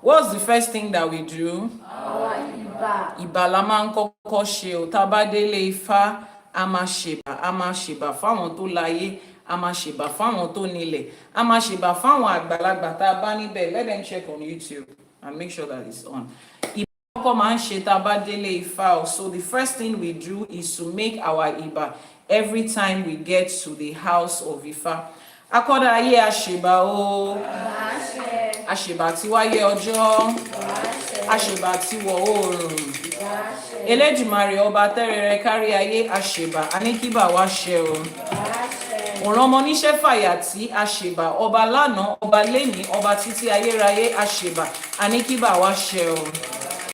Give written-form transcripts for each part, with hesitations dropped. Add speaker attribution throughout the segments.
Speaker 1: What's the first thing that we do?
Speaker 2: Our Ìbà.
Speaker 1: Ìbà la máa ń kọ́kọ́ ṣe o. Tá bá délé Ifá, a máa ṣèbà fáwọn tó láyé, a máa ṣèbà fáwọn tó nílẹ̀, a máa ṣèbà fáwọn àgbàlagbà tá a bá níbẹ̀. Let them check on YouTube and make sure that it's on. Ìbà kọ́kọ́ máa ń ṣe tá bá délé Ifá o. So the first thing we do is to make our Ìbà every time we get to the house of Ifá. Akọ́dá ayé àṣèbà o. Àṣèbà tí wáyé ọjọ́. Àṣèbà tí wọ̀ oòrùn. Elédùmarè ọba tẹ́rẹrẹ kárí ayé àṣèbà, aníkíbà wá ṣẹ o. Òràn ọmọ níṣẹ́ fàyàtì àṣèbà, ọba lánàá, ọba lénìí, ọba títí ayérayé àṣèbà, aníkíbà wá ṣẹ o.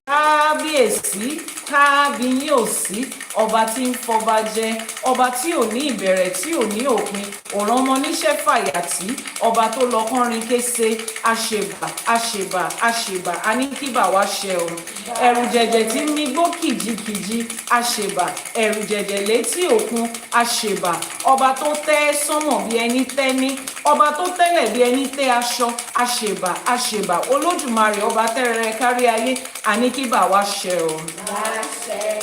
Speaker 1: Kábíyèsí, kábíyèsí, ọba tí ń fọba jẹ, ọba tí ò ní ìbẹ̀rẹ̀, tí ò ní òpin, òràn ọmọ níṣẹ́ fàyàtì, ọba tó lọ kọrin kése, àṣèbà, àṣèbà, àṣèbà, aníkíbà wá ṣẹ o. Ẹ̀rù jẹ̀jẹ̀ tí ń migbó kìjikìji, àṣèbà, ẹ̀rù jẹ̀jẹ̀ létí òkun, àṣèbà, ọba tó tẹ́ sánmọ̀ bí ẹni tẹ́ní, ọba tó tẹ́lẹ̀ bí ẹni tẹ́ aṣọ, àṣèbà, àṣèbà, olódùmarè ọba tẹ́rẹrẹ kárí ayé, aníkíbà wá ṣẹ o.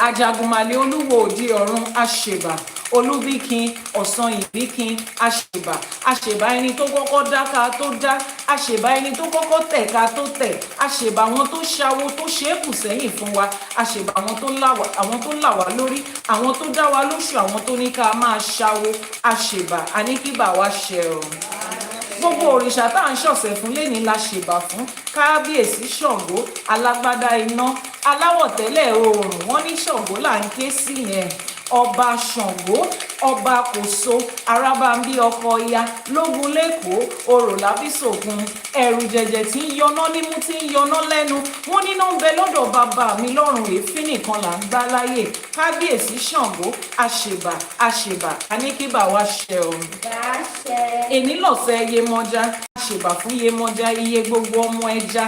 Speaker 1: Ajagunmalè olúwo òdi ọ̀run, àṣèbà, olúbíkin ọ̀sán ìbíkin, àṣèbà, àṣèbà ẹni tó kọ́kọ́ dá ká tó dá, àṣèbà ẹni tó kọ́kọ́ tẹ̀ ká tó tẹ̀, àṣèbà àwọn tó ṣawo tó ṣeékù sẹ́yìn fún wa, àṣèbà àwọn tó là wá lórí, àwọn tó dá wa lóṣù, àwọn tó ní ká máa ṣawo, àṣèbà, aníkíbà wá ṣẹ o. Gbogbo òrìṣà tá à ń ṣọ̀sẹ̀ fún lẹ́ni la ṣèbà fún. Kábíyèsí Ṣàngó, alágbádá iná, aláwọ̀ tẹ́lẹ̀ oòrùn, wọ́n ní Ṣàngó là ń ké sí yẹn. Ọba Ṣàngó, ọba Kòso, arábàmbí ọkọ ya, lógun lẹ́kọ̀ọ́, orò lábísòkun, ẹ̀rù jẹ̀jẹ̀ tí ń yọná nímú tí ń yọná lẹ́nu, wọ́n níná ń bẹ lọ́dọ̀ bàbá mi lọ́rùn, èéfín nìkan là ń gbá láyè. Kábíyèsí Ṣàngó, àṣèbà, àṣèbà, aníkíbà wá ṣẹ o. Èní lọ̀sẹ̀ Yemọja, àṣèbà fún Yemọja, iye gbogbo ọmọ ẹja,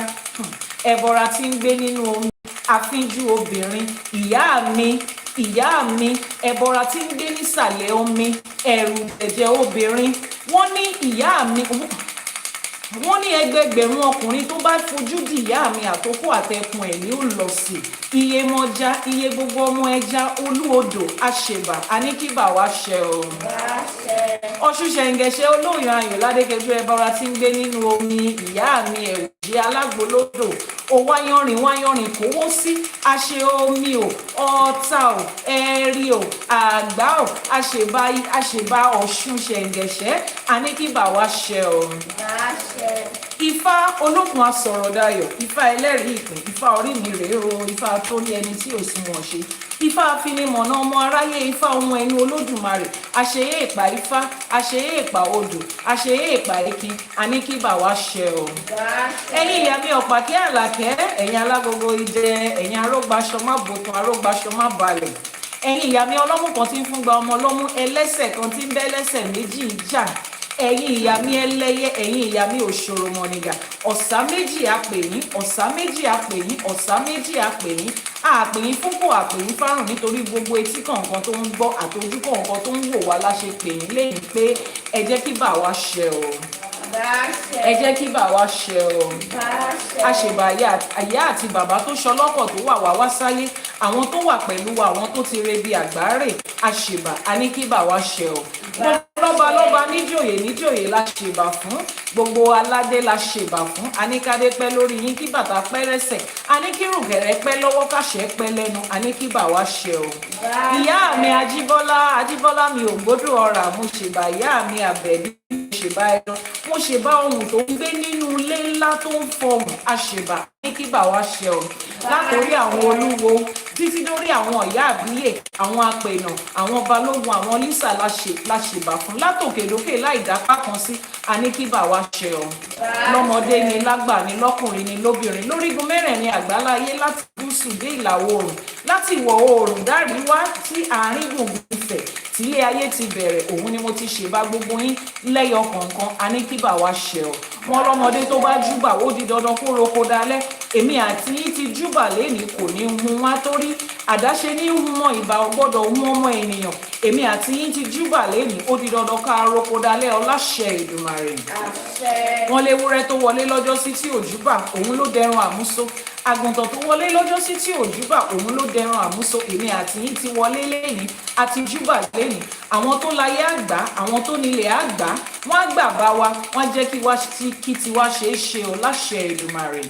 Speaker 1: ẹbọra tí ń gbé nínú omi, àfínjú obìnrin, ìyá mi, ẹbọra tí ń gbé nísàlẹ̀ omi, ẹ̀rù jẹ̀jẹ̀ obìnrin, wọ́n ní ìyá mi, wọ́n ní ẹgbẹgbẹ̀rún ọkùnrin tó bá fojú di ìyá mi àtòkù àtẹkùn ẹ̀ ní ò lọ sí. Iyemọja, iye gbogbo ọmọ ẹja, olúodò, àṣèbà, aníkíbà wá ṣẹ o. Ọ̀ṣun ṣẹ̀ǹgẹ̀ṣẹ̀ olóyún ayò ládékẹjú, ẹbọra tí ń gbé nínú omi, ìyá mi, ẹ̀rù jẹ́ alágbolódò, ó wáyánrin kówó sí, àṣẹ omi o, ọ̀tá o, ẹ̀rí o, àgbá o, àṣèbà Ọ̀ṣun ṣẹ̀ǹgẹ̀ṣẹ̀, aníkíbà wá ṣẹ o. Ifá olókun asọ̀rọ̀dayọ̀, Ifá ẹlẹ́rìí ìpín, Ifá orí mi rèé o, Ifá tó ní ẹni tí ò sí wọn ṣe, Ifá afinimọ̀nà ọmọ aráyé, Ifá ohun ẹnu olódùmarè, àṣeyé ìpà Ifá, àṣeyé ìpà odò, àṣeyé ìpà Ekin, aníkíbà wá ṣẹ o. Ẹ̀yin ìyá mi Ọ̀pàkẹ́ Àlàkẹ́, ẹ̀yin alágogo idẹ, ẹ̀yin arógbaṣọ má bòtun, arógbaṣọ má balẹ̀, ẹ̀yin ìyá mi ọlọ́mú kan tí ń fún gba ọmọ ọlọ́mú, ẹlẹ́sẹ̀ kan tí ń bẹ́ lẹ́sẹ̀ méjì jà, ẹ̀yin ìyá mi ẹlẹ́yẹ, ẹ̀yin ìyá mi òṣòro mọ̀nìgà, ọ̀sá méjì àpè yín, ọ̀sá méjì àpè yín, ọ̀sá méjì àpè yín, àpè yín fúnpọ̀ àpè yín fárùn, nítorí gbogbo etí kọ̀ọ̀kan tó ń gbọ́ àtọjú kọ̀ọ̀kan tó ń wò wá láṣẹ pè yín lẹ́yìn pé ẹ jẹ́ kí bà wá ṣẹ o. Ẹ jẹ́ kí bà wá ṣẹ o. Àṣèbà àyà àti bàbá tó ṣọlọ́kọ̀ tó wà wá sáyé, àwọn tó wà pẹ̀lú wa, àwọn tó ti rebi àgbáre, àṣèbà, aníkíbà wá ṣẹ o. Lọ́ba lọ́ba níjòyè la ṣèbà fún, gbogbo aládé la ṣèbà fún, aníkádé pẹ́ lórí yín, kí bàtà pẹ́ lẹ́sẹ̀, aníkírùkẹ̀rẹ́ pẹ́ lọ́wọ́, káṣẹ́ pẹ́ lẹ́nu, aníkíbà wá ṣẹ o. Ìyá mi Ajíbọ́lá mi ògbódò ọ̀rà, mo ṣèbà ìyá mi Àbẹ̀bí, ṣèbà ẹran, mo ṣèbà ohun tó ń gbé nínú ilé ńlá tó ń fọhùn, àṣèbà, aníkíbà wá ṣẹ o. Látòrí àwọn olúwo títí lórí àwọn ìyá àbíyè, àwọn apènà, àwọn balógun, àwọn lísà la ṣèbà fún, látòkèlókè láì dápá kan sí, aníkíbà wá ṣẹ o. Lọ́mọdé ni, lágbà ni, lọ́kùnrin ni, lóbìnrin, lórígun mẹ́rẹ̀ẹ̀rin àgbáláyé, láti gúúsù dé ìlà oòrùn, láti ìwọ̀ oòrùn dáríwá tí àárín gbùngbùn Ifẹ̀ tí ilé ayé ti bẹ̀rẹ̀, òun ni mo ti ṣèbà gbogbo yín lẹ́yọ kọ̀ọ̀kan, aníkíbà wá ṣẹ o. Wọn lọ́mọdé tó bá júbà ó di dandan kó roko dalẹ̀, èmi àti yín ti júbà lénìí, kò ní mú wá torí àdáṣe ní humọ ìbà ọgbọ́dọ̀ humọ ọmọ ènìyàn èmi àti yín ti júbà lẹ́nìí ó di dandan ká roko dalẹ̀ ọláṣẹ Èdùmàrè. Wọ́n léwúrẹ́ tó wọlé lọ́jọ́ sí tí ò júbà òun ló dẹran àmúso àgùntàn tó wọlé lọ́jọ́ sí tí ò júbà òun ló dẹran àmúso èmi àti yín ti wọlé lẹ́nìí àti júbà lẹ́nìí àwọn tó láyé àgbà àwọn tó nílẹ̀ àgbà wọ́n á gbà bá wa wọ́n á jẹ́ kí tiwa ṣe é ṣe o láṣẹ Èdùmàrè.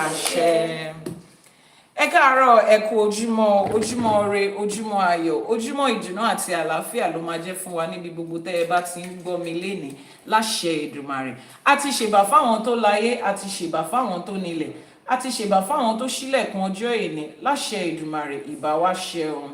Speaker 1: Àṣẹ. Ẹ káàárọ̀ ẹ kú ojúmọ́ ire ojúmọ́ ayọ̀ ojúmọ́ ìdùnnú àti àlàáfíà ló máa jẹ́ fún wa níbi gbogbo tẹ́ ẹ bá ti ń gbọ́ mi lénìí láṣẹ Èdùmàrè. A ti ṣèbà fáwọn tó láyé a ti ṣèbà fáwọn tó nílẹ̀ a ti ṣèbà fáwọn tó ṣílẹ̀kùn ọjọ́ èní láṣẹ Èdùmàrè ìbà wa ṣeun.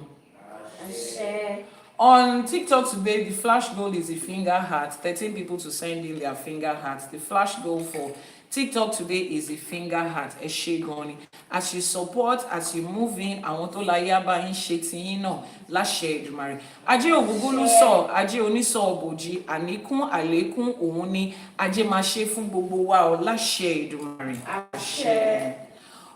Speaker 1: On TikTok today, the flash goal is a finger heart. 13 people to send in their finger hearts. The flash goal for TikTok today is a finger heart. Ẹ ṣé gan ni. As you support, as you move in, àwọn tó láyé bá yín ṣe tiyín náà láṣẹ Èdùmàrè. Ajé ògúngúlú sọ, ajé onísọ òbòjì, àníkún àlékún òun ni ajé máa ṣe fún gbogbo wa ọ láṣẹ Èdùmàrè. Àṣẹ.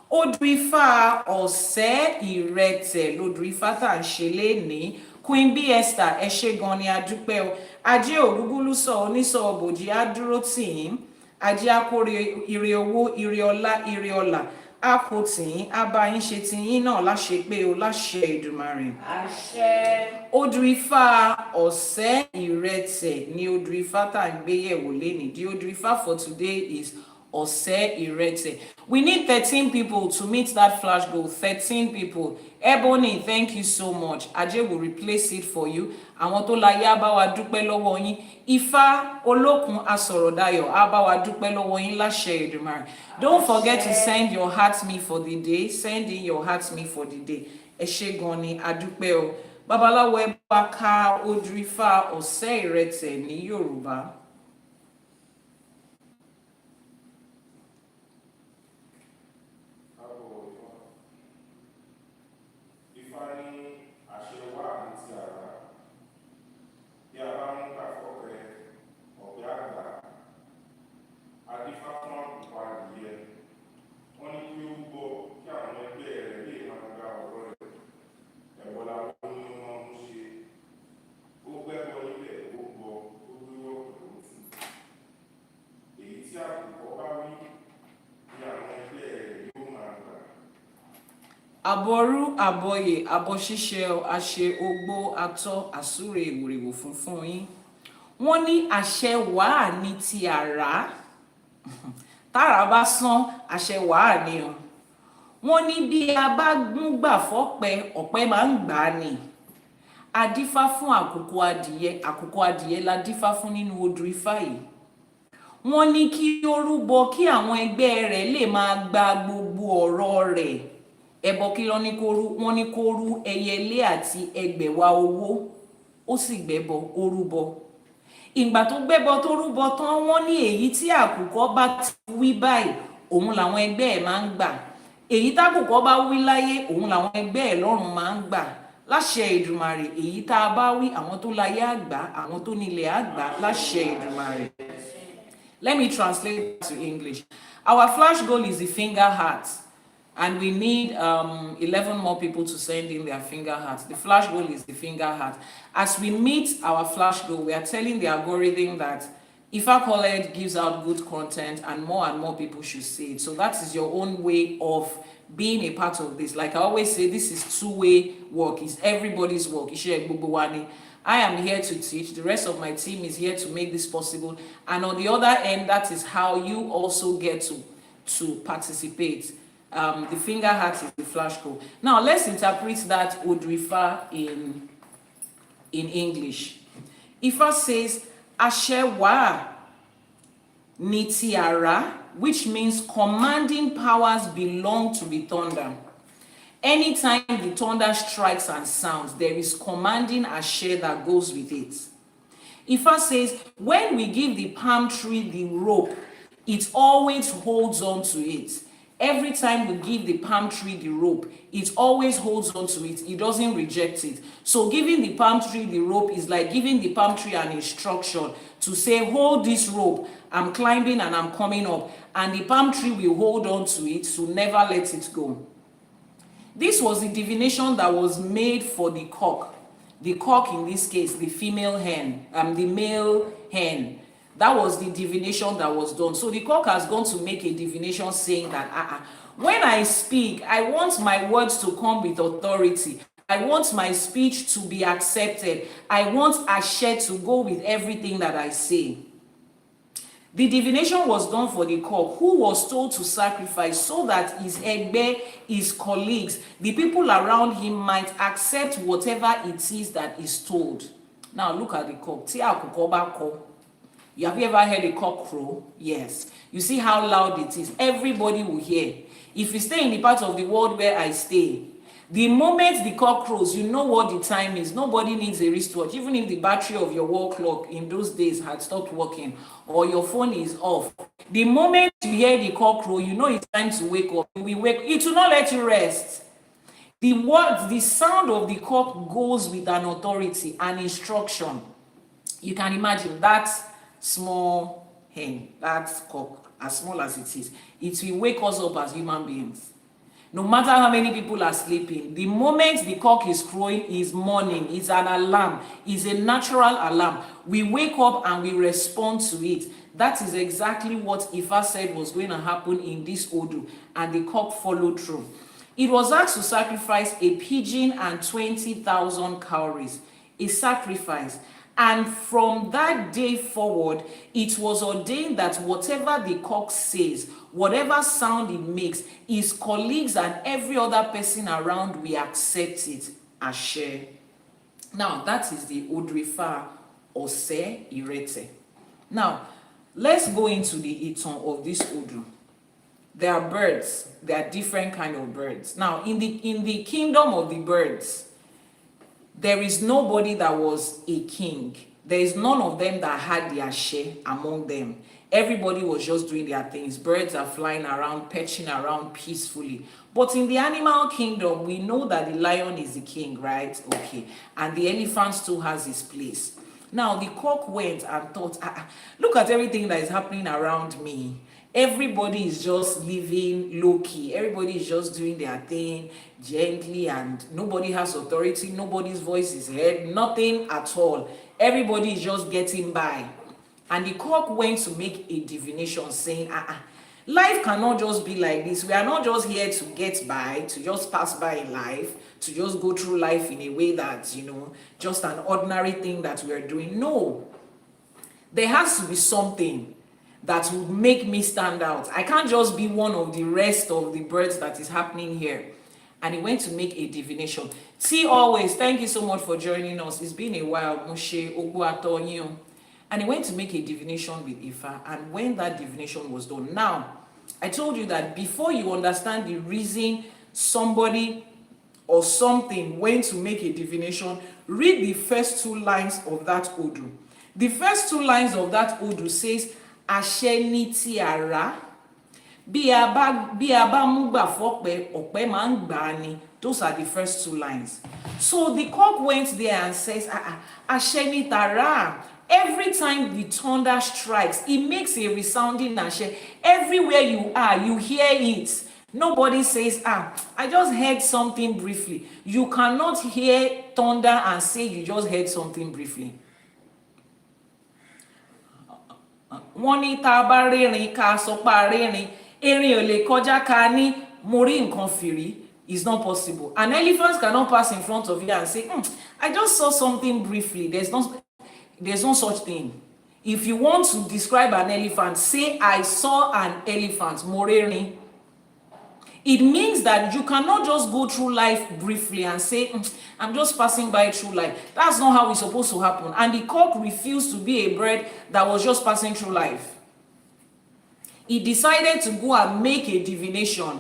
Speaker 1: Odù Ifá ọ̀sẹ̀ ìrẹtẹ̀ lodù Ifá tá à ń ṣe lénìí. Queen B Esther ẹ ṣé gan ni a dúpẹ́ o. Ajé ògúngúlú sọ onísọ òbòjì á dúró tì yín. Ajé akóre ire owó ire ọlá ire ọlà á kó tìyín á bá yín ṣe tiyín náà láṣẹ pé o láṣẹ Èdùmàrè. Àṣẹ. Odù Ifá ọ̀sẹ̀ ìrẹtẹ̀ ni Odù Ifá tá à ń gbé yẹ̀wò lénìí. The Odù Ifá for today is ọ̀sẹ̀ ìrẹtẹ̀. We need 13 people to meet that flash goal. 13 people. Ebony, thank you so much. Ajé will replace it for you. Àwọn tó láyé á bá wa dúpẹ́ lọ́wọ́ yín. Ifá olókun asọ̀rọ̀dayọ̀ á bá wa dúpẹ́ lọ́wọ́ yín láṣẹ Èdùmàrè. Don't forget to send your heart me for the day. Send in your heart me for the day. Ẹ ṣé gan ni a dúpẹ́ o. Babaláwo ẹ bá ka Odù Ifá ọ̀sẹ̀ ìrẹtẹ̀ ní Yorùbá. Àbọrú Àbọyè Àbọṣíṣẹ àṣẹ ogbó atọ́ àsúre ìwòrìwò funfun yín. Wọ́n ní àṣẹ wàá ní ti àrá. Tára bá sán àṣẹ wàá ni o. Wọ́n ní bí a bá gún gbà fọ́pẹ ọ̀pẹ máa ń gbà á ni. Adífá fún àkùkọ adìyẹ la dífá fún nínú Odù Ifá yìí. Wọ́n ní kí ó rúbọ kí àwọn ẹgbẹ́ rẹ̀ lè máa gba gbogbo ọ̀rọ̀ rẹ̀. Ẹbọ kí ló ní kó rú? Wọ́n ní kó rú ẹyẹlé àti ẹgbẹ̀wá owó ó sì gbẹ́bọ ó rúbọ. Ìgbà tó gbẹ́bọ tó rúbọ tán wọ́n ní èyí tí àkùkọ bá ti wí báyìí òun làwọn ẹgbẹ́ ẹ̀ máa ń gbà. Èyí tákùkọ bá wí láyé òun làwọn ẹgbẹ́ ẹ̀ lọ́run máa ń gbà. Láṣẹ Èdùmàrè èyí tá a bá wí àwọn tó láyé àgbà àwọn tó nílẹ̀ àgbà láṣẹ Èdùmàrè. Let me translate to English. Our flash goal is the finger heart. And we need 11 more people to send in their finger hearts. The flash goal is the finger heart. As we meet our flash goal, we are telling the algorithm that Ifá College gives out good content and more people should see it. So that is your own way of being a part of this. Like I always say, this is two-way work. It's everybody's work. I am here to teach. The rest of my team is here to make this possible. And on the other end, that is how you also get to participate. The finger heart is the flash goal. Now let's interpret that Odù Ifá in English. Ifá says, Àṣẹ wàá ní ti àrá, which means commanding powers belong to the thunder. Anytime the thunder strikes and sounds, there is commanding àṣẹ that goes with it. Ifá says, when we give the palm tree the rope, it always holds on to it. Every time we give the palm tree the rope, it always holds on to it. It doesn't reject it. So giving the palm tree the rope is like giving the palm tree an instruction to say, hold this rope. I'm climbing and I'm coming up. And the palm tree will hold on to it to never let it go. This was the divination that was made for the cock. The cock, in this case, the female hen, the male hen. That was the divination that was done. So the cock has gone to make a divination saying that when I speak, I want my words to come with authority. I want my speech to be accepted. I want Àṣẹ to go with everything that I say. The divination was done for the cock, who was told to sacrifice so that his egbe, his colleagues, the people around him might accept whatever it is that is told. Now look at the cock. Have you ever heard a cock crow? Yes. You see how loud it is. Everybody will hear. If you stay in the part of the world where I stay, the moment the cock crows, you know what the time is. Nobody needs a wristwatch. Even if the battery of your wall clock in those days had stopped working or your phone is off, the moment you hear the cock crow, you know it's time to wake up. It will not let you rest. The sound of the cock goes with an authority, an instruction. You can imagine that small hen, that cock, as small as it is, it will wake us up as human beings. No matter how many people are sleeping, the moment the cock is crowing is morning, is an alarm, is a natural alarm. We wake up and we respond to it. That is exactly what Ifá said was going to happen in this Odù, and the cock followed through. It was asked to sacrifice a pigeon and 20,000 cowries, a sacrifice. And from that day forward, it was ordained that whatever the cock says, whatever sound it makes, his colleagues and every other person around will accept it as share. Now, that is the Odù Ifá Ọ̀sẹ̀ Ìretè. Now, let's go into the itan of this Odù. There are birds. There are different kind of birds. Now, in the kingdom of the birds, there is nobody that was a king. There is none of them that had their share among them. Everybody was just doing their things. Birds are flying around, perching around peacefully. But in the animal kingdom, we know that the lion is the king, right? Okay. And the elephant still has his place. Now, the cock went and thought, look at everything that is happening around me. Everybody is just living low-key. Everybody is just doing their thing gently, and nobody has authority. Nobody's voice is heard. Nothing at all. Everybody is just getting by. And the cock went to make a divination saying, life cannot just be like this. We are not just here to get by, to just pass by in life, to just go through life in a way that, just an ordinary thing that we are doing. No. There has to be something that would make me stand out. I can't just be one of the rest of the birds that is happening here. And he went to make a divination. See, always, thank you so much for joining us. It's been a while. Moshe Oguatonyo. And he went to make a divination with Ifá. And when that divination was done, now, I told you that before you understand the reason somebody or something went to make a divination, read the first two lines of that Odù. The first two lines of that Odù says, Àṣẹ ni ti àrá, bí a bá mú gbà fọ́pẹ, ọ̀pẹ máa ń gbà á ni. Those are the first two lines. So the cock went there and says, Àṣẹ ni tàrá. Every time the thunder strikes, it makes a resounding àṣẹ. Everywhere you are, you hear it. Nobody says, I just heard something briefly. You cannot hear thunder and say you just heard something briefly. Wọ́n ní tá a bá rérin ká sọ pé a rérin, erin ò lè kọjá ká ní mo rí nǹkan fìrí. It's not possible. An elephant cannot pass in front of you and say, I just saw something briefly. There's no such thing. If you want to describe an elephant, say I saw an elephant, mo rérin. It means that you cannot just go through life briefly and say, I'm just passing by through life. That's not how it's supposed to happen. And the cock refused to be a bird that was just passing through life. He decided to go and make a divination.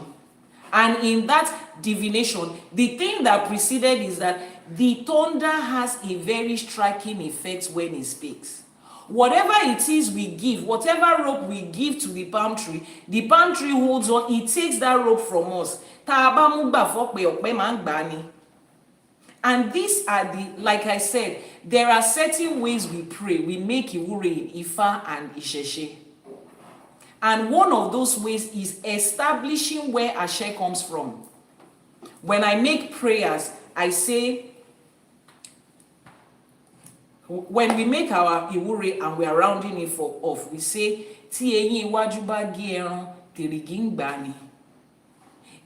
Speaker 1: And in that divination, the thing that preceded is that the thunder has a very striking effect when it speaks. Whatever it is we give, whatever rope we give to the palm tree holds on. It takes that rope from us. And these are like I said, there are certain ways we pray. We make Iwure in Ifá and ÌṢЭШE. And one of those ways is establishing where Àṣẹ comes from. When I make prayers, I say, when we make our ìwúre and we are rounding it off, we say, tí eyín iwájú bá gé ẹran, tèrìgì ń gbà ni.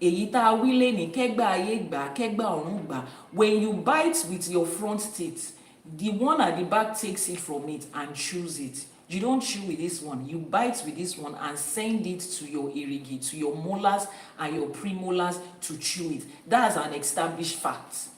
Speaker 1: Èyí tá a wí lénìí, kẹ́gbà ayé gbà, kẹ́gbà ọ̀run gbà. When you bite with your front teeth, the one at the back takes it from it and chews it. You don't chew with this one. You bite with this one and send it to your erigi, to your molars and your premolars to chew it. That's an established fact.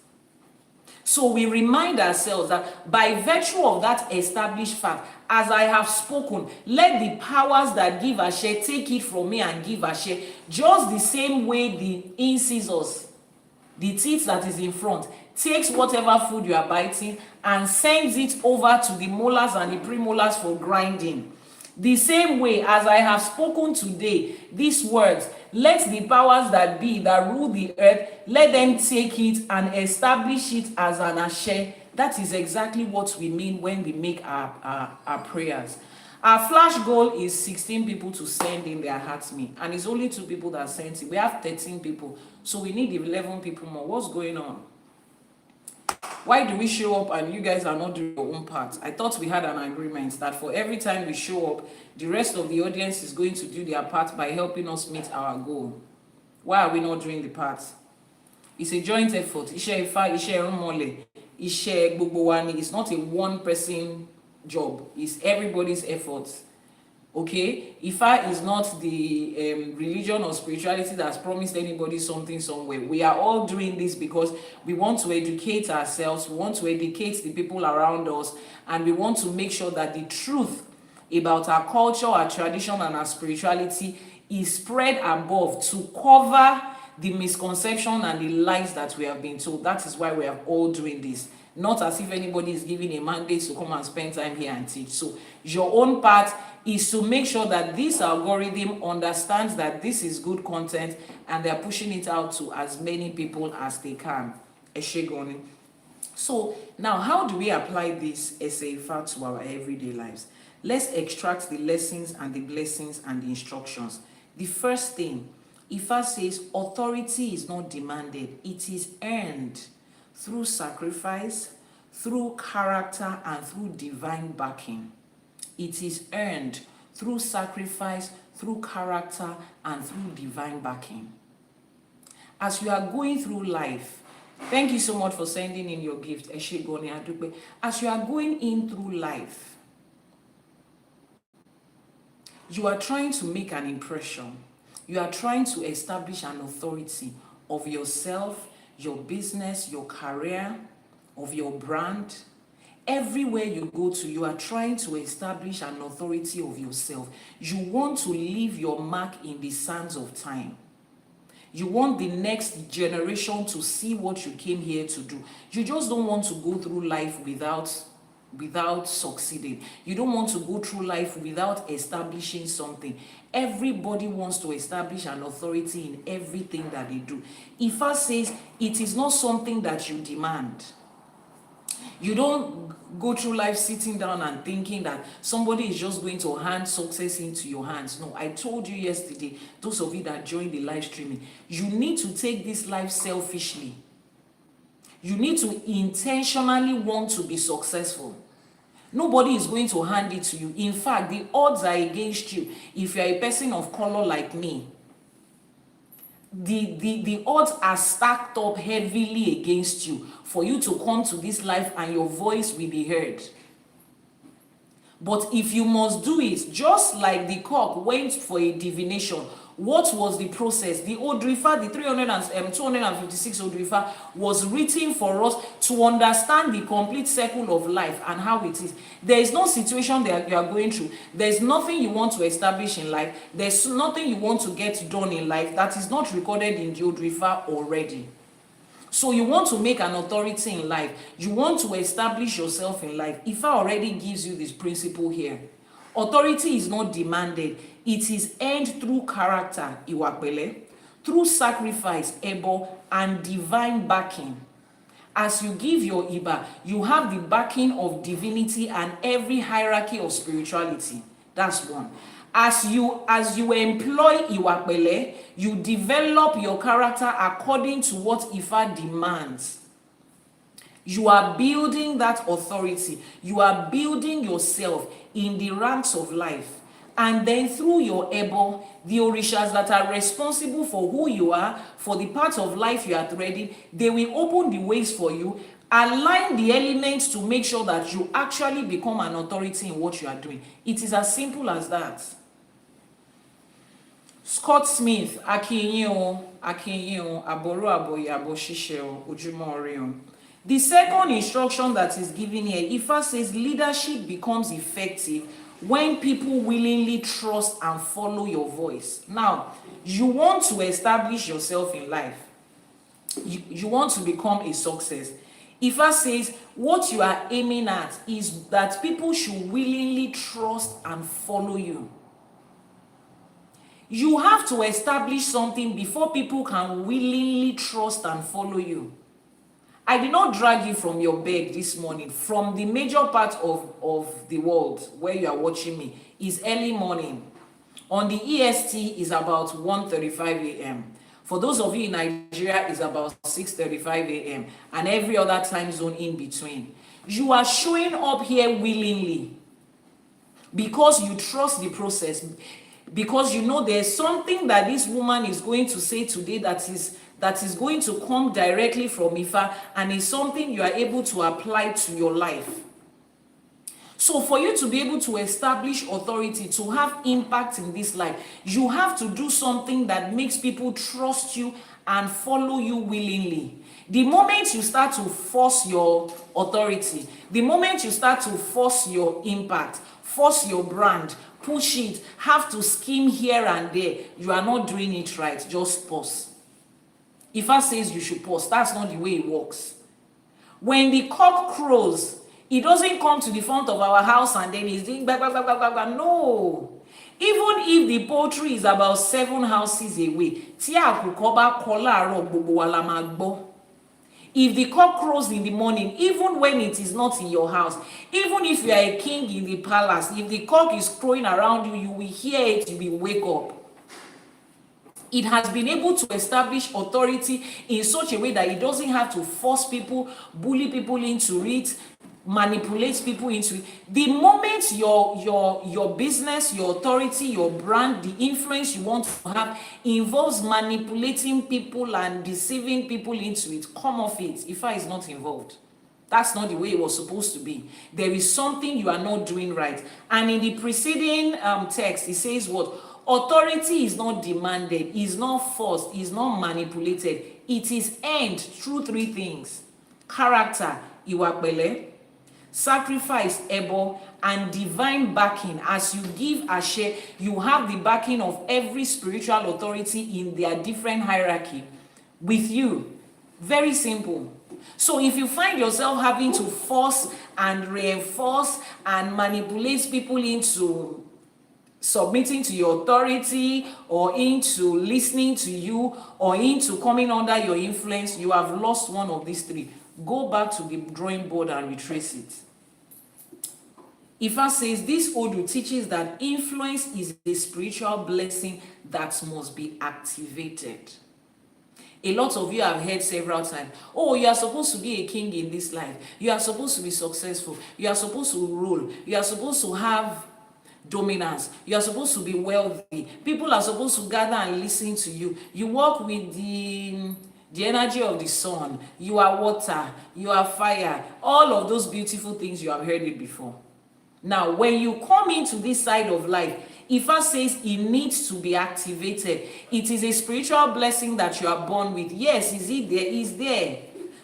Speaker 1: So we remind ourselves that by virtue of that established fact, as I have spoken, let the powers that give àṣẹ take it from me and give àṣẹ. Just the same way the incisors, the teeth that is in front, takes whatever food you are biting and sends it over to the molars and the premolars for grinding. The same way as I have spoken today, these words, let the powers that be that rule the earth, let them take it and establish it as an àṣẹ. That is exactly what we mean when we make our prayers. Our flash goal is 16 people to send in their hearts me, and it's only 2 people that sent it. We have 13 people, so we need 11 people more. What's going on? Why do we show up and you guys are not doing your own part? I thought we had an agreement that for every time we show up, the rest of the audience is going to do their part by helping us meet our goal. Why are we not doing the part? It's a joint effort. Ìṣẹ́ Ifá, iṣẹ́ Irúnmọlẹ̀, iṣẹ́ gbogbo wa ni. It's not a one-person job. It's everybody's effort. Okay, Ifa is not the religion or spirituality that's promised anybody something somewhere. We are all doing this because we want to educate ourselves, we want to educate the people around us, and we want to make sure that the truth about our culture, our tradition, and our spirituality is spread above to cover the misconception and the lies that we have been told. That is why we are all doing this. Not as if anybody is giving a mandate to come and spend time here and teach. So your own part is to make sure that this algorithm understands that this is good content and they're pushing it out to as many people as they can. So now, how do we apply this Ifá to our everyday lives? Let's extract the lessons and the blessings and the instructions. The first thing, Ifá says authority is not demanded, it is earned through sacrifice, through character, and through divine backing. It is earned through sacrifice, through character, and through divine backing. As you are going through life, thank you so much for sending in your gift. As you are going in through life, you are trying to make an impression. You are trying to establish an authority of yourself, your business, your career, of your brand. Everywhere you go to, you are trying to establish an authority of yourself. You want to leave your mark in the sands of time. You want the next generation to see what you came here to do. You just don't want to go through life without succeeding. You don't want to go through life without establishing something. Everybody wants to establish an authority in everything that they do. Ifá says it is not something that you demand. You don't go through life sitting down and thinking that somebody is just going to hand success into your hands. No, I told you yesterday, those of you that joined the live streaming, you need to take this life selfishly. You need to intentionally want to be successful. Nobody is going to hand it to you. In fact, the odds are against you. If you're a person of color like me, the odds are stacked up heavily against you for you to come to this life and your voice will be heard. But if you must do it, just like the cock went for a divination, what was the process? The Odù Ifá, the 256 Odù Ifá was written for us to understand the complete circle of life and how it is. There is no situation that you are going through. There is nothing you want to establish in life. There's nothing you want to get done in life that is not recorded in the Odù Ifá already. So you want to make an authority in life. You want to establish yourself in life. Ifá already gives you this principle here. Authority is not demanded. It is earned through character, Iwapele, through sacrifice, Ebo, and divine backing. As you give your Iba, you have the backing of divinity and every hierarchy of spirituality. That's one. As you employ Iwapele, you develop your character according to what Ifa demands. You are building that authority. You are building yourself in the ranks of life. And then through your ebo, the orishas that are responsible for who you are, for the part of life you are threading, they will open the ways for you, align the elements to make sure that you actually become an authority in what you are doing. It is as simple as that. Scott Smith, Àbọrú, Àbọyè, Àbọṣíṣẹ, Ojúmọ́. The second instruction that is given here, Ifa says leadership becomes effective when people willingly trust and follow your voice. Now, you want to establish yourself in life. You want to become a success. Ifa says what you are aiming at is that people should willingly trust and follow you. You have to establish something before people can willingly trust and follow you. I did not drag you from your bed this morning. From the major part of the world where you are watching me is early morning. On the EST is about 1:35 a.m. For those of you in Nigeria, it's about 6:35 a.m. and every other time zone in between. You are showing up here willingly because you trust the process, because you know there's something that this woman is going to say today that is going to come directly from Ifa, and is something you are able to apply to your life. So for you to be able to establish authority, to have impact in this life, you have to do something that makes people trust you and follow you willingly. The moment you start to force your authority, the moment you start to force your impact, force your brand, push it, have to scheme here and there, you are not doing it right. Just pause. Ifa says you should pause. That's not the way it works. When the cock crows, it doesn't come to the front of our house and then it's doing blah, blah, blah, blah, blah, blah. No. Even if the poultry is about 7 houses away, if the cock crows in the morning, even when it is not in your house, even if you are a king in the palace, if the cock is crowing around you, you will hear it, you will wake up. It has been able to establish authority in such a way that it doesn't have to force people, bully people into it, manipulate people into it. The moment your business, your authority, your brand, the influence you want to have involves manipulating people and deceiving people into it, come off it. Ifa is not involved. That's not the way it was supposed to be. There is something you are not doing right. And in the preceding text, it says what? Authority is not demanded, is not forced, is not manipulated. It is earned through 3 things: character, Iwapele; sacrifice, ebo; and divine backing. As you give ashe, you have the backing of every spiritual authority in their different hierarchy with you. Very simple. So if you find yourself having to force and reinforce and manipulate people into submitting to your authority, or into listening to you, or into coming under your influence, you have lost one of these 3. Go back to the drawing board and retrace it. Ifa says this Odù teaches that influence is a spiritual blessing that must be activated. A lot of you have heard several times, oh, you are supposed to be a king in this life. You are supposed to be successful. You are supposed to rule. You are supposed to have dominance. You are supposed to be wealthy. People are supposed to gather and listen to you. You walk with the energy of the sun. You are water. You are fire. All of those beautiful things, you have heard it before. Now, when you come into this side of life, Ifa says it needs to be activated. It is a spiritual blessing that you are born with. Yes, is it there? Is there.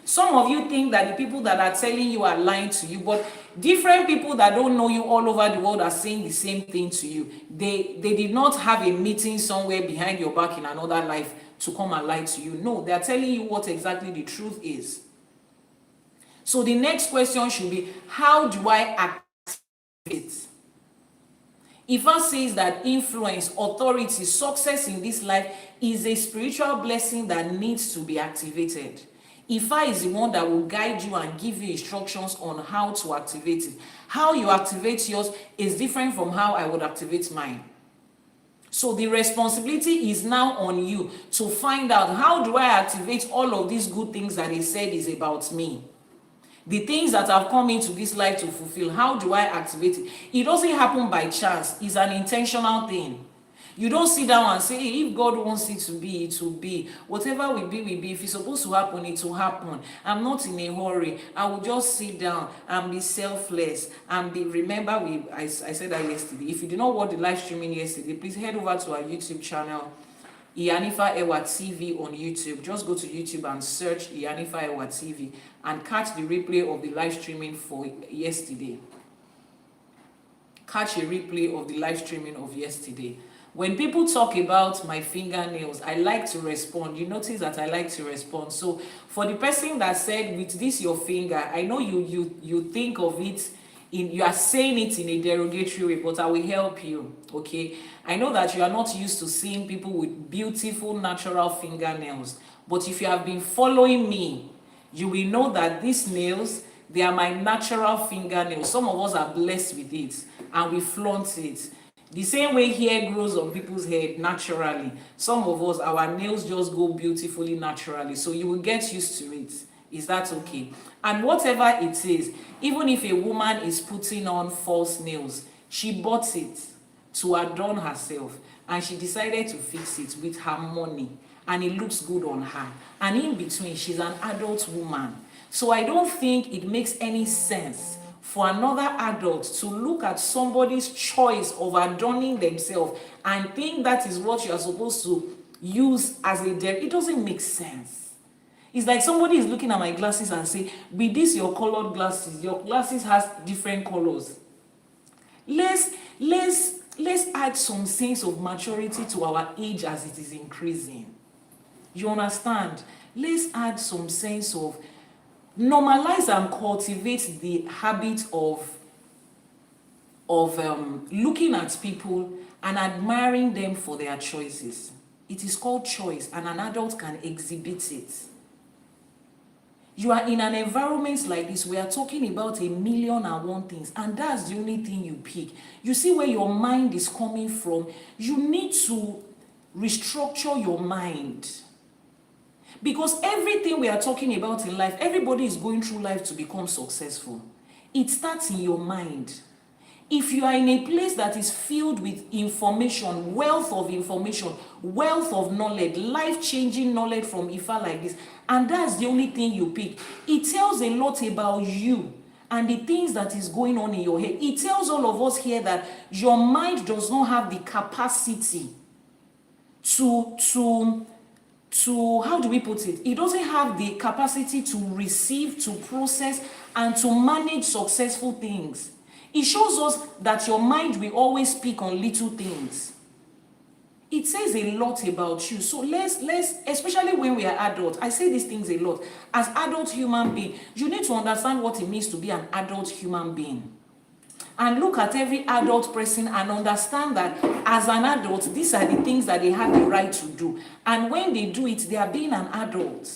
Speaker 1: Some of you think that the people that are telling you are lying to you, but different people that don't know you all over the world are saying the same thing to you. They did not have a meeting somewhere behind your back in another life to come and lie to you. No, they are telling you what exactly the truth is. So the next question should be, how do I activate it? Ifa says that influence, authority, success in this life is a spiritual blessing that needs to be activated. Ifa is the one that will guide you and give you instructions on how to activate it. How you activate yours is different from how I would activate mine. So the responsibility is now on you to find out, how do I activate all of these good things that he said is about me? The things that have come into this life to fulfill, how do I activate it? It doesn't happen by chance. It's an intentional thing. You don't sit down and say, hey, if God wants it to be, it will be. Whatever will be, will be. If it's supposed to happen, it will happen. I'm not in a hurry. I will just sit down and be selfless. And be, remember, I said that yesterday. If you did not watch the live streaming yesterday, please head over to our YouTube channel, Iyanifa Ewa TV on YouTube. Just go to YouTube and search Iyanifa Ewa TV and catch the replay of the live streaming for yesterday. Catch a replay of the live streaming of yesterday. When people talk about my fingernails, I like to respond. You notice that I like to respond. So for the person that said, with this your finger, I know you think of it, you are saying it in a derogatory way, but I will help you, okay? I know that you are not used to seeing people with beautiful natural fingernails, but if you have been following me, you will know that these nails, they are my natural fingernails. Some of us are blessed with it and we flaunt it. The same way hair grows on people's head naturally, some of us, our nails just go beautifully naturally. So you will get used to it. Is that okay? And whatever it is, even if a woman is putting on false nails, she bought it to adorn herself and she decided to fix it with her money and it looks good on her. And in between, she's an adult woman. So I don't think it makes any sense for another adult to look at somebody's choice of adorning themselves and think that is what you are supposed to use as a dare. It doesn't make sense. It's like somebody is looking at my glasses and say, with this your colored glasses, your glasses has different colors. Let's add some sense of maturity to our age as it is increasing. You understand? Let's add some sense of, normalize and cultivate the habit of looking at people and admiring them for their choices. It is called choice, and an adult can exhibit it. You are in an environment like this, we are talking about 1,000,001 things, and that's the only thing you pick. You see where your mind is coming from. You need to restructure your mind. Because everything we are talking about in life, everybody is going through life to become successful. It starts in your mind. If you are in a place that is filled with information, wealth of knowledge, life-changing knowledge from Ifa like this, and that's the only thing you pick, it tells a lot about you and the things that is going on in your head. It tells all of us here that your mind does not have the capacity to how do we put it? It doesn't have the capacity to receive, to process, and to manage successful things. It shows us that your mind will always speak on little things. It says a lot about you. So let's especially when we are adults, I say these things a lot. As adult human being, you need to understand what it means to be an adult human being. And look at every adult person and understand that as an adult, these are the things that they have the right to do. And when they do it, they are being an adult.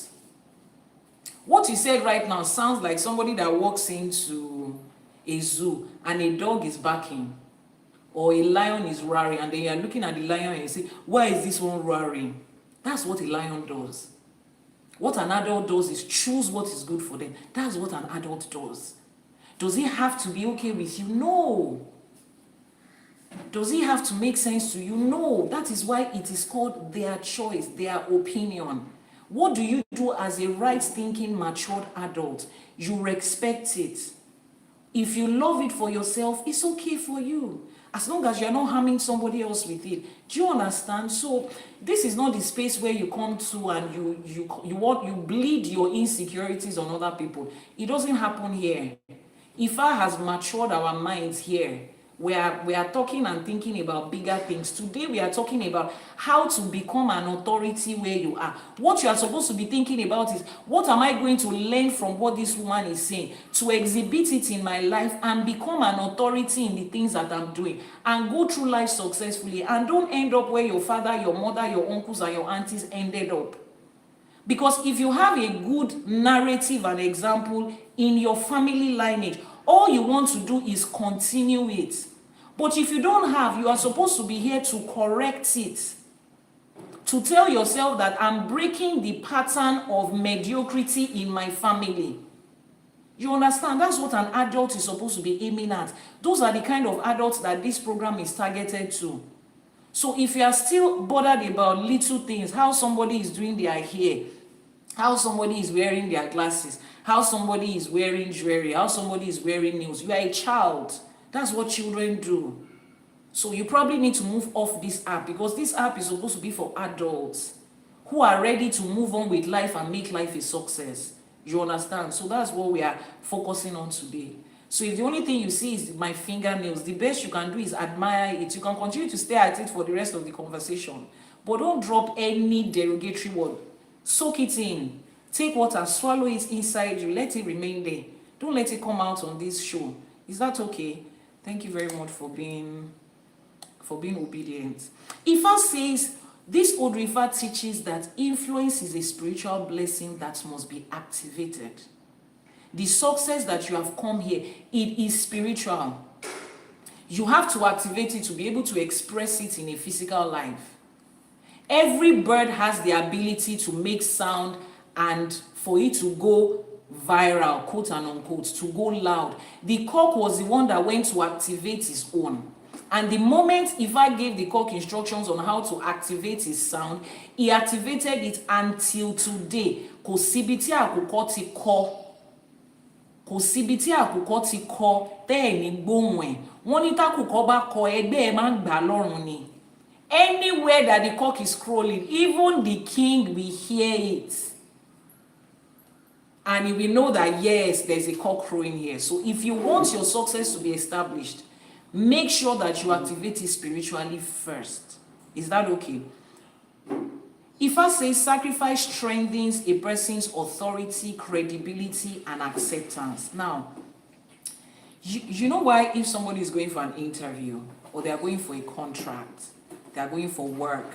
Speaker 1: What you said right now sounds like somebody that walks into a zoo and a dog is barking or a lion is roaring, and then you are looking at the lion and you say, why is this one roaring? That's what a lion does. What an adult does is choose what is good for them. That's what an adult does. Does it have to be okay with you? No. Does it have to make sense to you? No. That is why it is called their choice, their opinion. What do you do as a right-thinking, matured adult? You respect it. If you love it for yourself, it's okay for you. As long as you're not harming somebody else with it. Do you understand? So this is not the space where you come to and you bleed your insecurities on other people. It doesn't happen here. Ifa has matured our minds here. We are talking and thinking about bigger things. Today we are talking about how to become an authority where you are. What you are supposed to be thinking about is, what am I going to learn from what this woman is saying to exhibit it in my life and become an authority in the things that I'm doing and go through life successfully, and don't end up where your father, your mother, your uncles and your aunties ended up. Because if you have a good narrative and example in your family lineage, all you want to do is continue it. But if you don't have, you are supposed to be here to correct it. To tell yourself that I'm breaking the pattern of mediocrity in my family. You understand? That's what an adult is supposed to be aiming at. Those are the kind of adults that this program is targeted to. So if you are still bothered about little things, how somebody is doing their hair, how somebody is wearing their glasses, how somebody is wearing jewelry, how somebody is wearing nails, you are a child. That's what children do. So you probably need to move off this app, because this app is supposed to be for adults who are ready to move on with life and make life a success. You understand? So that's what we are focusing on today. So if the only thing you see is my fingernails, the best you can do is admire it. You can continue to stare at it for the rest of the conversation, but don't drop any derogatory word. Soak it in. Take water, swallow it inside you. Let it remain there. Don't let it come out on this show. Is that okay? Thank you very much for being obedient. Ifá says, this Odù Ifá teaches that influence is a spiritual blessing that must be activated. The success that you have come here, it is spiritual. You have to activate it to be able to express it in a physical life. Every bird has the ability to make sound and for it to go viral, quote and unquote, to go loud. The cock was the one that went to activate his own. And the moment Ifá gave the cock instructions on how to activate his sound, he activated it until today. Kò síbi tí àkùkọ ti kọ. Kò síbi tí àkùkọ ti kọ tẹ́ ẹ̀ ní gbóhùn ẹ̀. Wọ́n ní tákùkọ bá kọ ẹgbẹ́ ẹ̀ máa ń gbà lọ́rùn ni. Anywhere that the cock is crowing, even the king will hear it. And he will know that, yes, there's a cock crowing here. So if you want your success to be established, make sure that you activate it spiritually first. Is that okay? Ifá says sacrifice strengthens a person's authority, credibility, and acceptance. Now, you know why if somebody is going for an interview or they are going for a contract, they are going for work,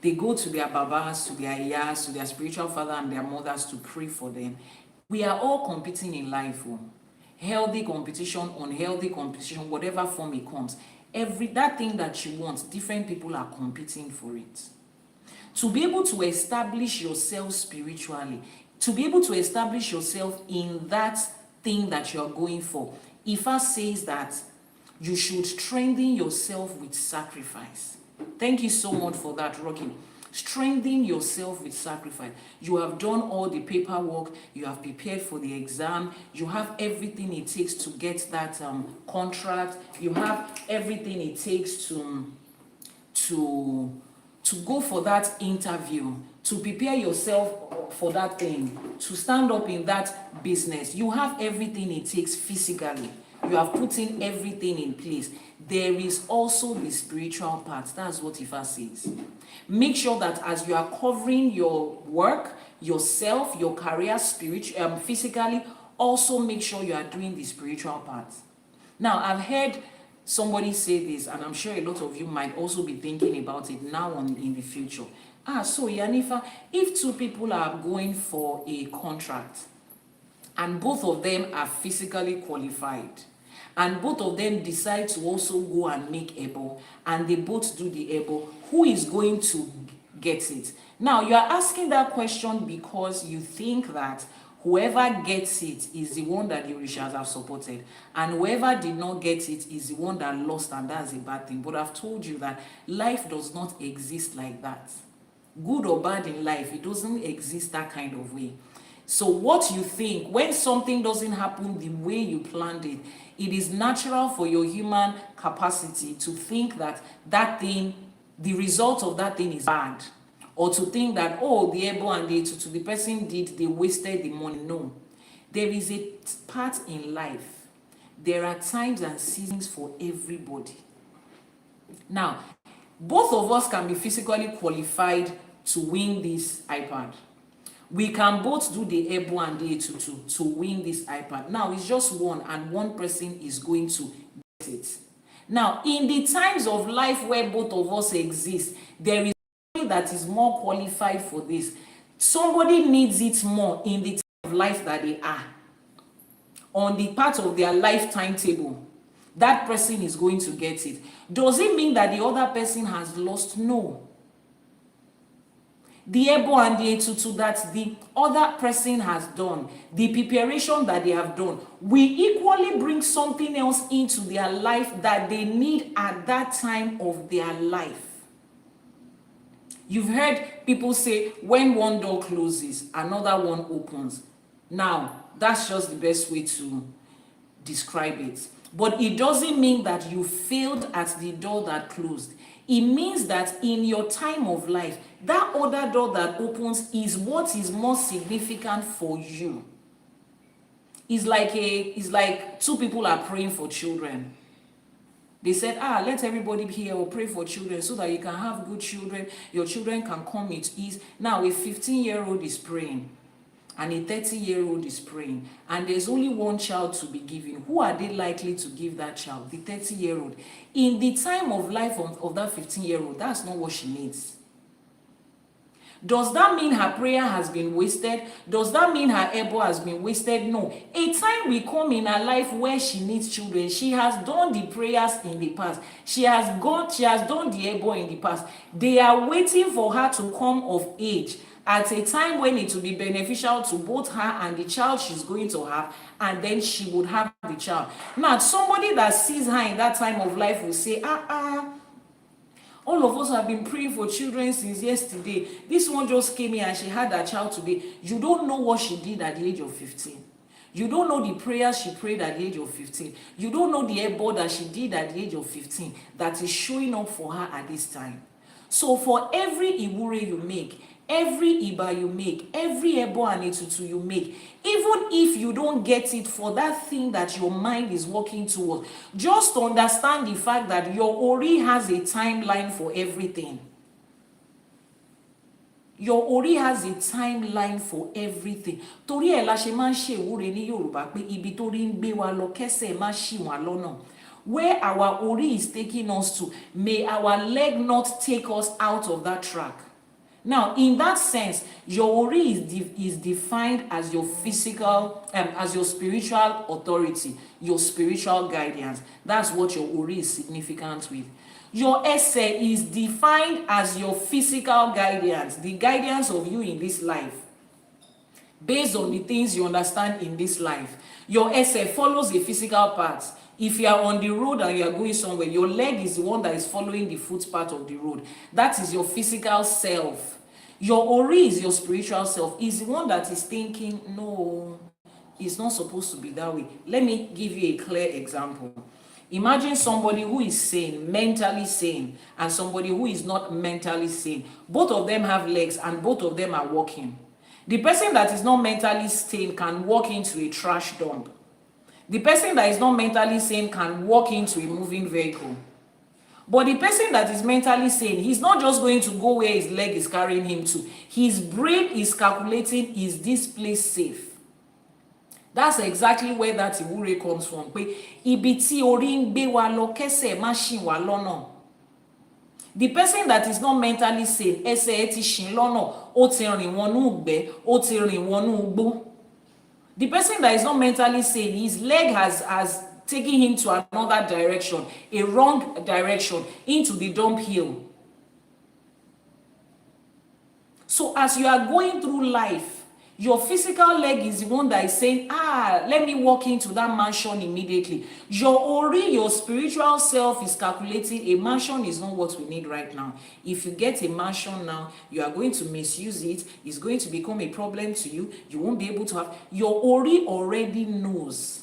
Speaker 1: they go to their babas, to their iyas, to their spiritual father and their mothers to pray for them. We are all competing in life. Healthy competition, unhealthy competition, whatever form it comes. That thing that you want, different people are competing for it. To be able to establish yourself spiritually, to be able to establish yourself in that thing that you are going for, Ifá says that you should strengthen yourself with sacrifice. Thank you so much for that, Rocky. Strengthen yourself with sacrifice. You have done all the paperwork, you have prepared for the exam, you have everything it takes to get that contract, you have everything it takes to go for that interview, to prepare yourself for that thing, to stand up in that business. You have everything it takes physically. You have put in everything in place. There is also the spiritual part. That's what Ifá says. Make sure that as you are covering your work, yourself, your career, physically, also make sure you are doing the spiritual part. Now, I've heard somebody say this, and I'm sure a lot of you might also be thinking about it now and in the future. So Iyanifa, if two people are going for a contract, and both of them are physically qualified, and both of them decide to also go and make ebo, and they both do the ebo, who is going to get it? Now, you are asking that question because you think that whoever gets it is the one that the Orishas have supported, and whoever did not get it is the one that lost, and that's a bad thing. But I've told you that life does not exist like that. Good or bad in life, it doesn't exist that kind of way. So what you think, when something doesn't happen the way you planned it, it is natural for your human capacity to think that that thing, the result of that thing is bad. Or to think that, oh, the ebo and the person did, they wasted the money. No. There is a part in life. There are times and seasons for everybody. Now, both of us can be physically qualified to win this iPad. We can both do the ebo and the etutu to win this iPad. Now, it's just one, and one person is going to get it. Now, in the times of life where both of us exist, there is somebody that is more qualified for this. Somebody needs it more in the time of life that they are, on the part of their life timetable. that person is going to get it. Does it mean that the other person has lost? No. The ebo and the etutu that the other person has done, the preparation that they have done, will equally bring something else into their life that they need at that time of their life. You've heard people say, when one door closes, another one opens. Now, that's just the best way to describe it. But it doesn't mean that you failed at the door that closed. It means that in your time of life, that other door that opens is what is more significant for you. It's like two people are praying for children. They said, let everybody here or pray for children so that you can have good children. Your children can come with ease. Now, a 15-year-old is praying and a 30-year-old is praying, and there's only one child to be given. Who are they likely to give that child? The 30-year-old. In the time of life of that 15-year-old, that's not what she needs. Does that mean her prayer has been wasted? Does that mean her ebo has been wasted? No. A time will come in her life where she needs children. She has done the prayers in the past. She has done the ebo in the past. They are waiting for her to come of age at a time when it will be beneficial to both her and the child she's going to have, and then she would have the child. Now, somebody that sees her in that time of life will say, all of us have been praying for children since yesterday. This one just came here and she had her child today. You don't know what she did at the age of 15. You don't know the prayers she prayed at the age of 15. You don't know the ebo that she did at the age of 15 that is showing up for her at this time. So for every iwure you make, every iba you make, every ebo and etutu you make, even if you don't get it for that thing that your mind is working towards, just understand the fact that your ori has a timeline for everything. Your ori has a timeline for everything. Torí ẹ̀ la ṣe máa ń ṣe ìwúre ní Yorùbá pé ibi tó rí ń gbé wa lọ kẹ́sẹ̀ má ṣì wá lọ́nà. Where our ori is taking us to, may our leg not take us out of that track. Now, in that sense, your ori is defined as your physical, as your spiritual authority, your spiritual guidance. That's what your ori is significant with. Your ese is defined as your physical guidance, the guidance of you in this life, based on the things you understand in this life. Your ese follows a physical path. If you are on the road and you are going somewhere, your leg is the one that is following the footpath of the road. That is your physical self. Your ori is your spiritual self. Is the one that is thinking, no, it's not supposed to be that way. Let me give you a clear example. Imagine somebody who is sane, mentally sane, and somebody who is not mentally sane. Both of them have legs and both of them are walking. The person that is not mentally sane can walk into a trash dump. The person that is not mentally sane can walk into a moving vehicle. But the person that is mentally sane, he's not just going to go where his leg is carrying him to. His brain is calculating, is this place safe? That's exactly where that ìwúre comes from. Pé ibi tí orí ń gbé wa lọ kẹ́sẹ̀ má ṣì wá lọ́nà. The person that is not mentally sane, ẹsẹ̀ ẹ ti ṣì lọ́nà, ó ti rìn wọnú ìgbẹ́, ó ti rìn wọnú igbó. The person that is not mentally sane, his leg has taken him to another direction, a wrong direction, into the dump hill. So as you are going through life, your physical leg is the one that is saying, let me walk into that mansion immediately. Your ori, your spiritual self is calculating a mansion is not what we need right now. If you get a mansion now, you are going to misuse it. It's going to become a problem to you. You won't be able to have. Your ori already knows.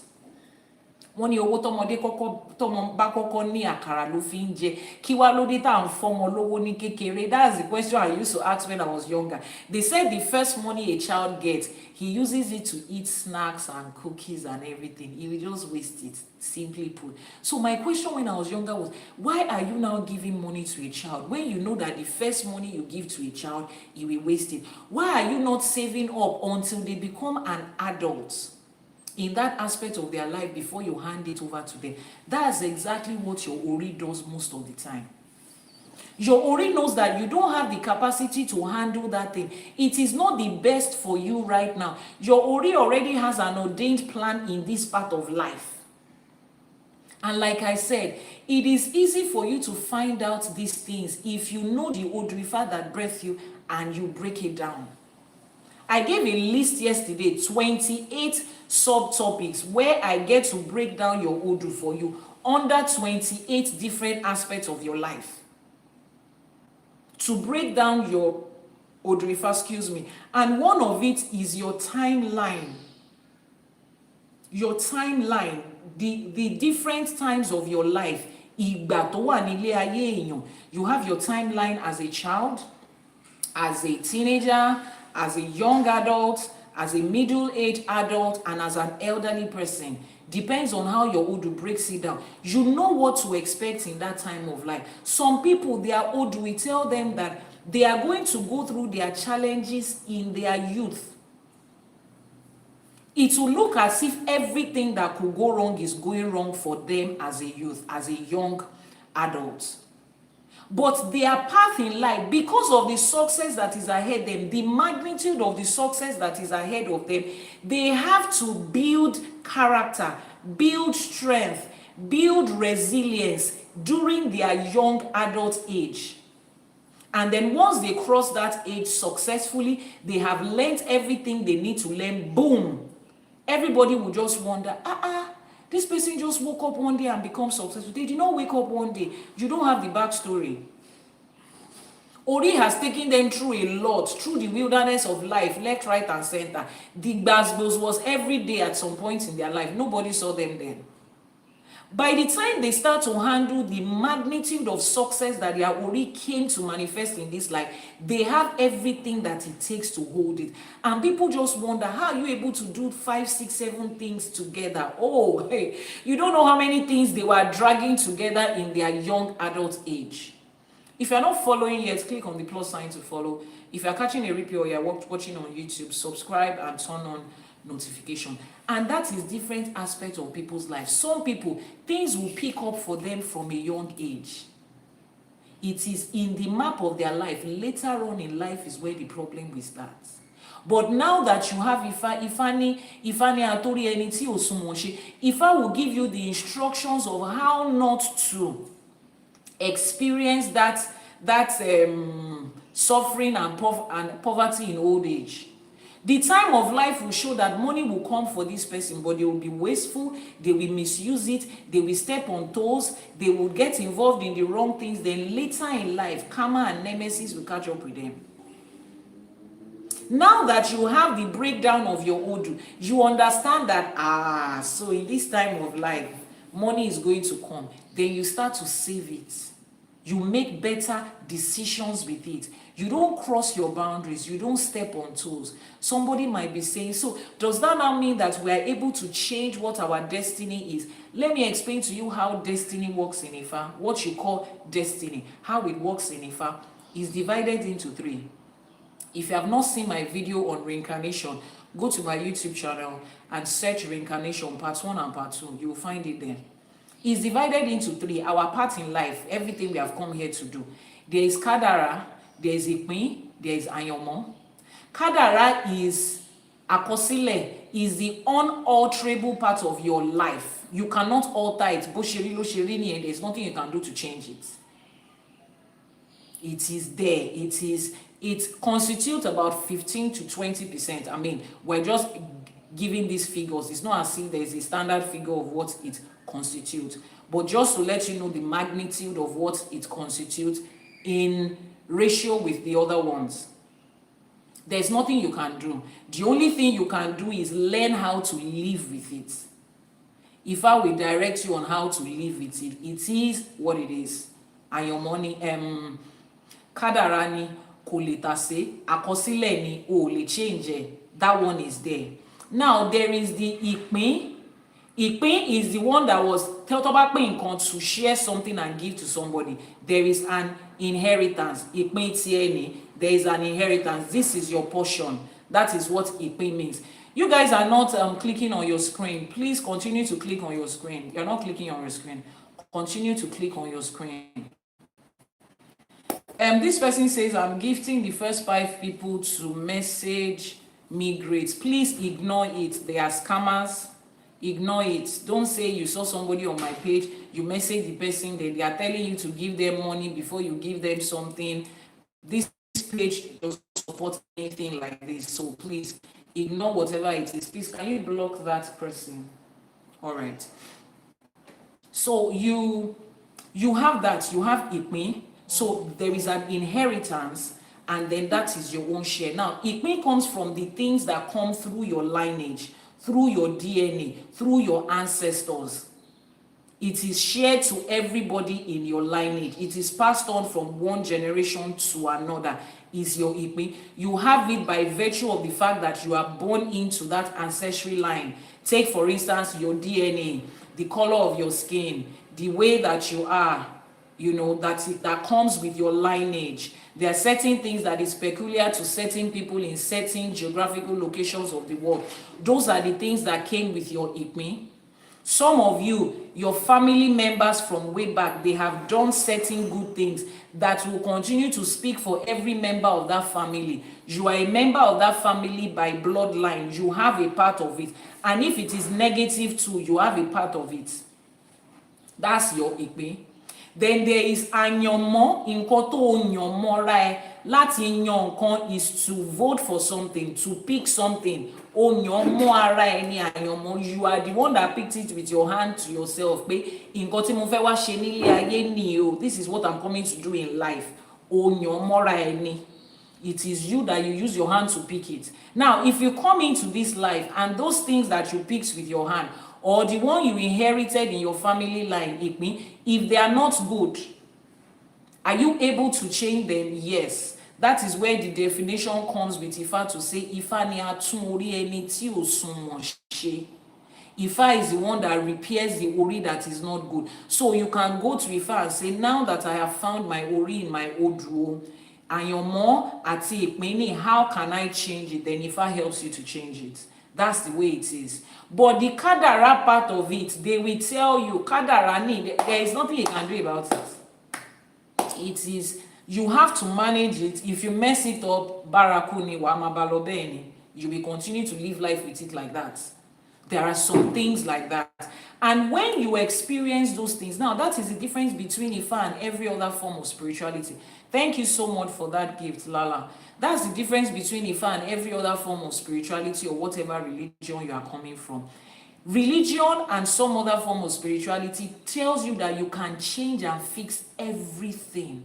Speaker 1: Wọ́n ní owó tọ́mọ bá kọ́kọ́ ní àkàrà ló fi ń jẹ, kí wá ló dé tá à ń fọ́mọ lówó ní kékeré. That's the question I used to ask when I was younger. They said the first money a child gets, he uses it to eat snacks and cookies and everything. He will just waste it, simply put. So my question when I was younger was, why are you now giving money to a child when you know that the first money you give to a child, you will waste it? Why are you not saving up until they become an adult in that aspect of their life before you hand it over to them? That's exactly what your ori does most of the time. Your ori knows that you don't have the capacity to handle that thing. It is not the best for you right now. Your ori already has an ordained plan in this part of life. And like I said, it is easy for you to find out these things if you know the Odù Ifá that birthed you and you break it down. I gave a list yesterday, 28 subtopics, where I get to break down your Odù for you under 28 different aspects of your life. To break down your Odù Ifá, and one of it is your timeline. Your timeline, the different times of your life. Ìgbà tó wà nílé ayé èèyàn. You have your timeline as a child, as a teenager, as a young adult, as a middle-aged adult, and as an elderly person. Depends on how your Odù breaks it down. You know what to expect in that time of life. Some people, their Odù will tell them that they are going to go through their challenges in their youth. It will look as if everything that could go wrong is going wrong for them as a youth, as a young adult. But their path in life, because of the success that is ahead of them, the magnitude of the success that is ahead of them, they have to build character, build strength, build resilience during their young adult age. And then once they cross that age successfully, they have learned everything they need to learn, boom. Everybody will just wonder, this person just woke up one day and become successful. They did not wake up one day. You don't have the backstory. Ori has taken them through a lot, through the wilderness of life, left, right, and center. The gbasgbos was every day at some point in their life. Nobody saw them then. By the time they start to handle the magnitude of success that their Ori came to manifest in this life, they have everything that it takes to hold it. And people just wonder, how are you able to do 5, 6, 7 things together? Oh, hey, you don't know how many things they were dragging together in their young adult age. If you're not following yet, click on the plus sign to follow. If you're catching a replay or you're watching on YouTube, subscribe and turn on notification. And that is different aspects of people's lives. Some people, things will pick up for them from a young age. It is in the map of their life. Later on in life is where the problem will start. But now that you have Ifá Atori Eniti Osumonse, Ifá will give you the instructions of how not to experience that suffering and poverty in old age. The time of life will show that money will come for this person, but they will be wasteful, they will misuse it, they will step on toes, they will get involved in the wrong things. Then later in life, karma and nemesis will catch up with them. Now that you have the breakdown of your Odù, you understand that, so in this time of life, money is going to come. Then you start to save it. You make better decisions with it. You don't cross your boundaries. You don't step on toes. Somebody might be saying, so does that now mean that we are able to change what our destiny is? Let me explain to you how destiny works in Ifá. What you call destiny, how it works in Ifá, is divided into 3. If you have not seen my video on reincarnation, go to my YouTube channel and search reincarnation part 1 and part 2. You will find it there. It's divided into 3. Our part in life, everything we have come here to do. There is Kádàrá, there is Ìpín, there is Àyànmọ́. Kádàrá is àkọsílẹ̀, is the unalterable part of your life. You cannot alter it. Bó ṣe rí ló ṣe rí nìyẹn. There's nothing you can do to change it. It is there. It constitutes about 15 to 20%. I mean, we're just giving these figures. It's not as if there's a standard figure of what it constitutes, but just to let you know the magnitude of what it constitutes in ratio with the other ones. There's nothing you can do. The only thing you can do is learn how to live with it. If I will direct you on how to live with it, it is what it is. Àyànmọ́ ni, Kádàrá ni, kò lè tàsé, àkọsílẹ̀ ni, o lè change it. That one is there. Now there is the Ìpín. Ìpín is the one that was to share something and give to somebody. There is an inheritance. Ìpín tiẹ̀ ni. There is an inheritance. This is your portion. That is what Ìpín means. You guys are not clicking on your screen. Please continue to click on your screen. You're not clicking on your screen. Continue to click on your screen. This person says, I'm gifting the first 5 people to message me great. Please ignore it. They are scammers. Ignore it. Don't say you saw somebody on my page, you message the person, then they are telling you to give them money before you give them something. This page doesn't support anything like this, so please ignore whatever it is. Please, can you block that person? All right. So you have that, you have ìpín. So there is an inheritance, and then that is your own share. Now, ìpín comes from the things that come through your lineage, through your DNA, through your ancestors. It is shared to everybody in your lineage. It is passed on from one generation to another. Is your ìpín. You have it by virtue of the fact that you are born into that ancestry line. Take, for instance, your DNA, the color of your skin, the way that you are, you know, that comes with your lineage. There are certain things that is peculiar to certain people in certain geographical locations of the world. Those are the things that came with your ìpín. Some of you, your family members from way back, they have done certain good things that will continue to speak for every member of that family. You are a member of that family by bloodline. You have a part of it. And if it is negative too, you have a part of it. That's your ìpín. Then there is àyànmọ́, nǹkan tó yàn mọ́ra ẹ. Láti yan nǹkan is to vote for something, to pick something. O yàn mọ́ ara ẹ ní àyànmọ́. You are the one that picked it with your hand to yourself. Pé nǹkan tí mo fẹ́ wá ṣe nílé ayé ni o. This is what I'm coming to do in life. O yàn mọ́ra ẹ ní. It is you that you use your hand to pick it. Now, if you come into this life and those things that you picked with your hand, or the one you inherited in your family line, ìpín, if they are not good, are you able to change them? Yes. That is where the definition comes with Ifá to say, Ifá ni atún orí ẹni tí ò sunwọ̀n ṣe. Ifá is the one that repairs the ori that is not good. So you can go to Ifá and say, now that I have found my ori in my Odù, àyànmọ́ àti ìpín ni, how can I change it? Then Ifá helps you to change it. That's the way it is. But the kádàrá part of it, they will tell you, kádàrá ni, there is nothing you can do about it. It is, you have to manage it. If you mess it up, baraku ni wa ma ba lọ bẹ́ẹ̀ ni, you will continue to live life with it like that. There are some things like that. And when you experience those things, now that is the difference between Ifá and every other form of spirituality. Thank you so much for that gift, Lala. That's the difference between Ifá and every other form of spirituality or whatever religion you are coming from. Religion and some other form of spirituality tells you that you can change and fix everything.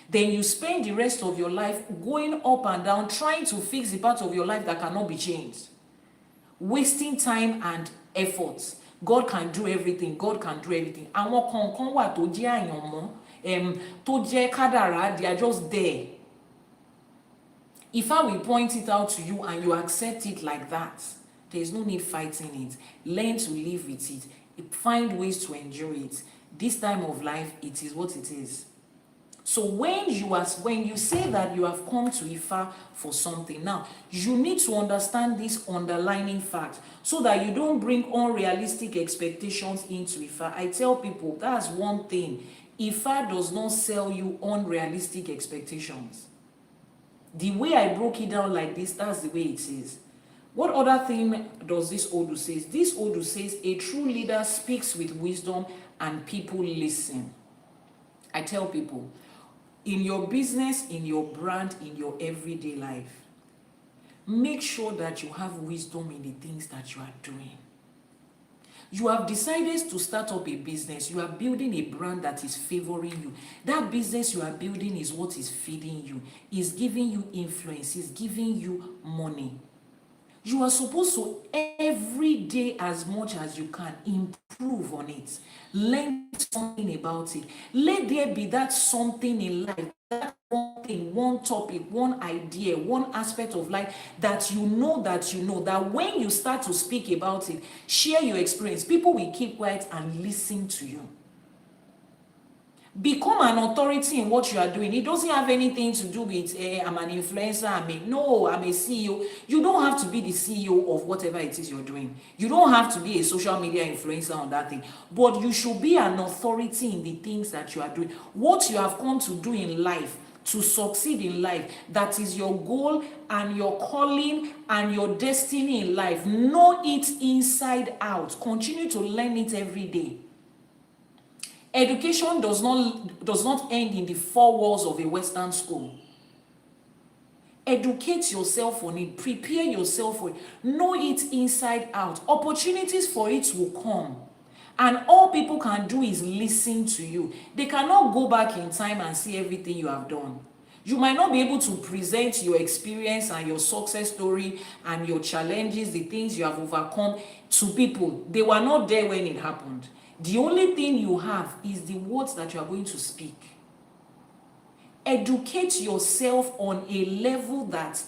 Speaker 1: Then you spend the rest of your life going up and down trying to fix the part of your life that cannot be changed. Wasting time and effort. God can do everything. God can do everything. Àwọn kankan wà tó jẹ́ àyànmọ́, tó jẹ́ kádàrá, they are just there. If I will point it out to you and you accept it like that, there is no need fighting it. Learn to live with it. Find ways to enjoy it. This time of life, it is what it is. So when you say that you have come to Ifá for something, now you need to understand this underlying fact so that you don't bring unrealistic expectations into Ifá. I tell people that's one thing. Ifá does not sell you unrealistic expectations. The way I broke it down like this, that's the way it is. What other thing does this Odù say? This Odù says a true leader speaks with wisdom and people listen. I tell people, in your business, in your brand, in your everyday life, make sure that you have wisdom in the things that you are doing. You have decided to start up a business. You are building a brand that is favoring you. That business you are building is what is feeding you, is giving you influence, is giving you money. You are supposed to, every day as much as you can, improve on it. Learn something about it. Let there be that something in life, that one thing, one topic, one idea, one aspect of life that you know that when you start to speak about it, share your experience, people will keep quiet and listen to you. Become an authority in what you are doing. It doesn't have anything to do with, I'm an influencer, I'm a CEO. You don't have to be the CEO of whatever it is you're doing. You don't have to be a social media influencer on that thing. But you should be an authority in the things that you are doing. What you have come to do in life, to succeed in life, that is your goal and your calling and your destiny in life. Know it inside out. Continue to learn it every day. Education does not end in the four walls of a Western school. Educate yourself on it. Prepare yourself for it. Know it inside out. Opportunities for it will come. And all people can do is listen to you. They cannot go back in time and see everything you have done. You might not be able to present your experience and your success story and your challenges, the things you have overcome to people. They were not there when it happened. The only thing you have is the words that you are going to speak. Educate yourself on a level that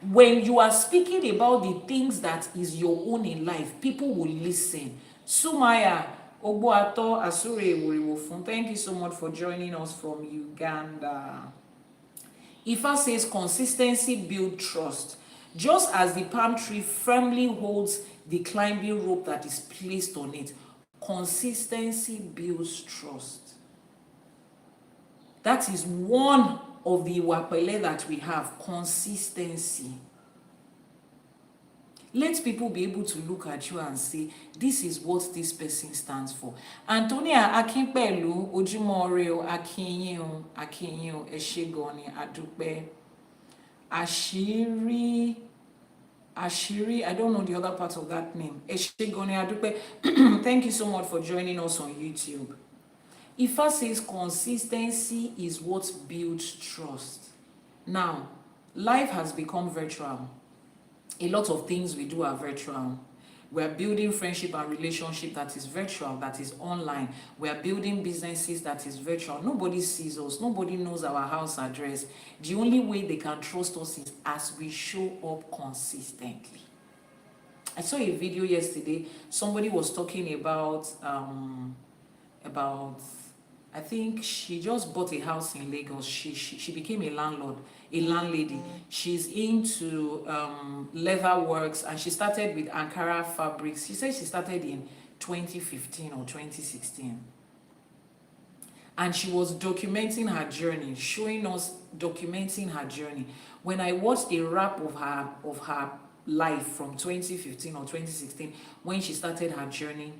Speaker 1: when you are speaking about the things that is your own in life, people will listen. Sumaya Ogboato Asure Woriwofun, thank you so much for joining us from Uganda. Ifa says consistency builds trust. Just as the palm tree firmly holds the climbing rope that is placed on it, consistency builds trust. That is one of the wapele that we have, consistency. Let people be able to look at you and say, this is what this person stands for. Antonia Akinpelu, Ojumore, Akinyo, Eshegoni, Adupe, Ashiri, I don't know the other part of that name. Eshegoni, Adupe. Thank you so much for joining us on YouTube. Ifa says consistency is what builds trust. Now, life has become virtual. A lot of things we do are virtual. We are building friendship and relationship that is virtual, that is online. We are building businesses that is virtual. Nobody sees us. Nobody knows our house address. The only way they can trust us is as we show up consistently. I saw a video yesterday. Somebody was talking about I think she just bought a house in Lagos. She became a landlady. She's into leather works, and she started with Ankara fabrics. She said she started in 2015 or 2016. And she was documenting her journey, showing us, documenting her journey. When I watched a wrap of her life from 2015 or 2016, when she started her journey,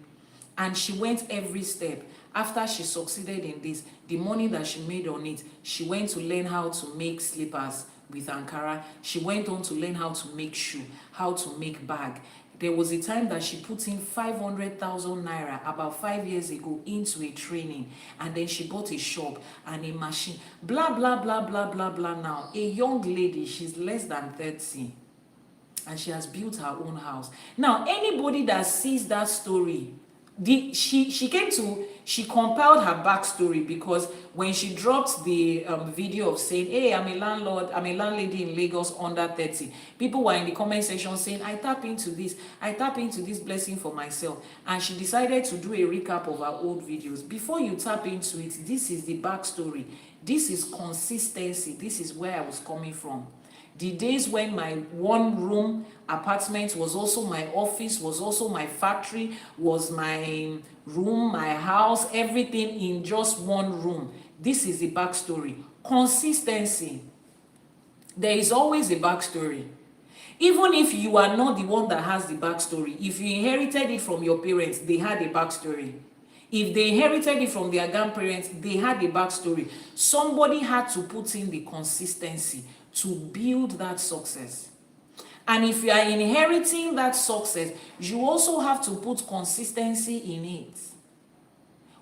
Speaker 1: and she went every step. After she succeeded in this, the money that she made on it, she went to learn how to make slippers with Ankara. She went on to learn how to make shoe, how to make bag. There was a time that she put in 500,000 naira about 5 years ago into a training, and then she bought a shop and a machine. Blah, blah, blah, blah, blah, blah. Now, a young lady, she's less than 30, and she has built her own house. Now, anybody that sees that story, she compiled her backstory, because when she dropped the video of saying, hey, I'm a landlady in Lagos under 30, people were in the comment section saying, I tap into this blessing for myself. And she decided to do a recap of her old videos. Before you tap into it, this is the backstory. This is consistency. This is where I was coming from. The days when my one-room apartment was also my office, was also my factory, was my room, my house, everything in just one room. This is the backstory. Consistency. There is always a backstory. Even if you are not the one that has the backstory, if you inherited it from your parents, they had a backstory. If they inherited it from their grandparents, they had a backstory. Somebody had to put in the consistency to build that success. And if you are inheriting that success, you also have to put consistency in it.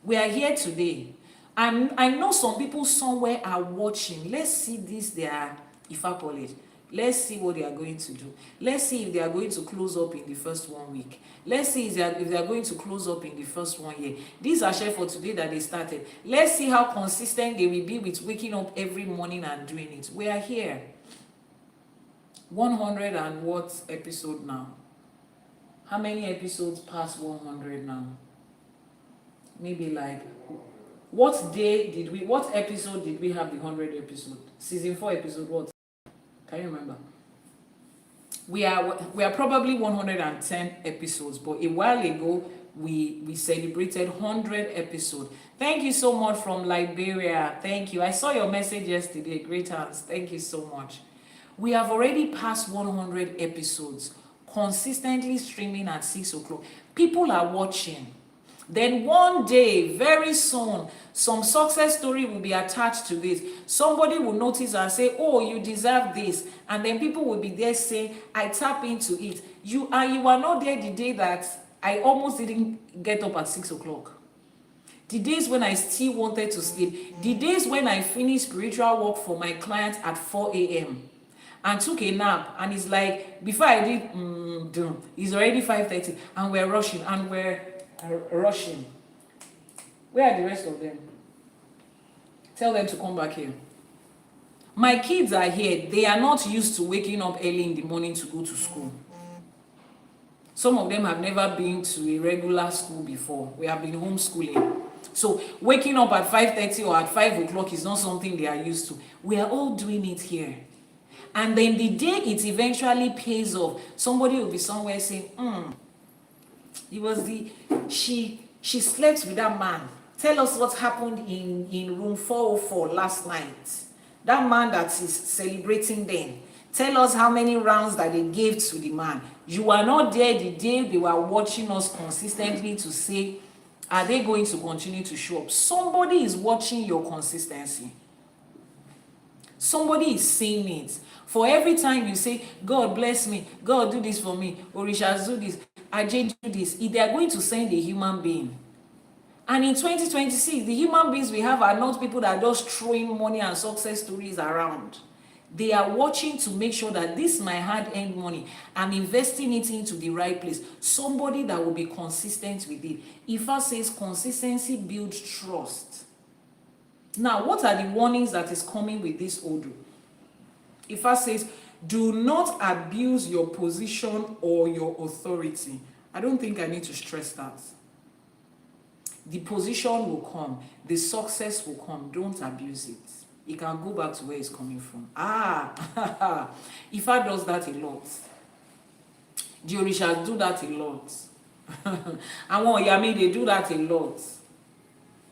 Speaker 1: We are here today, and I know some people somewhere are watching. Let's see this, their Ifa college. Let's see what they are going to do. Let's see if they are going to close up in the first 1 week. Let's see if they are going to close up in the first 1 year. These are shared for today that they started. Let's see how consistent they will be with waking up every morning and doing it. We are here. 100 and what episode now? How many episodes past 100 now? Maybe like, what episode did we have the 100 episode? Season 4 episode what? Can you remember? We are probably 110 episodes, but a while ago we celebrated 100 episodes. Thank you so much from Liberia. Thank you. I saw your message yesterday. Great hands. Thank you so much. We have already passed 100 episodes, consistently streaming at 6 o'clock. People are watching. Then one day, very soon, some success story will be attached to this. Somebody will notice and say, oh, you deserve this. And then people will be there saying, I tap into it. You are not there the day that I almost didn't get up at 6 o'clock. The days when I still wanted to sleep. The days when I finished spiritual work for my clients at 4 a.m. and took a nap. And it's like, before I did, it's already 5:30 and we're rushing and we're rushing. Where are the rest of them? Tell them to come back here. My kids are here. They are not used to waking up early in the morning to go to school. Some of them have never been to a regular school before. We have been homeschooling. So waking up at 5:30 or at 5 o'clock is not something they are used to. We are all doing it here. And then the day it eventually pays off, somebody will be somewhere saying, it was she slept with that man. Tell us what happened in room 404 last night. That man that is celebrating then. Tell us how many rounds that they gave to the man. You are not there the day they were watching us consistently to say, are they going to continue to show up? Somebody is watching your consistency. Somebody is seeing it. For every time you say, God bless me, God do this for me, Orishas do this, Ajay do this, they are going to send a human being. And in 2026, the human beings we have are not people that are just throwing money and success stories around. They are watching to make sure that this is my hard-earned money. I'm investing it into the right place. Somebody that will be consistent with it. Ifa says consistency builds trust. Now, what are the warnings that is coming with this Odù? Ifa says, do not abuse your position or your authority. I don't think I need to stress that. The position will come. The success will come. Don't abuse it. It can go back to where it's coming from. Ifa does that a lot. The Orishas do that a lot. Àwọn Yami, they do that a lot.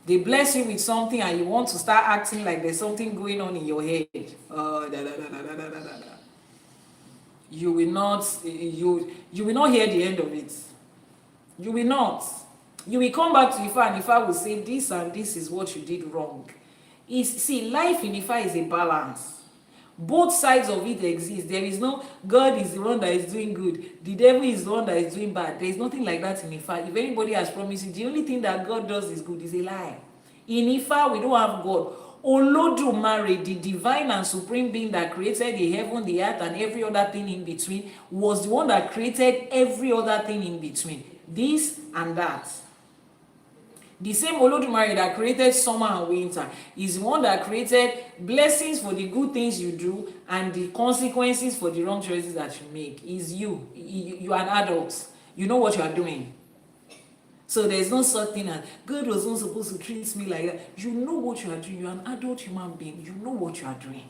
Speaker 1: They bless you with something and you want to start acting like there's something going on in your head. You will not hear the end of it. You will not. You will come back to Ifa and Ifa will say this and this is what you did wrong. See, life in Ifa is a balance. Both sides of it exist. There is no God is the one that is doing good. The devil is the one that is doing bad. There is nothing like that in Ifa. If anybody has promised you, the only thing that God does is good is a lie. In Ifa, we don't have God. Olódùmarè, the divine and supreme being that created the heaven, the earth, and every other thing in between, was the one that created every other thing in between. This and that. The same Olódùmarè that created summer and winter is the one that created blessings for the good things you do and the consequences for the wrong choices that you make. Is you. You are an adult. You know what you are doing. So there's no such thing as God was not supposed to treat me like that. You know what you are doing. You are an adult human being. You know what you are doing.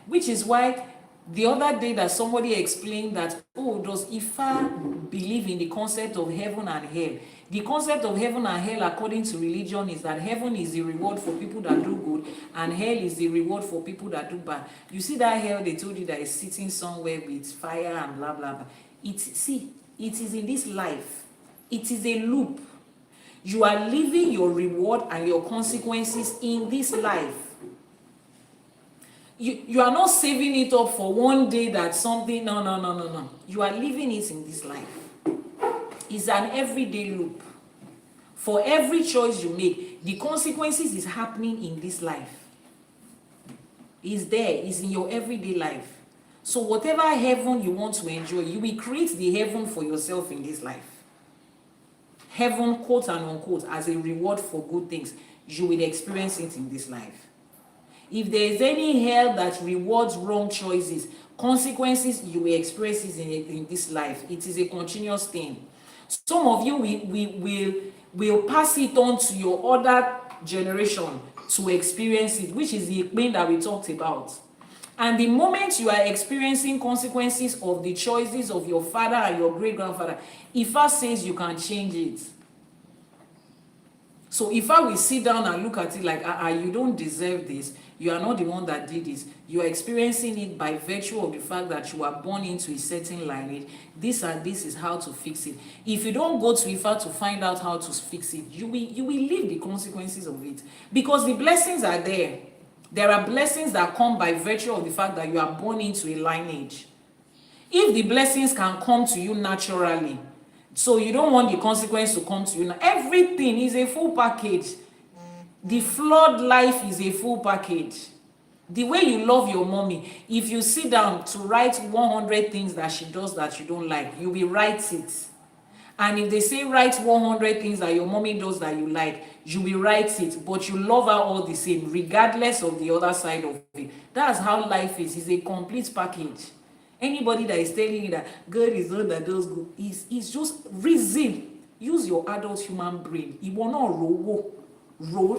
Speaker 1: Which is why the other day that somebody explained that, oh, does Ifa believe in the concept of heaven and hell? The concept of heaven and hell according to religion is that heaven is the reward for people that do good and hell is the reward for people that do bad. You see that hell they told you that is sitting somewhere with fire and blah, blah, blah. It is in this life. It is a loop. You are living your reward and your consequences in this life. You are not saving it up for one day that something, no. You are living it in this life. It's an everyday loop. For every choice you make, the consequences is happening in this life. It's there, it's in your everyday life. So whatever heaven you want to enjoy, you will create the heaven for yourself in this life. Heaven, quote and unquote, as a reward for good things, you will experience it in this life. If there is any hell that rewards wrong choices, consequences, you will experience it in this life. It is a continuous thing. Some of you will pass it on to your other generation to experience it, which is the pain that we talked about. And the moment you are experiencing consequences of the choices of your father and your great-grandfather, Ifa says you can change it. So Ifa will sit down and look at it like, you don't deserve this. You are not the one that did this. You are experiencing it by virtue of the fact that you are born into a certain lineage. This and this is how to fix it. If you don't go to Ifa to find out how to fix it, you will live the consequences of it. Because the blessings are there. There are blessings that come by virtue of the fact that you are born into a lineage. If the blessings can come to you naturally, so you don't want the consequence to come to you now. Everything is a full package. The flawed life is a full package. The way you love your mommy, if you sit down to write 100 things that she does that you don't like, you will write it. And if they say write 100 things that your mommy does that you like, you will write it, but you love her all the same, regardless of the other side of it. That's how life is. It's a complete package. Anybody that is telling you that God is not that does good, is just reason. Use your adult human brain. It will not roll.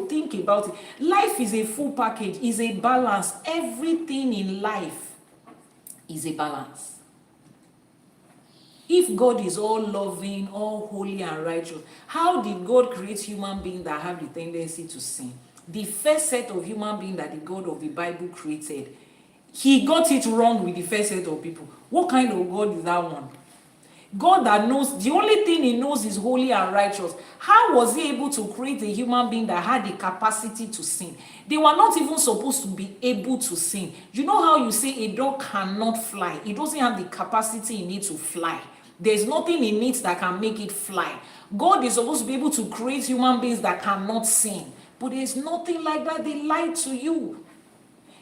Speaker 1: Think about it. Life is a full package, is a balance. Everything in life is a balance. If God is all loving, all holy and righteous, how did God create human beings that have the tendency to sin? The first set of human beings that the God of the Bible created, he got it wrong with the first set of people. What kind of God is that one? God that knows, the only thing he knows is holy and righteous. How was he able to create a human being that had the capacity to sin? They were not even supposed to be able to sin. You know how you say a dog cannot fly? It doesn't have the capacity in it to fly. There's nothing in it that can make it fly. God is supposed to be able to create human beings that cannot sin. But there's nothing like that. They lied to you.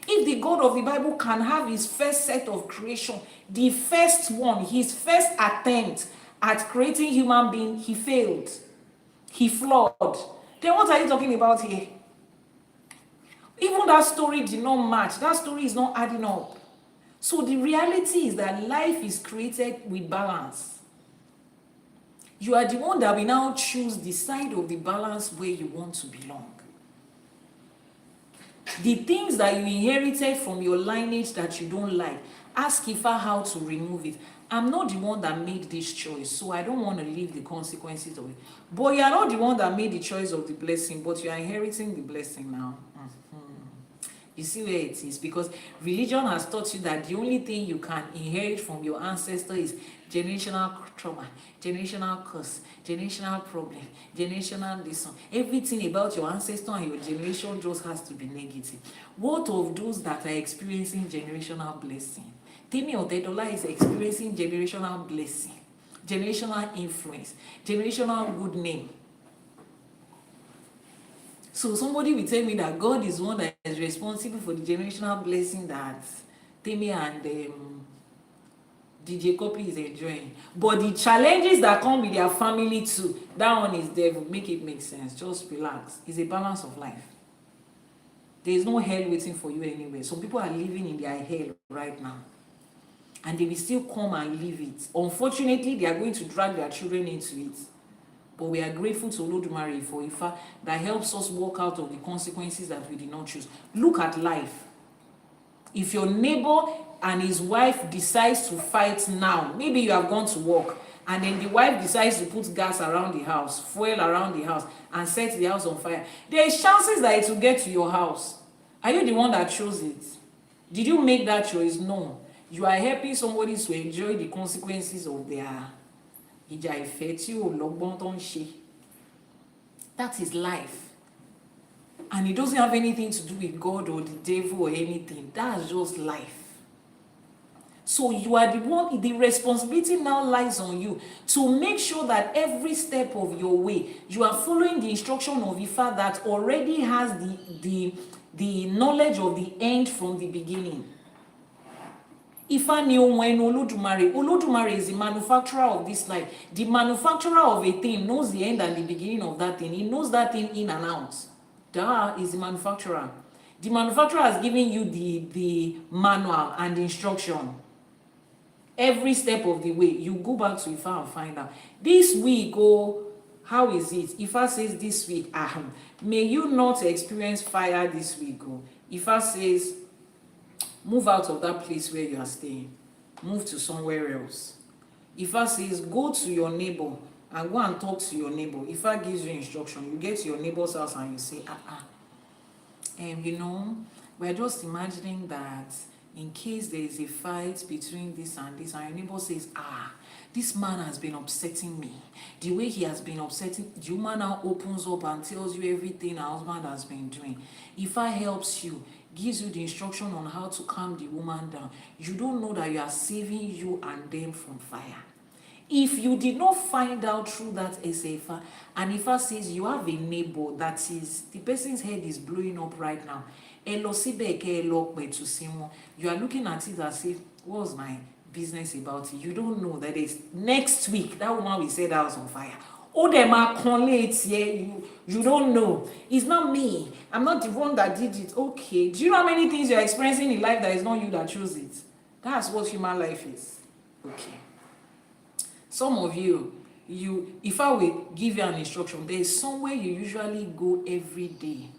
Speaker 1: If the God of the Bible can have his first set of creation, the first one, his first attempt at creating human being, he failed. He flawed. Then what are you talking about here? Even that story did not match. That story is not adding up. So the reality is that life is created with balance. You are the one that will now choose the side of the balance where you want to belong. The things that you inherited from your lineage that you don't like, ask Ifa how to remove it. I'm not the one that made this choice, so I don't want to live the consequences of it. But you are not the one that made the choice of the blessing, but you are inheriting the blessing now. You see where it is? Because religion has taught you that the only thing you can inherit from your ancestor is generational trauma, generational curse, generational problem, generational this one. Everything about your ancestor and your generation just has to be negative. What of those that are experiencing generational blessing? Temi Otedola is experiencing generational blessing, generational influence, generational good name. So somebody will tell me that God is one that is responsible for the generational blessing that Temi and DJ Copy is enjoying. But the challenges that come with their family too, that one is devil. Make it make sense. Just relax. It's a balance of life. There is no hell waiting for you anywhere. Some people are living in their hell right now. And they will still come and live it. Unfortunately, they are going to drag their children into it. But we are grateful to Elédùmarè for Ifa that helps us walk out of the consequences that we did not choose. Look at life. If your neighbor and his wife decides to fight now, maybe you have gone to work, and then the wife decides to put gas around the house, fuel around the house, and set the house on fire, there is chances that it will get to your house. Are you the one that chose it? Did you make that choice? No. You are helping somebody to enjoy the consequences of their ìjà ìfẹ́ tí ò lọ́gbọ́n tó ń ṣe. That is life. And it doesn't have anything to do with God or the devil or anything. That's just life. So you are the one, the responsibility now lies on you to make sure that every step of your way, you are following the instruction of Ifa that already has the knowledge of the end from the beginning. Ifa ni ohun ẹnu Olódùmarè. Olódùmarè is the manufacturer of this life. The manufacturer of a thing knows the end and the beginning of that thing. He knows that thing in and out. That is the manufacturer. The manufacturer has given you the manual and the instruction. Every step of the way, you go back to Ifa and find out. This week, how is it? Ifa says this week, may you not experience fire this week. Ifa says, Move out of that place where you are staying. Move to somewhere else. Ifa says, go to your neighbor and go and talk to your neighbor. Ifa gives you instruction. You get to your neighbor's house and you say, you know, we're just imagining that in case there is a fight between this and this, and your neighbor says, this man has been upsetting me. The way he has been upsetting, the woman now opens up and tells you everything her husband has been doing. Ifa helps you, gives you the instruction on how to calm the woman down. You don't know that you are saving you and them from fire. If you did not find out through that Ifa, and Ifa says you have a neighbor that is, the person's head is blowing up right now, you are looking at it as if, what's my business about it? You don't know that it's next week, that woman will say that house on fire. Oh, them are you don't know. It's not me. I'm not the one that did it. Okay. Do you know how many things you're experiencing in life that is not you that chose it? That's what human life is. Okay. Some of you, if I will give you an instruction, there is somewhere you usually go every day.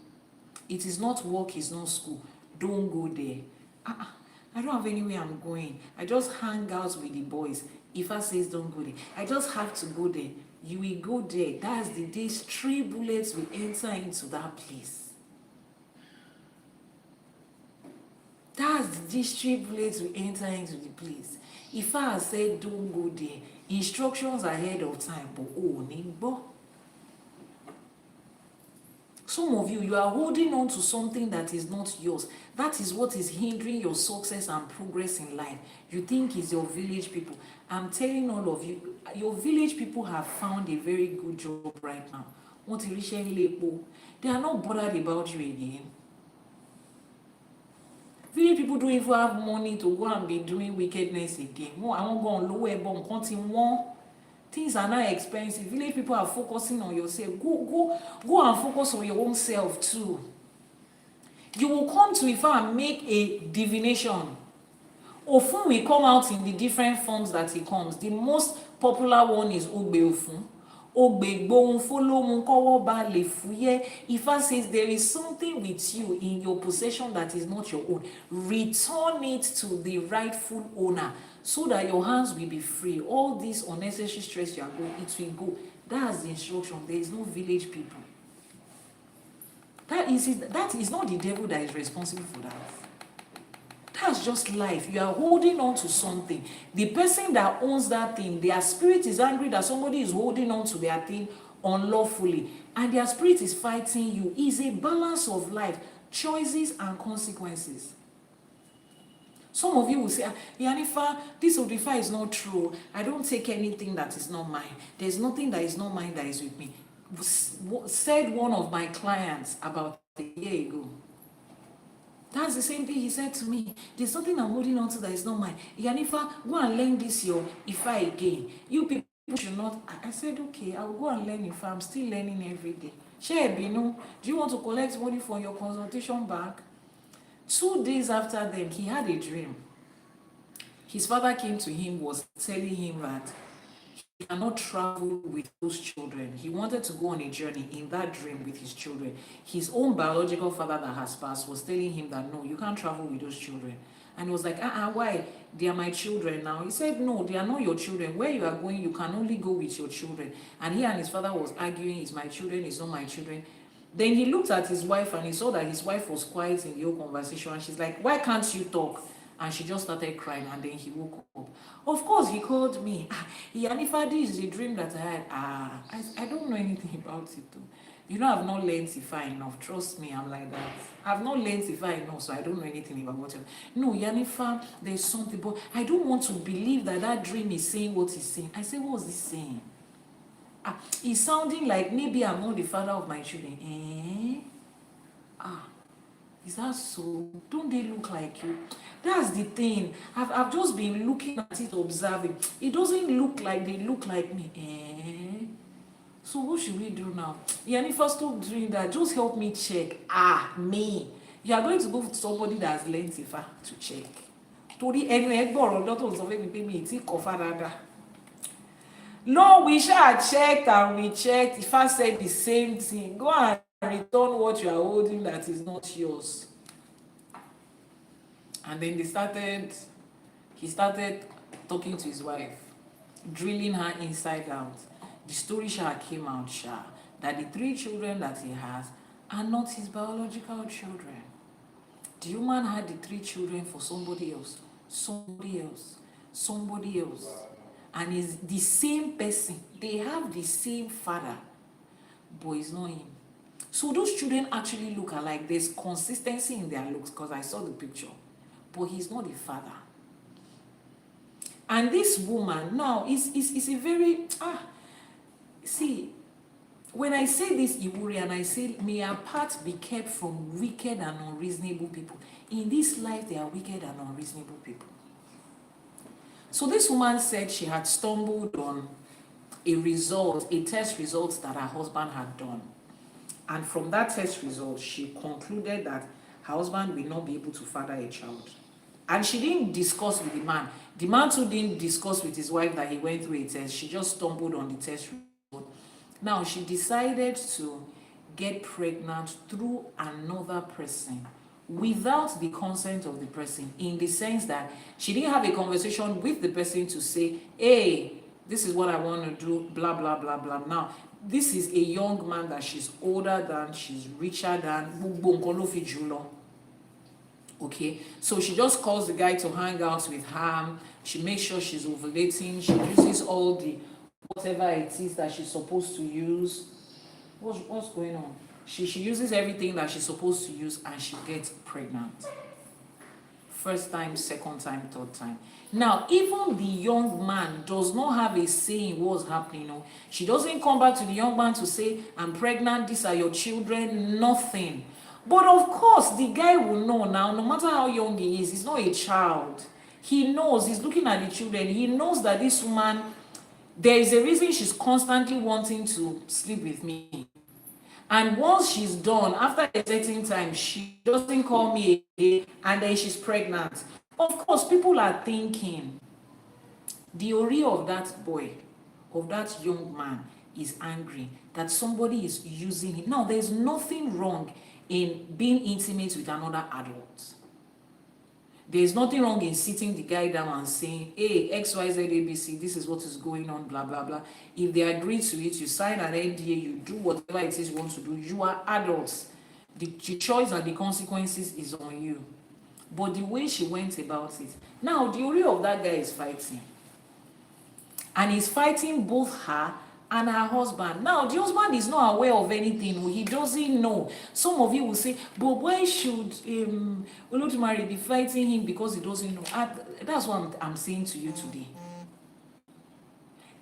Speaker 1: It is not work, it's not school. Don't go there. I don't have anywhere I'm going. I just hang out with the boys. Ifa says don't go there. I just have to go there. You will go there. That's the day 3 bullets will enter into that place. That's the day 3 bullets will enter into the place. Ifa has said don't go there. Instructions ahead of time, but Nimbo. Some of you, you are holding on to something that is not yours. That is what is hindering your success and progress in life. You think it's your village people. I'm telling all of you, your village people have found a very good job right now. They are not bothered about you again. Village people don't even have money to go and be doing wickedness again. I won't go on lower bond. Things are not expensive. Village people are focusing on yourself. Go and focus on your own self too. You will come to Ifa and make a divination. Ofun will come out in the different forms that it comes. The most popular one is Ogbe Ofun. Ogbe Gbohun Folomun Kowo Ba Le Fuye. Ifa says there is something with you in your possession that is not your own. Return it to the rightful owner, so that your hands will be free. All this unnecessary stress you are going, it will go. That's the instruction. There is no village people. That is not the devil that is responsible for that. That's just life. You are holding on to something. The person that owns that thing, their spirit is angry that somebody is holding on to their thing unlawfully, and their spirit is fighting you. It's a balance of life, choices and consequences. Some of you will say, Iyanifa, this Odù Ifá is not true. I don't take anything that is not mine. There's nothing that is not mine that is with me. Said one of my clients about a year ago. That's the same thing he said to me. There's something I'm holding on to that is not mine. Iyanifa, go and learn this your Ifá again. You people should not. I said, okay, I'll go and learn Ifá. I'm still learning every day. Shebinu, do you want to collect money for your consultation back? 2 days after them, he had a dream. His father came to him, was telling him that he cannot travel with those children. He wanted to go on a journey in that dream with his children. His own biological father that has passed was telling him that no, you can't travel with those children. And he was like, why? They are my children now. He said, no, they are not your children. Where you are going, you can only go with your children. And he and his father was arguing, it's my children, it's not my children. Then he looked at his wife and he saw that his wife was quiet in the whole conversation. And she's like, why can't you talk? And she just started crying, and then he woke up. Of course, he called me. Iyanifa, this is a dream that I had. I don't know anything about it though. You know, I've not learned Ifá enough. Trust me, I'm like that. I've not learned Ifá enough, so I don't know anything about what. No, Iyanifa, there's something, but I don't want to believe that that dream is saying what he's saying. I said, what's he saying? It's sounding like maybe I'm not the father of my children. Is that so? Don't they look like you? That's the thing. I've just been looking at it, observing. It doesn't look like they look like me. So what should we do now? Iyanifa, stop doing that. Just help me check. Me. You are going to go to somebody that has learned Ifá to check. No, we shall check and we checked. Ifá said the same thing. Go and return what you are holding that is not yours. And then he started talking to his wife, drilling her inside out. The story came out that the 3 children that he has are not his biological children. The woman had the 3 children for somebody else. And it's the same person. They have the same father, but it's not him. So those children actually look alike. There's consistency in their looks because I saw the picture, but he's not the father. And this woman now is a very see, when I say this Iwuri and I say may our path be kept from wicked and unreasonable people, in this life there are wicked and unreasonable people. So this woman said she had stumbled on a test result that her husband had done. And from that test result, she concluded that her husband will not be able to father a child. And she didn't discuss with the man. The man too didn't discuss with his wife that he went through a test. She just stumbled on the test result. Now, she decided to get pregnant through another person without the consent of the person, in the sense that she didn't have a conversation with the person to say, hey, this is what I want to do, blah, blah, blah, blah. Now, this is a young man that she's older than, she's richer than. Okay, so she just calls the guy to hang out with her. She makes sure she's ovulating. She uses all the whatever it is that she's supposed to use. What's going on? She uses everything that she's supposed to use, and she gets pregnant. First time, second time, third time. Now, even the young man does not have a say in what's happening. No? She doesn't come back to the young man to say, I'm pregnant, these are your children, nothing. But of course, the guy will know now, no matter how young he is, he's not a child. He knows, he's looking at the children, he knows that this woman, there is a reason she's constantly wanting to sleep with me. And once she's done, after a certain time, she doesn't call me again, and then she's pregnant. Of course, people are thinking, the ori of that boy, of that young man, is angry that somebody is using him. Now, there's nothing wrong in being intimate with another adult. There's nothing wrong in sitting the guy down and saying, hey, XYZ ABC, this is what is going on, blah, blah, blah. If they agree to it, you sign an NDA, you do whatever it is you want to do. You are adults. The choice and the consequences is on you. But the way she went about it. Now, the ori of that guy is fighting. And he's fighting both her and her husband. Now, the husband is not aware of anything. He doesn't know. Some of you will say, but why should Elédùmarè be fighting him because he doesn't know? That's what I'm saying to you today.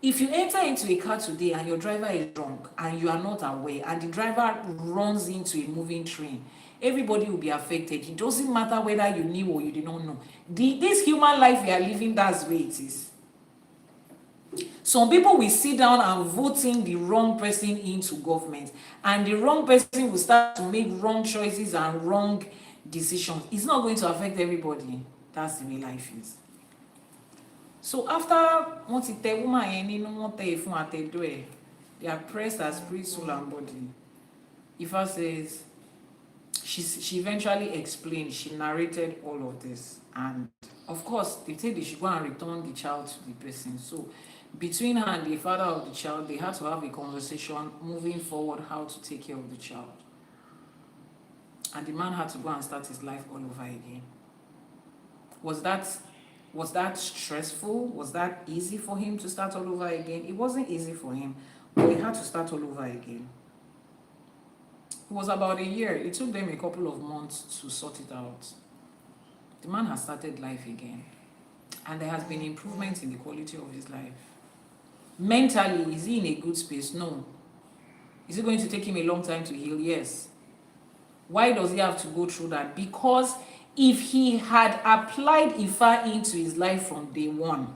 Speaker 1: If you enter into a car today and your driver is drunk and you are not aware, and the driver runs into a moving train, everybody will be affected. It doesn't matter whether you knew or you did not know. This human life we are living, that's the way it is. Some people will sit down and vote in the wrong person into government, and the wrong person will start to make wrong choices and wrong decisions. It's not going to affect everybody. That's the way life is. So after they are pressed as spirit, soul, and body. Ifa says she eventually explained, she narrated all of this, and of course they said they should go and return the child to the person. So between her and the father of the child, they had to have a conversation moving forward how to take care of the child. And the man had to go and start his life all over again. Was that stressful? Was that easy for him to start all over again? It wasn't easy for him, but he had to start all over again. It was about a year. It took them a couple of months to sort it out. The man has started life again, and there has been improvement in the quality of his life. Mentally, is he in a good space? No. Is it going to take him a long time to heal? Yes. Why does he have to go through that? Because if he had applied Ifa into his life from day one,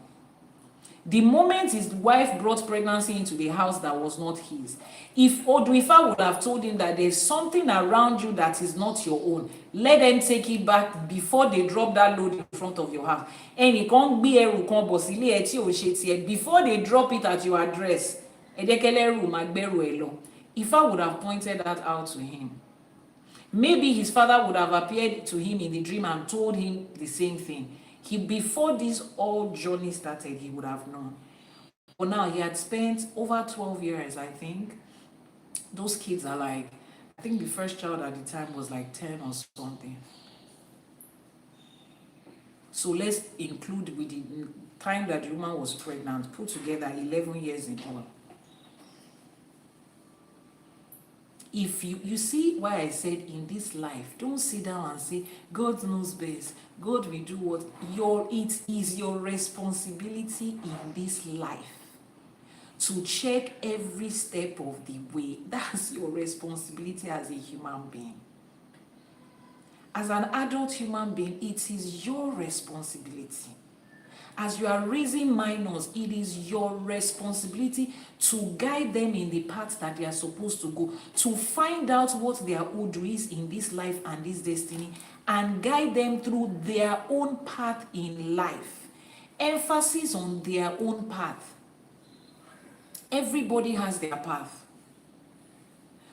Speaker 1: the moment his wife brought pregnancy into the house that was not his, if Odù Ifá would have told him that there's something around you that is not your own, let them take it back before they drop that load in front of your house. Before they drop it at your address, Ifá would have pointed that out to him. Maybe his father would have appeared to him in the dream and told him the same thing. Before this whole journey started, he would have known. But now he had spent over 12 years, I think. Those kids are like, I think the first child at the time was like 10 or something. So let's include with the time that the woman was pregnant, put together 11 years in all. If you see why I said in this life, don't sit down and say, God knows best. God will do what it is your responsibility in this life to check every step of the way. That's your responsibility as a human being. As an adult human being, it is your responsibility. As you are raising minors, it is your responsibility to guide them in the path that they are supposed to go, to find out what their Odù is in this life and this destiny, and guide them through their own path in life. Emphasis on their own path. Everybody has their path.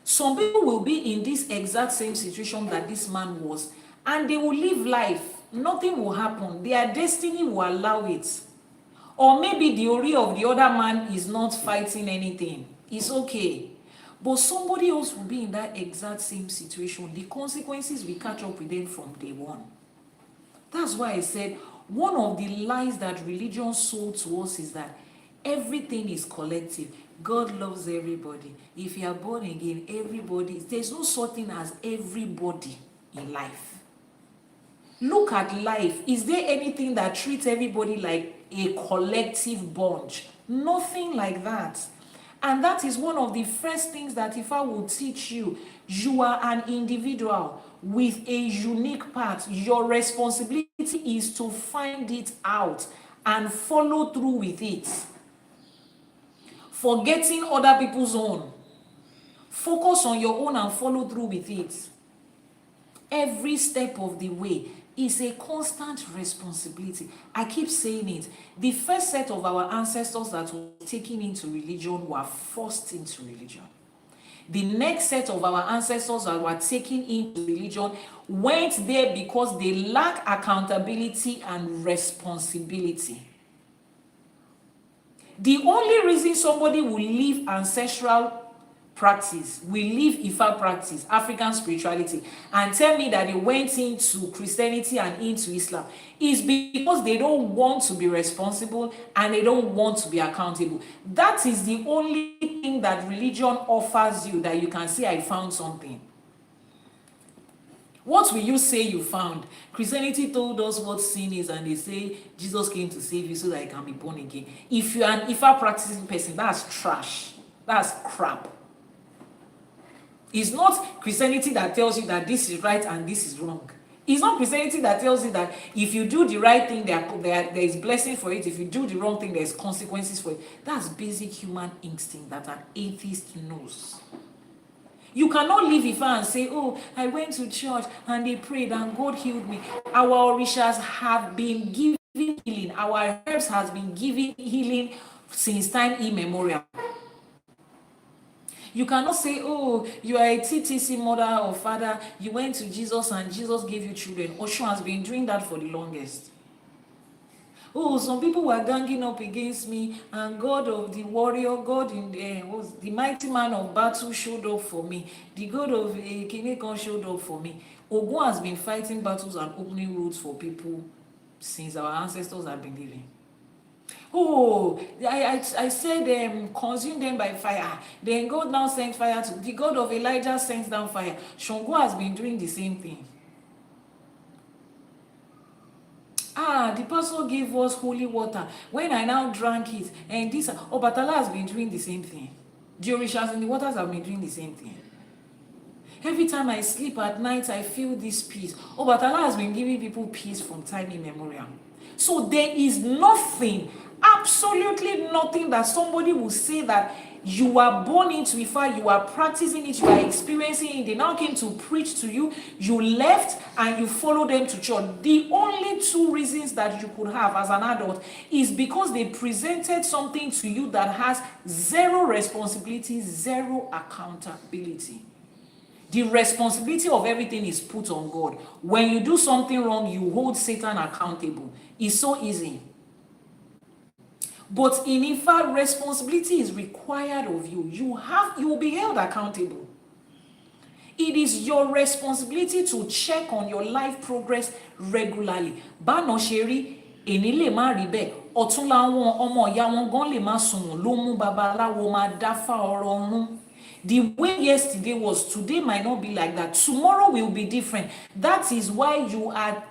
Speaker 1: Some people will be in this exact same situation that this man was, and they will live life. Nothing will happen. Their destiny will allow it. Or maybe the ori of the other man is not fighting anything. It's okay. But somebody else will be in that exact same situation. The consequences will catch up with them from day one. That's why I said one of the lies that religion sold to us is that everything is collective. God loves everybody. If you are born again, everybody. There's no such thing as everybody in life. Look at life. Is there anything that treats everybody like a collective bunch? Nothing like that. And that is one of the first things that Ifá will teach you. You are an individual with a unique path. Your responsibility is to find it out and follow through with it. Forgetting other people's own. Focus on your own and follow through with it. Every step of the way is a constant responsibility. I keep saying it. The first set of our ancestors that were taken into religion were forced into religion. The next set of our ancestors that were taken into religion went there because they lack accountability and responsibility. The only reason somebody will leave ancestral practice, will leave Ifá practice, African spirituality, and tell me that they went into Christianity and into Islam is because they don't want to be responsible and they don't want to be accountable. That is the only thing that religion offers you, that you can say, I found something. What will you say you found? Christianity told us what sin is, and they say Jesus came to save you so that you can be born again. If you're an Ifá practicing person, that's trash. That's crap. It's not Christianity that tells you that this is right and this is wrong. It's not Christianity that tells you that if you do the right thing, there is blessing for it. If you do the wrong thing, there's consequences for it. That's basic human instinct that an atheist knows. You cannot leave Ifá and say, oh, I went to church and they prayed and God healed me. Our orishas have been giving healing. Our herbs has been giving healing since time immemorial. You cannot say, oh, you are a TTC mother or father, you went to Jesus and Jesus gave you children. Oshun has been doing that for the longest. Oh, some people were ganging up against me, and God of the warrior, God in the mighty man of battle showed up for me. The God of Kinekon showed up for me. Ogun has been fighting battles and opening roads for people since our ancestors have been living. Oh, I said consume them by fire. Then God now sent fire to the God of Elijah sent down fire. Shango has been doing the same thing. The pastor gave us holy water. When I now drank it, and this Obatala has been doing the same thing. The orishas and the waters have been doing the same thing. Every time I sleep at night, I feel this peace. Obatala has been giving people peace from time immemorial. So there is nothing, absolutely nothing that somebody will say that you are born into Ifá, you are practicing it, you are experiencing it. They now came to preach to you, you left and you followed them to church. The only two reasons that you could have as an adult is because they presented something to you that has zero responsibility, zero accountability. The responsibility of everything is put on God. When you do something wrong, you hold Satan accountable. It's so easy. But in Ifa, responsibility is required of you. You will be held accountable. It is your responsibility to check on your life progress regularly. Báno ṣe rí, èní lè má rí bẹ́ẹ̀. Ọ̀tún làwọn ọmọ ìyá wọn gan lè má sunwọ̀n ló mú babaláwo máa dáfá ọ̀rọ̀ ọ̀run. The way yesterday was, today might not be like that. Tomorrow will be different. That is why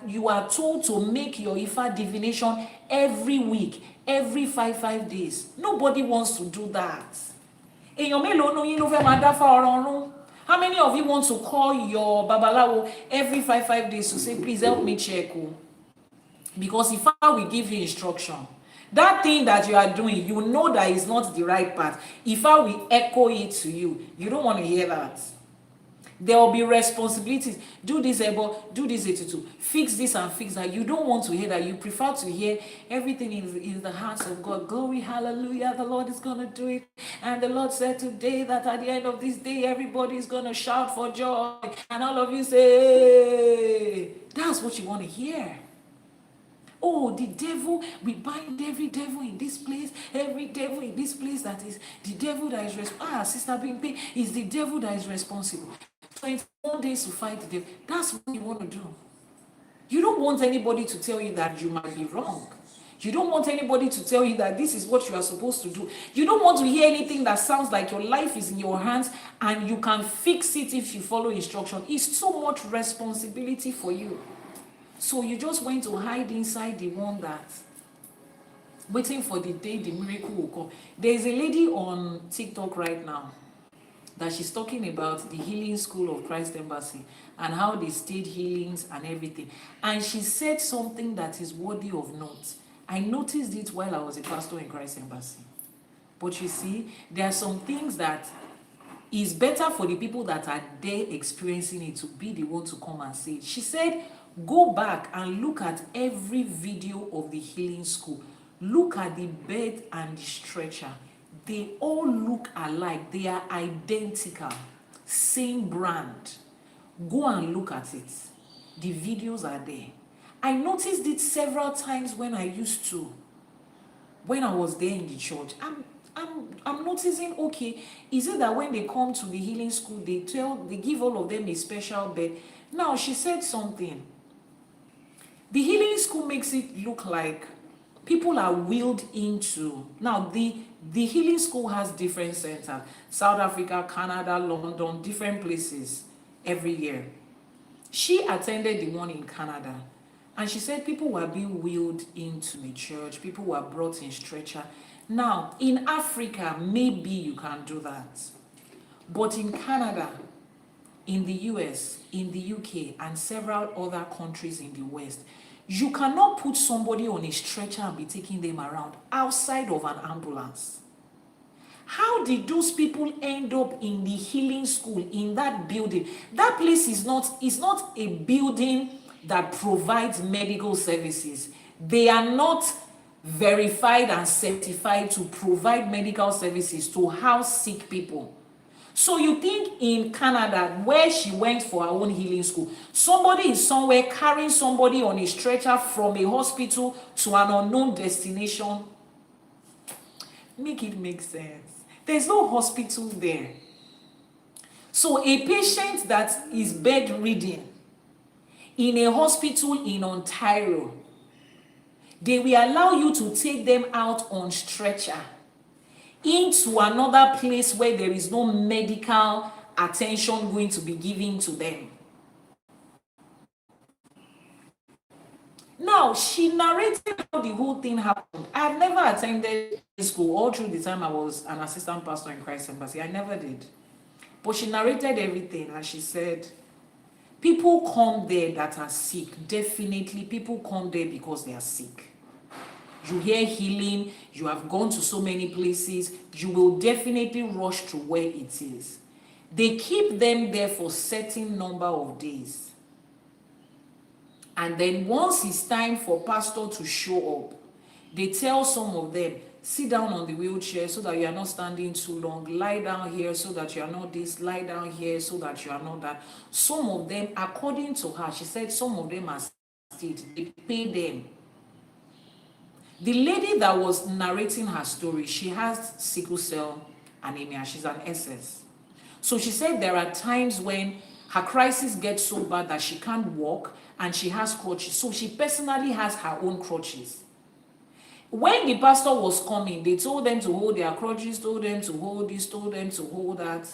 Speaker 1: you are told to make your Ifa divination every week, every 5 days. Nobody wants to do that. Èèyàn mélòó nínú yín ló fẹ́ máa dáfá ọ̀rọ̀ ọ̀run? How many of you want to call your babalawo every 5 days to say, please help me check? Because if I will give you instruction, that thing that you are doing, you know that is not the right path. If I will echo it to you, you don't want to hear that. There will be responsibilities. Do this, do this, 82. Fix this and fix that. You don't want to hear that. You prefer to hear everything in the hands of God. Glory, hallelujah. The Lord is going to do it. And the Lord said today that at the end of this day, everybody is going to shout for joy. And all of you say, that's what you want to hear. Oh, the devil, we bind every devil in this place, every devil in this place that is the devil that is responsible. Sister Bimpe is the devil that is responsible. 21 days to fight the devil. That's what you want to do. You don't want anybody to tell you that you might be wrong. You don't want anybody to tell you that this is what you are supposed to do. You don't want to hear anything that sounds like your life is in your hands and you can fix it if you follow instruction. It's too much responsibility for you. So you just went to hide inside the one that, waiting for the day the miracle will come. There is a lady on TikTok right now that she's talking about the healing school of Christ Embassy and how they stayed healings and everything. And she said something that is worthy of note. I noticed it while I was a pastor in Christ Embassy. But you see, there are some things that is better for the people that are there experiencing it to be the one to come and say it. She said, go back and look at every video of the healing school. Look at the bed and the stretcher. They all look alike. They are identical. Same brand. Go and look at it. The videos are there. I noticed it several times when I was there in the church. I'm noticing, okay, is it that when they come to the healing school, they give all of them a special bed? Now, she said something. The healing school makes it look like people are wheeled into. Now, the healing school has different centers. South Africa, Canada, London, different places every year. She attended the one in Canada. And she said people were being wheeled into the church. People were brought in stretcher. Now, in Africa, maybe you can do that. But in Canada, in the US, in the UK, and several other countries in the West, you cannot put somebody on a stretcher and be taking them around outside of an ambulance. How did those people end up in the healing school, in that building? That place is not a building that provides medical services. They are not verified and certified to provide medical services to house sick people. So you think in Canada, where she went for her own healing school, somebody is somewhere carrying somebody on a stretcher from a hospital to an unknown destination? Make it make sense. There's no hospital there. So a patient that is bedridden in a hospital in Ontario, they will allow you to take them out on stretcher into another place where there is no medical attention going to be given to them. Now, she narrated how the whole thing happened. I have never attended school all through the time I was an assistant pastor in Christ Embassy. I never did. But she narrated everything and she said, people come there that are sick. Definitely, people come there because they are sick. You hear healing, you have gone to so many places, you will definitely rush to where it is. They keep them there for a certain number of days. And then once it's time for pastor to show up, They tell some of them, sit down on the wheelchair so that you are not standing too long, lie down here so that you are not this, lie down here so that you are not that. Some of them, according to her, she said some of them are state, they pay them. The lady that was narrating her story, she has sickle cell anemia, she's an SS. So she said there are times when her crisis gets so bad that she can't walk and she has crutches. So she personally has her own crutches. When the pastor was coming, they told them to hold their crutches, told them to hold this, told them to hold that.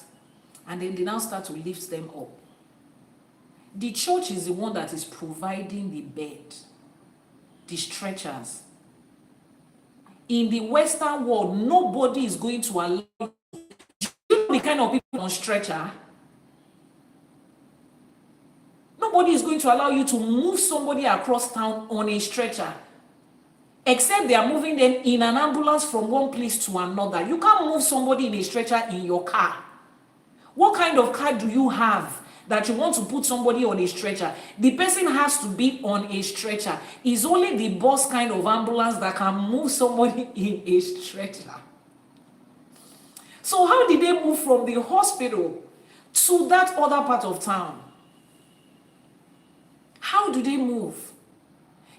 Speaker 1: And then they now start to lift them up. The church is the one that is providing the bed, the stretchers. In the Western world, nobody is going to allow the kind of people on stretcher. Nobody is going to allow you to move somebody across town on a stretcher. Except they are moving them in an ambulance from one place to another. You can't move somebody in a stretcher in your car. What kind of car do you have that you want to put somebody on a stretcher? The person has to be on a stretcher. It's only the bus kind of ambulance that can move somebody in a stretcher. So how did they move from the hospital to that other part of town? How do they move?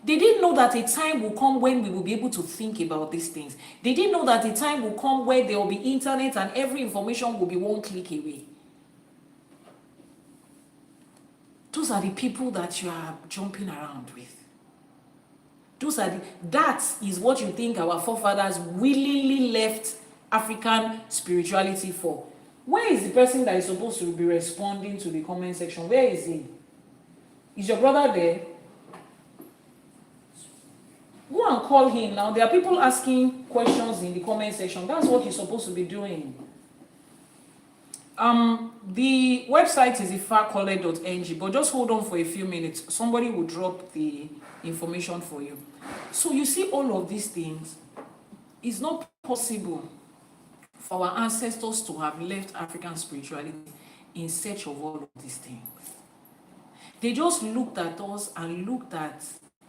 Speaker 1: They didn't know that a time will come when we will be able to think about these things. They didn't know that a time will come where there will be internet and every information will be one click away. Those are the people that you are jumping around with. That is what you think our forefathers willingly left African spirituality for. Where is the person that is supposed to be responding to the comment section? Where is he? Is your brother there? Go and call him now. There are people asking questions in the comment section. That's what you're supposed to be doing. The website is ifakole.ng, but just hold on for a few minutes. Somebody will drop the information for you. So you see all of these things. It's not possible for our ancestors to have left African spirituality in search of all of these things. They just looked at us and looked at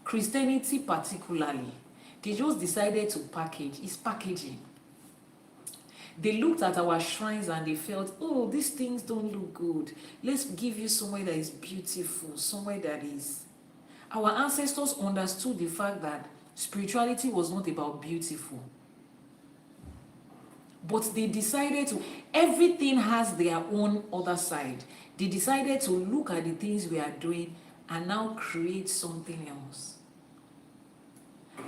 Speaker 1: Christianity particularly. They just decided to package. It's packaging. They looked at our shrines and they felt, oh, these things don't look good. Let's give you somewhere that is beautiful, somewhere that is. Our ancestors understood the fact that spirituality was not about beautiful. But they decided to, everything has their own other side. They decided to look at the things we are doing and now create something else.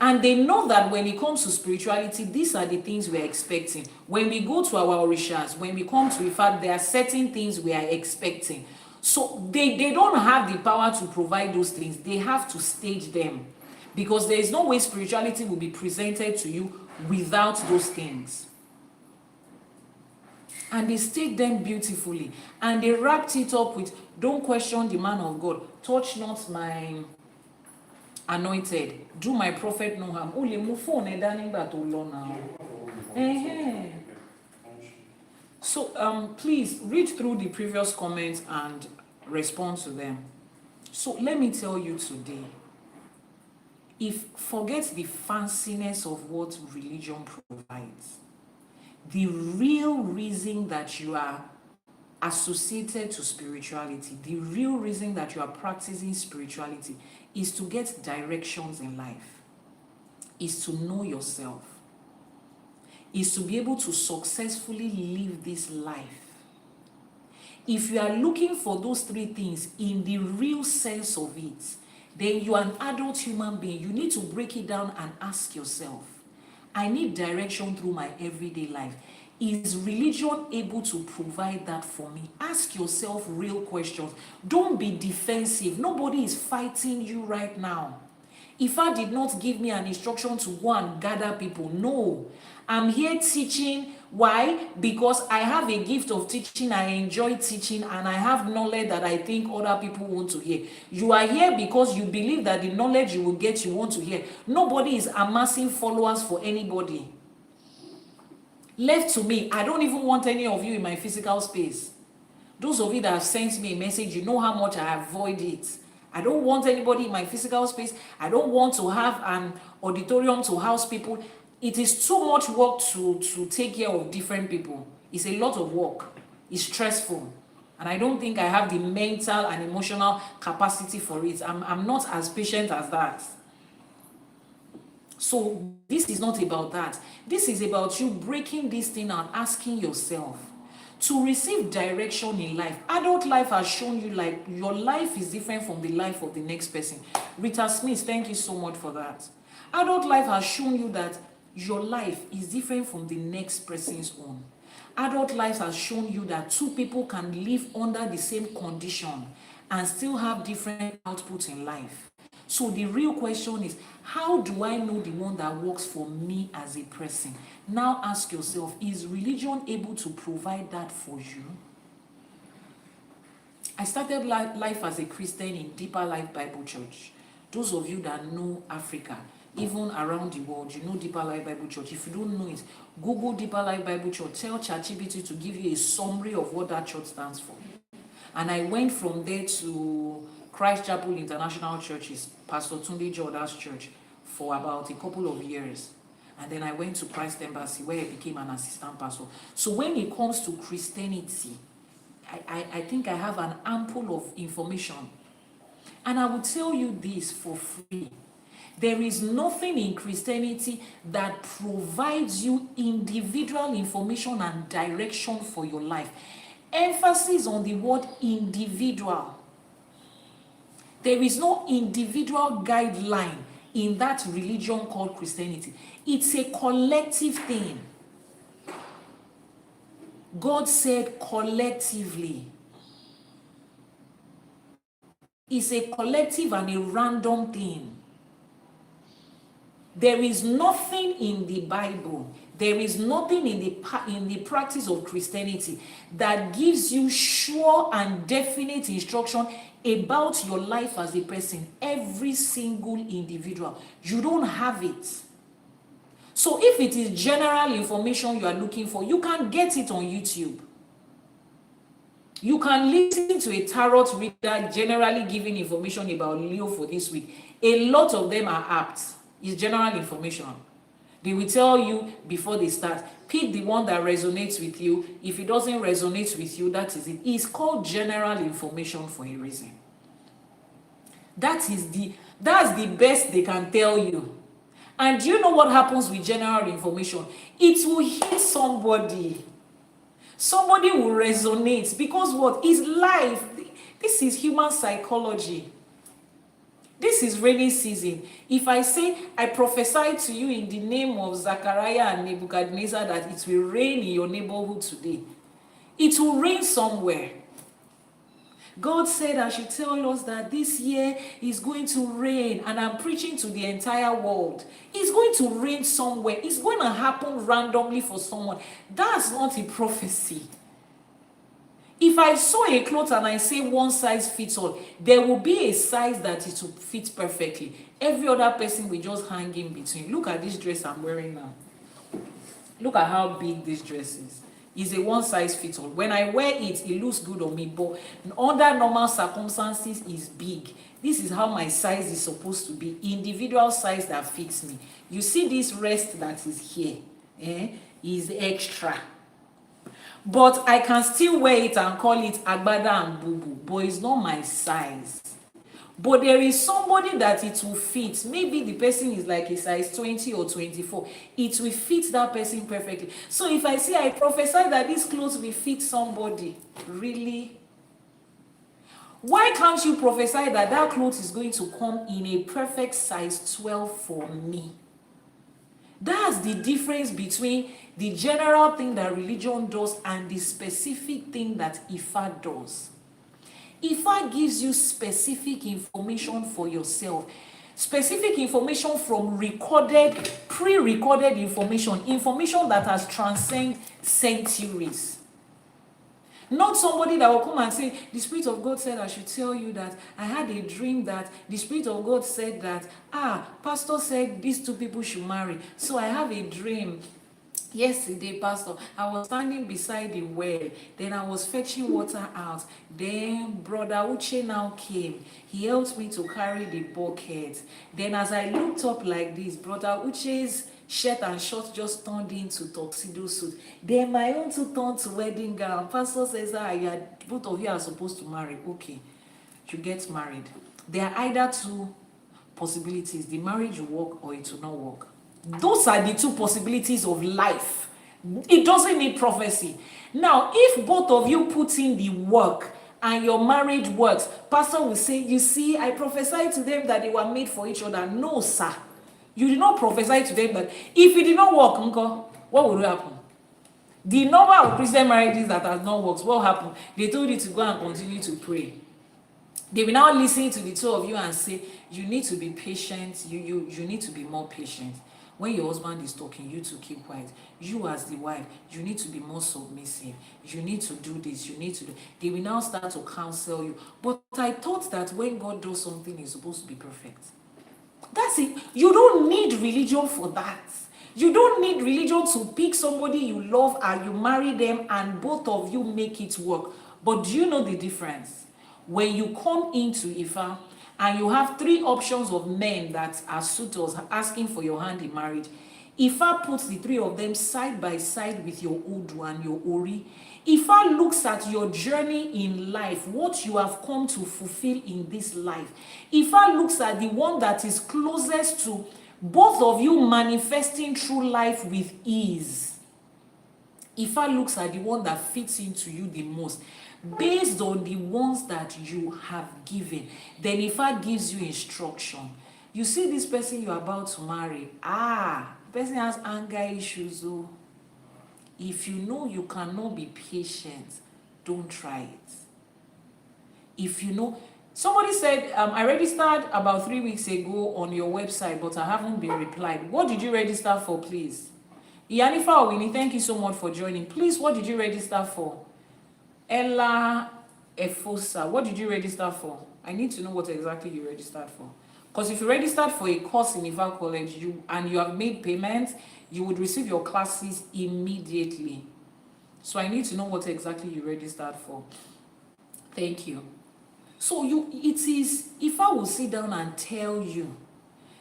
Speaker 1: And they know that when it comes to spirituality, these are the things we are expecting. When we go to our orishas, when we come to Ifá, there are certain things we are expecting. So they don't have the power to provide those things. They have to stage them. Because there is no way spirituality will be presented to you without those things. And they staged them beautifully. And they wrapped it up with, don't question the man of God. Touch not my anointed. Do my prophet no harm. So please read through the previous comments and respond to them. So let me tell you today, forget the fanciness of what religion provides. The real reason that you are associated to spirituality, the real reason that you are practicing spirituality is to get directions in life, is to know yourself, is to be able to successfully live this life. If you are looking for those three things in the real sense of it, then you are an adult human being. You need to break it down and ask yourself, I need direction through my everyday life. Is religion able to provide that for me? Ask yourself real questions. Don't be defensive. Nobody is fighting you right now. Ifá did not give me an instruction to go and gather people. No. I'm here teaching. Why? Because I have a gift of teaching. I enjoy teaching and I have knowledge that I think other people want to hear. You are here because you believe that the knowledge you will get, you want to hear. Nobody is amassing followers for anybody. Left to me, I don't even want any of you in my physical space. Those of you that have sent me a message, you know how much I avoid it. I don't want anybody in my physical space. I don't want to have an auditorium to house people. It is too much work to take care of different people. It's a lot of work. It's stressful. And I don't think I have the mental and emotional capacity for it. I'm not as patient as that. So this is not about that. This is about you breaking this thing and asking yourself to receive direction in life. Adult life has shown you like your life is different from the life of the next person. Rita Smith, thank you so much for that. Adult life has shown you that your life is different from the next person's own. Adult life has shown you that two people can live under the same condition and still have different outputs in life. So the real question is, how do I know the one that works for me as a person? Now ask yourself, is religion able to provide that for you? I started life as a Christian in Deeper Life Bible Church. Those of you that know Africa, even around the world, you know Deeper Life Bible Church. If you don't know it, Google Deeper Life Bible Church. Tell ChatGPT to give you a summary of what that church stands for. And I went from there to Christ Chapel International Churches, Pastor Tunde Jordan's church, for about a couple of years. And then I went to Christ Embassy, where I became an assistant pastor. So when it comes to Christianity, I think I have an ample of information. And I will tell you this for free. There is nothing in Christianity that provides you individual information and direction for your life. Emphasis on the word individual. There is no individual guideline in that religion called Christianity. It's a collective thing. God said collectively. It's a collective and a random thing. There is nothing in the Bible, there is nothing in the practice of Christianity that gives you sure and definite instruction about your life as a person, every single individual. You don't have it. So if it is general information you are looking for, you can get it on YouTube. You can listen to a tarot reader generally giving information about Leo for this week. A lot of them are apt. It's general information. They will tell you before they start, pick the one that resonates with you. If it doesn't resonate with you, that is it. It's called general information for a reason. That's the best they can tell you. And do you know what happens with general information? It will hit somebody. Somebody will resonate because what is life? This is human psychology. This is rainy season. If I say, I prophesy to you in the name of Zachariah and Nebuchadnezzar that it will rain in your neighborhood today, it will rain somewhere. God said I should tell us that this year is going to rain, and I'm preaching to the entire world. It's going to rain somewhere. It's going to happen randomly for someone. That's not a prophecy. If I sew a cloth and I say one size fits all, there will be a size that it will fit perfectly. Every other person will just hang in between. Look at this dress I'm wearing now. Look at how big this dress is. It's a one size fits all. When I wear it, it looks good on me, but under normal circumstances, it's big. This is how my size is supposed to be. Individual size that fits me. You see this rest that is here, is extra. But I can still wear it and call it agbada and bubu, but it's not my size. But there is somebody that it will fit. Maybe the person is like a size 20 or 24. It will fit that person perfectly. So if I say I prophesy that these clothes will fit somebody, really? Why can't you prophesy that that clothes is going to come in a perfect size 12 for me? That's the difference between the general thing that religion does and the specific thing that Ifa does. Ifa gives you specific information for yourself. Specific information from recorded, pre-recorded information that has transcended centuries. Not somebody that will come and say, the Spirit of God said I should tell you that I had a dream that the Spirit of God said that, Pastor said these two people should marry. So I have a dream Yesterday, Pastor, I was standing beside the well. Then I was fetching water out. Then Brother Uche now came. He helped me to carry the bucket. Then as I looked up like this, Brother Uche's shirt and shorts just turned into tuxedo suit. Then my own two turned to wedding gown. Pastor says, both of you are supposed to marry. Okay, you get married. There are either two possibilities. The marriage will work or it will not work. Those are the two possibilities of life. It doesn't need prophecy. Now, if both of you put in the work and your marriage works, pastor will say, you see, I prophesied to them that they were made for each other. No, sir. You did not prophesy to them that if it did not work, uncle, what would happen? The number of Christian marriages that has not worked, what happened? They told you to go and continue to pray. They will now listen to the two of you and say, you need to be patient. You need to be more patient. When your husband is talking, you to keep quiet. You as the wife, you need to be more submissive. You need to do this. You need to do. They will now start to counsel you. But I thought that when God does something, it's supposed to be perfect. That's it. You don't need religion for that. You don't need religion to pick somebody you love and you marry them and both of you make it work. But do you know the difference? When you come into Ifa, and you have three options of men that are suitors asking for your hand in marriage, Ifa puts the three of them side by side with your Odù and your Ori. Ifa looks at your journey in life, what you have come to fulfill in this life. Ifa looks at the one that is closest to both of you manifesting true life with ease. Ifa looks at the one that fits into you the most, based on the ones that you have given. Then Ifa gives you instruction. You see this person you're about to marry, the person has anger issues. Oh, if you know you cannot be patient, don't try it. If you know, somebody said, I registered about 3 weeks ago on your website, but I haven't been replied. What did you register for, please? Iyanifa Ewa, thank you so much for joining. Please, what did you register for? Ella Efosa, what did you register for? I need to know what exactly you registered for. Because if you registered for a course in Ifa College and you have made payment, you would receive your classes immediately. So I need to know what exactly you registered for. Thank you. So Ifa will sit down and tell you,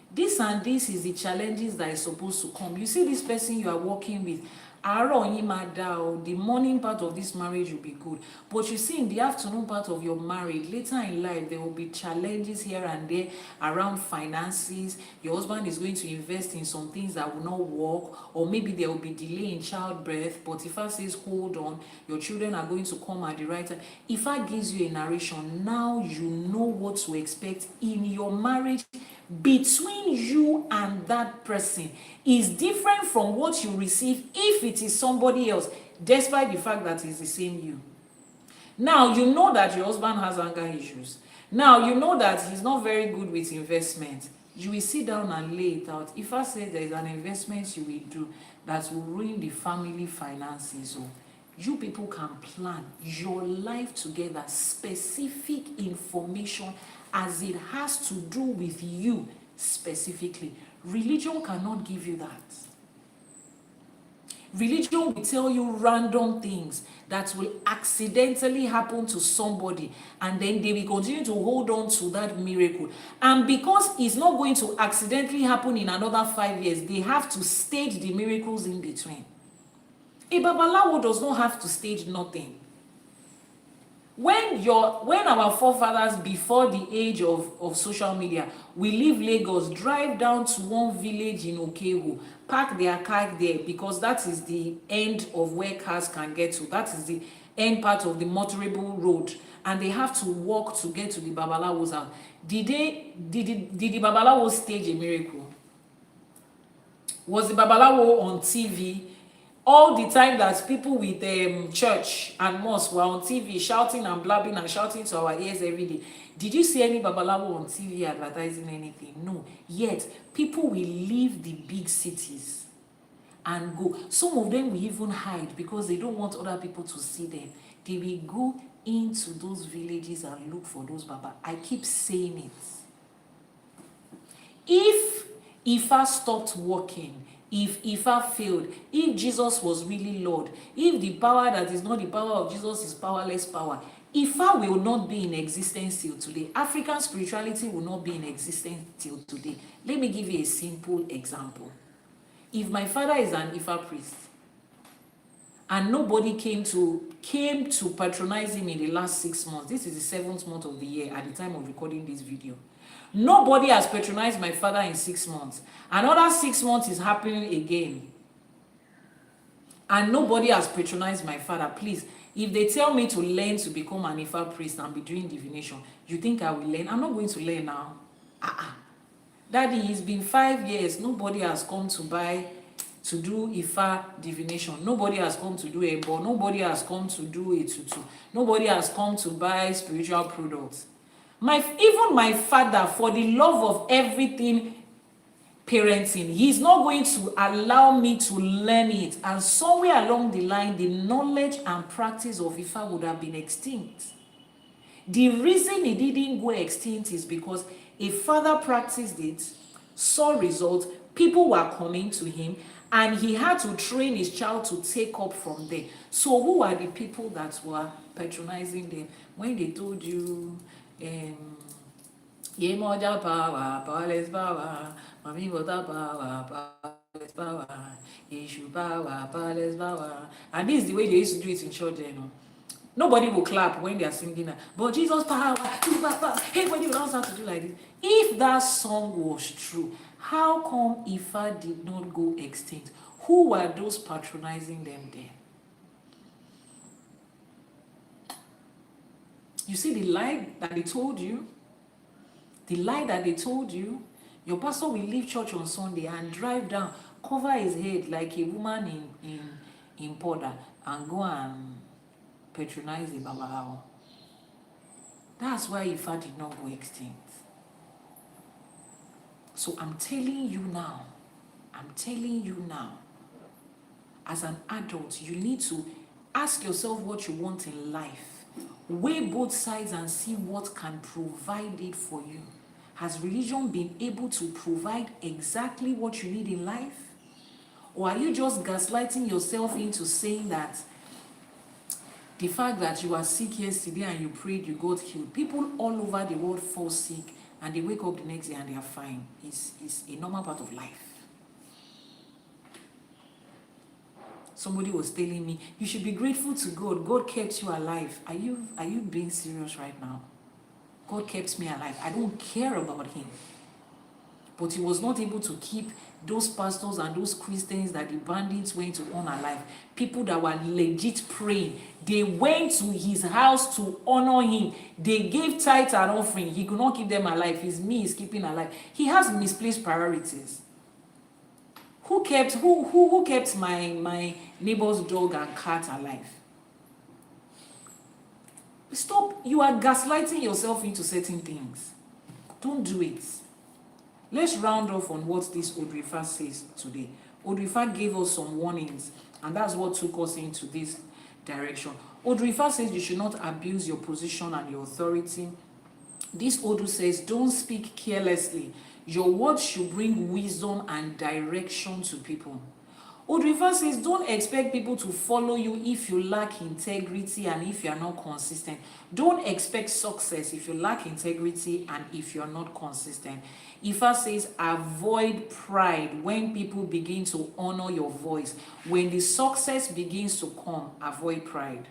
Speaker 1: this and this is the challenges that is supposed to come. You see this person you are working with, the morning part of this marriage will be good. But you see, in the afternoon part of your marriage, later in life, there will be challenges here and there around finances. Your husband is going to invest in some things that will not work, or maybe there will be delay in childbirth. But Ifa says, hold on, your children are going to come at the right time. Ifa gives you a narration. Now you know what to expect in your marriage between you and that person is different from what you receive if it is somebody else, despite the fact that it's the same you. Now you know that your husband has anger issues. Now you know that he's not very good with investment. You will sit down and lay it out. If I say there is an investment you will do that will ruin the family finances, so you people can plan your life together, specific information as it has to do with you specifically. Religion cannot give you that. Religion will tell you random things that will accidentally happen to somebody, and then they will continue to hold on to that miracle. And because it's not going to accidentally happen in another 5 years, they have to stage the miracles in between. A babalawo does not have to stage nothing. When our forefathers, before the age of social media, we leave Lagos, drive down to one village in Okewo, park their car there, because that is the end of where cars can get to. That is the end part of the motorable road, and they have to walk to get to the babalawo's house. Did the babalawo stage a miracle? Was the babalawo on TV all the time that people with church and mosque were on TV shouting and blabbing and shouting to our ears every day? Did you see any babalawo on TV advertising anything? No. Yet people will leave the big cities and go. Some of them will even hide because they don't want other people to see them. They will go into those villages and look for those baba. I keep saying it. If Ifa stopped working, if Ifa failed, if Jesus was really Lord, if the power that is not the power of Jesus is powerless power, Ifa will not be in existence till today. African spirituality will not be in existence till today. Let me give you a simple example. If my father is an Ifa priest, and nobody came to patronize him in the last 6 months, this is the 7th month of the year at the time of recording this video. Nobody has patronized my father in 6 months. Another 6 months is happening again. And nobody has patronized my father. Please, if they tell me to learn to become an Ifa priest and be doing divination, you think I will learn? I'm not going to learn now. Daddy, it's been 5 years. Nobody has come to do Ifa divination. Nobody has come to do a ball. Nobody has come to do a tutu. Nobody has come to buy spiritual products. Even my father, for the love of everything parenting, he's not going to allow me to learn it. And somewhere along the line, the knowledge and practice of Ifa would have been extinct. The reason it didn't go extinct is because a father practiced it, saw results, people were coming to him, and he had to train his child to take up from there. So who are the people that were patronizing them? When they told you, Yemoja power, powerless power, Mami water power, powerless power, Yeshu power, powerless power. And this is the way they used to do it in church, you know. Nobody will clap when they are singing that. But Jesus power, everybody will also have to do like this. If that song was true, how come Ifa did not go extinct? Who were those patronizing them there? You see the lie that they told you? The lie that they told you? Your pastor will leave church on Sunday and drive down, cover his head like a woman in powder, and go and patronize the Babalawo. That's why Ifa did not go extinct. So I'm telling you now, as an adult, you need to ask yourself what you want in life. Weigh both sides and see what can provide it for you. Has religion been able to provide exactly what you need in life? Or are you just gaslighting yourself into saying that the fact that you were sick yesterday and you prayed, you got healed? People all over the world fall sick and they wake up the next day and they are fine. It's a normal part of life. Somebody was telling me, you should be grateful to God. God kept you alive. Are you being serious right now? God kept me alive. I don't care about him. But he was not able to keep those pastors and those Christians that the bandits went to honor alive. People that were legit praying. They went to his house to honor him. They gave tithe and offering. He could not keep them alive. It's me he's keeping alive. He has misplaced priorities. Who kept my neighbor's dog and cat alive? Stop. You are gaslighting yourself into certain things. Don't do it. Let's round off on what this Odù Ifá says today. Odù Ifá gave us some warnings, and that's what took us into this direction. Odù Ifá says you should not abuse your position and your authority. This Odù says, don't speak carelessly. Your words should bring wisdom and direction to people. Odù Ifá says, don't expect people to follow you if you lack integrity and if you are not consistent. Don't expect success if you lack integrity and if you are not consistent. Ifá says, avoid pride when people begin to honor your voice. When the success begins to come, avoid pride.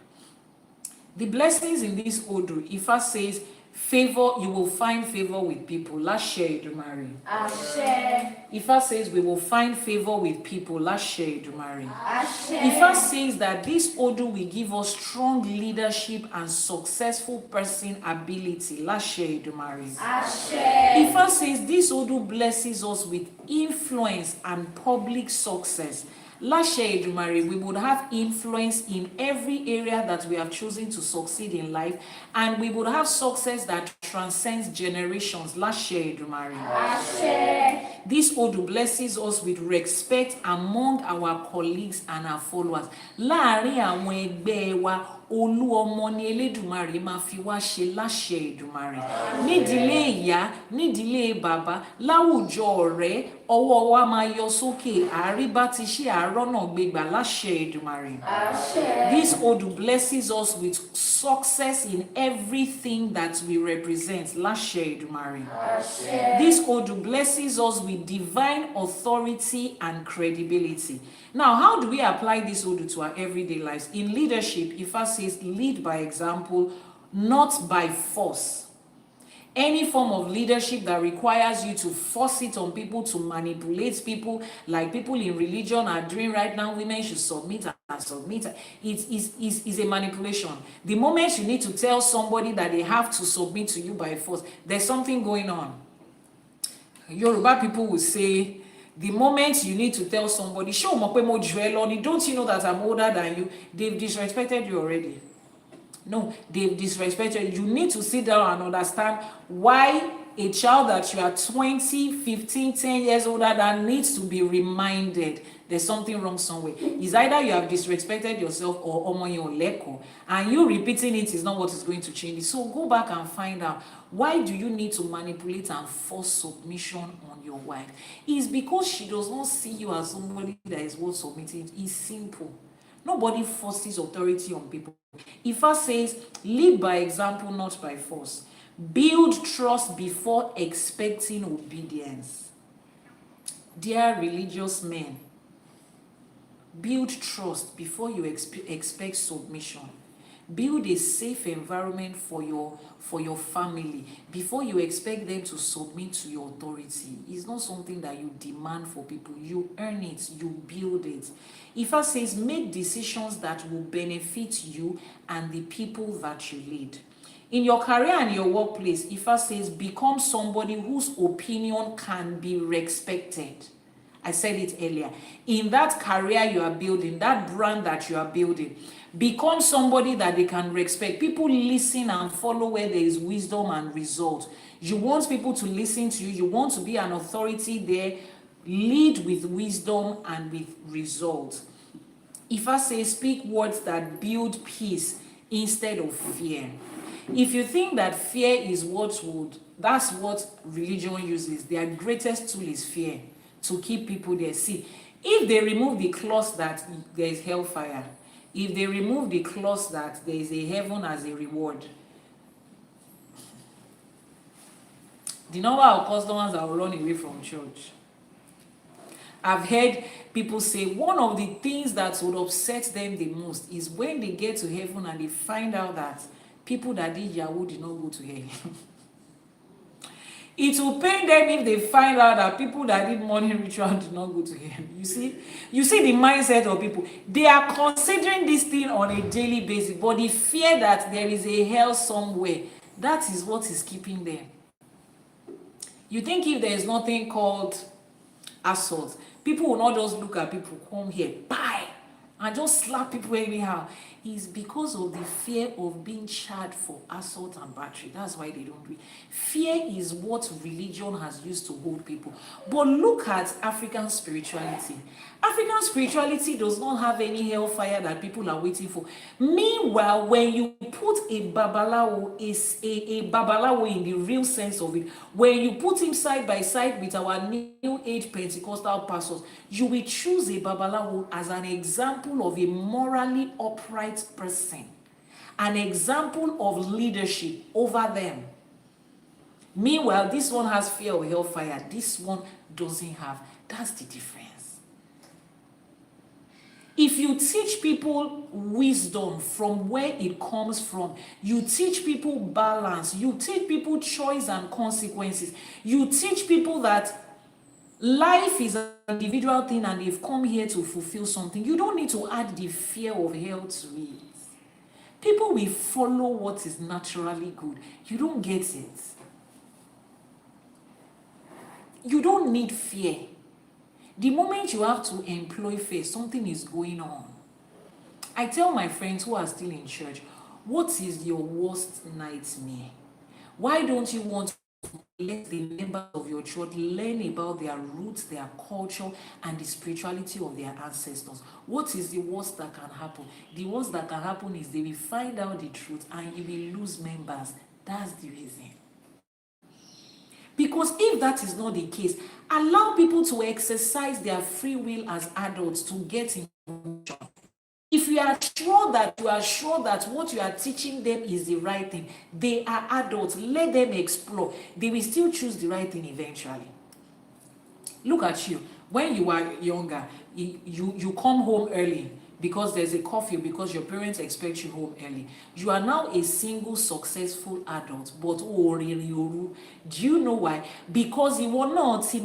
Speaker 1: The blessings in this Odù, Ifá says, favor, you will find favor with people. Ìlédùmarè. Àṣẹ. Ifá says we will find favor with people. Ìlédùmarè. Àṣẹ. Ifá says that this Odù will give us strong leadership and successful person ability. Ìlédùmarè. Àṣẹ. Ifá says this Odù blesses us with influence and public success. Ìlédùmarè, we would have influence in every area that we have chosen to succeed in life, and we would have success that transcends generations. Láṣẹ Èdùmàrè.
Speaker 2: Àṣẹ.
Speaker 1: This Odù blesses us with respect among our colleagues and our followers. Láàárín àwọn ẹgbẹ́ wa, olú ọmọ ni Elédùmarè máa fi wá ṣe láṣẹ Èdùmàrè. Nídìílé ìyá, nídìílé bàbá, láwùjọ ọ̀rẹ́, ọwọ́ wa máa yọ sókè, àríbá ti ṣe àárọ̀nà gbégbà láṣẹ Èdùmàrè.
Speaker 2: Àṣẹ.
Speaker 1: This Odù blesses us with success in everything that we represent. Láṣẹ Èdùmàrè.
Speaker 2: Àṣẹ.
Speaker 1: This Odù blesses us with divine authority and credibility. Now, how do we apply this Odù to our everyday lives? In leadership, Ifá says, lead by example, not by force. Any form of leadership that requires you to force it on people, to manipulate people, like people in religion are doing right now, women should submit and submit. It is a manipulation. The moment you need to tell somebody that they have to submit to you by force, there's something going on. Yoruba people will say, the moment you need to tell somebody, show mo pe mo ju ẹ lọ ni, don't you know that I'm older than you? They've disrespected you already. No, they've disrespected you. You need to sit down and understand why a child that you are 20, 15, 10 years older than needs to be reminded there's something wrong somewhere. It's either you have disrespected yourself or omo yen leko, and you repeating it is not what is going to change it. So go back and find out, why do you need to manipulate and force submission on your wife? It's because she does not see you as somebody that is worth submitting. It's simple. Nobody forces authority on people. Ifá says, lead by example, not by force. Build trust before expecting obedience. Dear religious men, build trust before you expect submission. Build a safe environment for your family before you expect them to submit to your authority. It's not something that you demand for people. You earn it, you build it. Ifá says, make decisions that will benefit you and the people that you lead. In your career and your workplace, Ifá says, become somebody whose opinion can be respected. I said it earlier. In that career you are building, that brand that you are building, become somebody that they can respect. People listen and follow where there is wisdom and result. You want people to listen to you. You want to be an authority there. Lead with wisdom and with result. Ifá says, speak words that build peace instead of fear. If you think that fear is that's what religion uses. Their greatest tool is fear, to keep people there. See, if they remove the clause that there is hellfire, if they remove the clause that there is a heaven as a reward, the number of customers that will run away from church. I've heard people say one of the things that would upset them the most is when they get to heaven and they find out that people that did Yahoo did not go to hell. It will pain them if they find out that people that did morning ritual did not go to hell. You see the mindset of people. They are considering this thing on a daily basis, but the fear that there is a hell somewhere, that is what is keeping them. You think if there is nothing called assault, people will not just look at people, come here, bye, and just slap people anyhow. It's because of the fear of being charged for assault and battery. That's why they don't do it. Fear is what religion has used to hold people. But look at African spirituality. African spirituality does not have any hellfire that people are waiting for. Meanwhile, when you put a babalawo, a babalawo in the real sense of it, when you put him side by side with our new age Pentecostal pastors, you will choose a babalawo as an example of a morally upright person, an example of leadership over them. Meanwhile, this one has fear of hellfire, this one doesn't have. That's the difference. If you teach people wisdom from where it comes from, you teach people balance, you teach people choice and consequences, you teach people that life is an individual thing and they've come here to fulfill something, you don't need to add the fear of hell to it. People will follow what is naturally good. You don't get it. You don't need fear. The moment you have to employ faith, something is going on. I tell my friends who are still in church, what is your worst nightmare? Why don't you want to let the members of your church learn about their roots, their culture, and the spirituality of their ancestors? What is the worst that can happen? The worst that can happen is they will find out the truth and you will lose members. That's the reason. Because if that is not the case, allow people to exercise their free will as adults to get information. If you are sure that what you are teaching them is the right thing, they are adults, let them explore. They will still choose the right thing eventually. Look at you. When you are younger, you come home early because there's a curfew, because your parents expect you home early. You are now a single successful adult, but do you know why? Because you will not see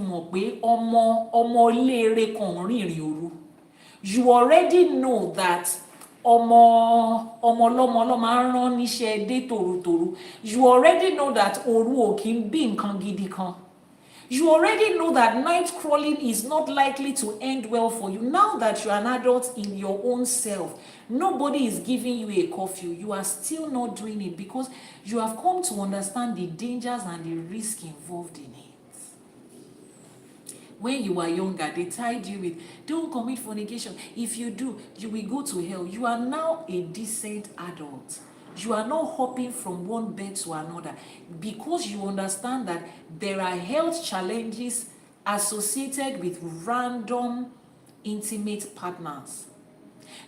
Speaker 1: you already know that you already know that you already know that night crawling is not likely to end well for you. Now that you're an adult in your own self, nobody is giving you a curfew. You are still not doing it because you have come to understand the dangers and the risk involved in it. When you were younger, they tied you with, don't commit fornication. If you do, you will go to hell. You are now a decent adult. You are not hopping from one bed to another because you understand that there are health challenges associated with random intimate partners.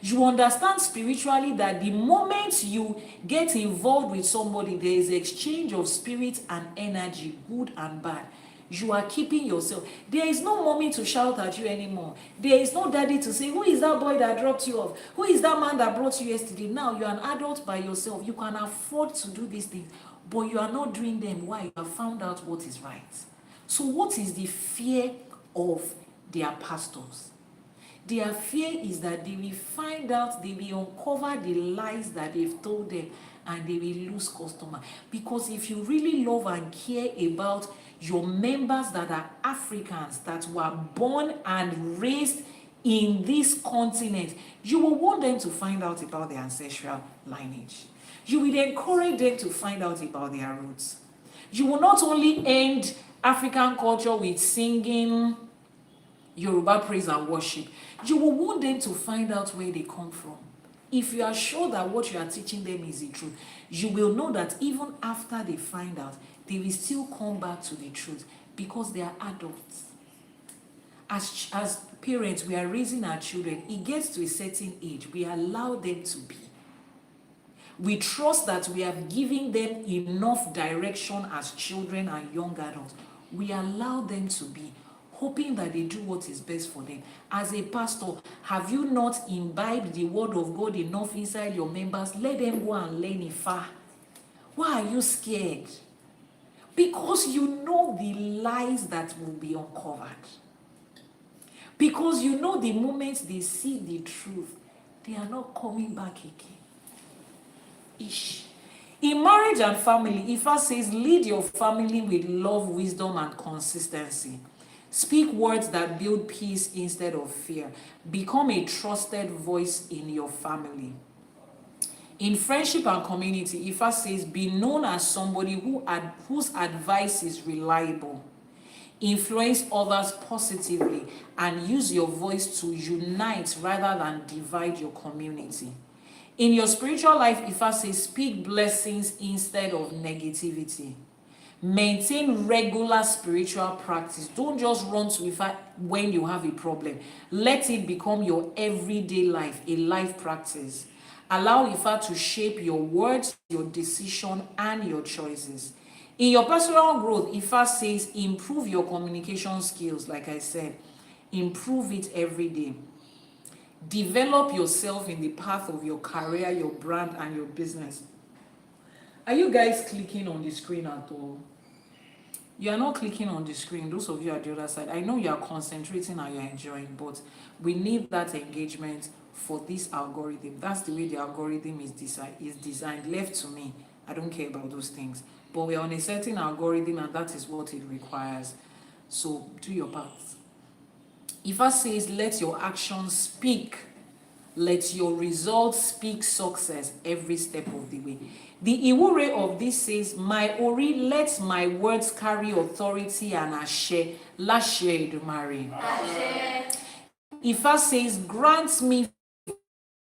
Speaker 1: You understand spiritually that the moment you get involved with somebody, there is exchange of spirit and energy, good and bad. You are keeping yourself. There is no mommy to shout at you anymore. There is no daddy to say, who is that boy that dropped you off? Who is that man that brought you yesterday? Now you are an adult by yourself. You can afford to do these things, but you are not doing them. Why? You have found out what is right. So what is the fear of their pastors? Their fear is that they will find out, they will uncover the lies that they've told them, and they will lose customer. Because if you really love and care about your members that are Africans, that were born and raised in this continent, you will want them to find out about their ancestral lineage. You will encourage them to find out about their roots. You will not only end African culture with singing Yoruba praise and worship, you will want them to find out where they come from. If you are sure that what you are teaching them is the truth, you will know that even after they find out, they will still come back to the truth because they are adults. As parents, we are raising our children. It gets to a certain age, we allow them to be. We trust that we have given them enough direction as children and young adults. We allow them to be, hoping that they do what is best for them. As a pastor, have you not imbibed the word of God enough inside your members? Let them go and learn Ifá. Why are you scared? Because you know the lies that will be uncovered. Because you know the moment they see the truth, they are not coming back again. In marriage and family, Ifá says, lead your family with love, wisdom, and consistency. Speak words that build peace instead of fear. Become a trusted voice in your family. In friendship and community, Ifá says, be known as somebody whose advice is reliable. Influence others positively and use your voice to unite rather than divide your community. In your spiritual life, Ifá says, speak blessings instead of negativity. Maintain regular spiritual practice. Don't just run to Ifá when you have a problem. Let it become your everyday life, a life practice. Allow Ifá to shape your words, your decision, and your choices. In your personal growth, Ifá says, improve your communication skills, like I said. Improve it every day. Develop yourself in the path of your career, your brand, and your business. Are you guys clicking on the screen at all? You are not clicking on the screen. Those of you at the other side, I know you are concentrating and you're enjoying, but we need that engagement for this algorithm. That's the way the algorithm is designed. Left to me, I don't care about those things. But we're on a certain algorithm and that is what it requires. So do your part. Ifá says, let your actions speak Let your results speak success every step of the way. The Iwure of this says, my Ori, let my words carry authority and Àṣẹ, Láṣẹ Èdùmàrè. Ifá says, grant me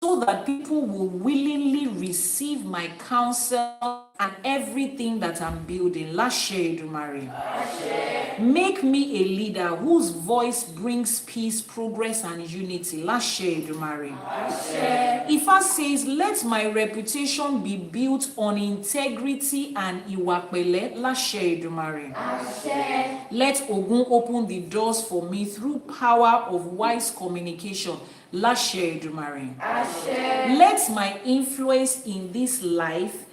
Speaker 1: so that people will willingly receive my counsel and everything that I'm building. Láṣẹ Èdùmàrè. Make me a leader whose voice brings peace, progress, and unity. Láṣẹ Èdùmàrè. Ifá says, let my reputation be built on integrity and ìwà pẹ̀lẹ́. Láṣẹ Èdùmàrè. Let Ogun open the doors for me through power of wise communication. Láṣẹ Èdùmàrè. Let my influence in this life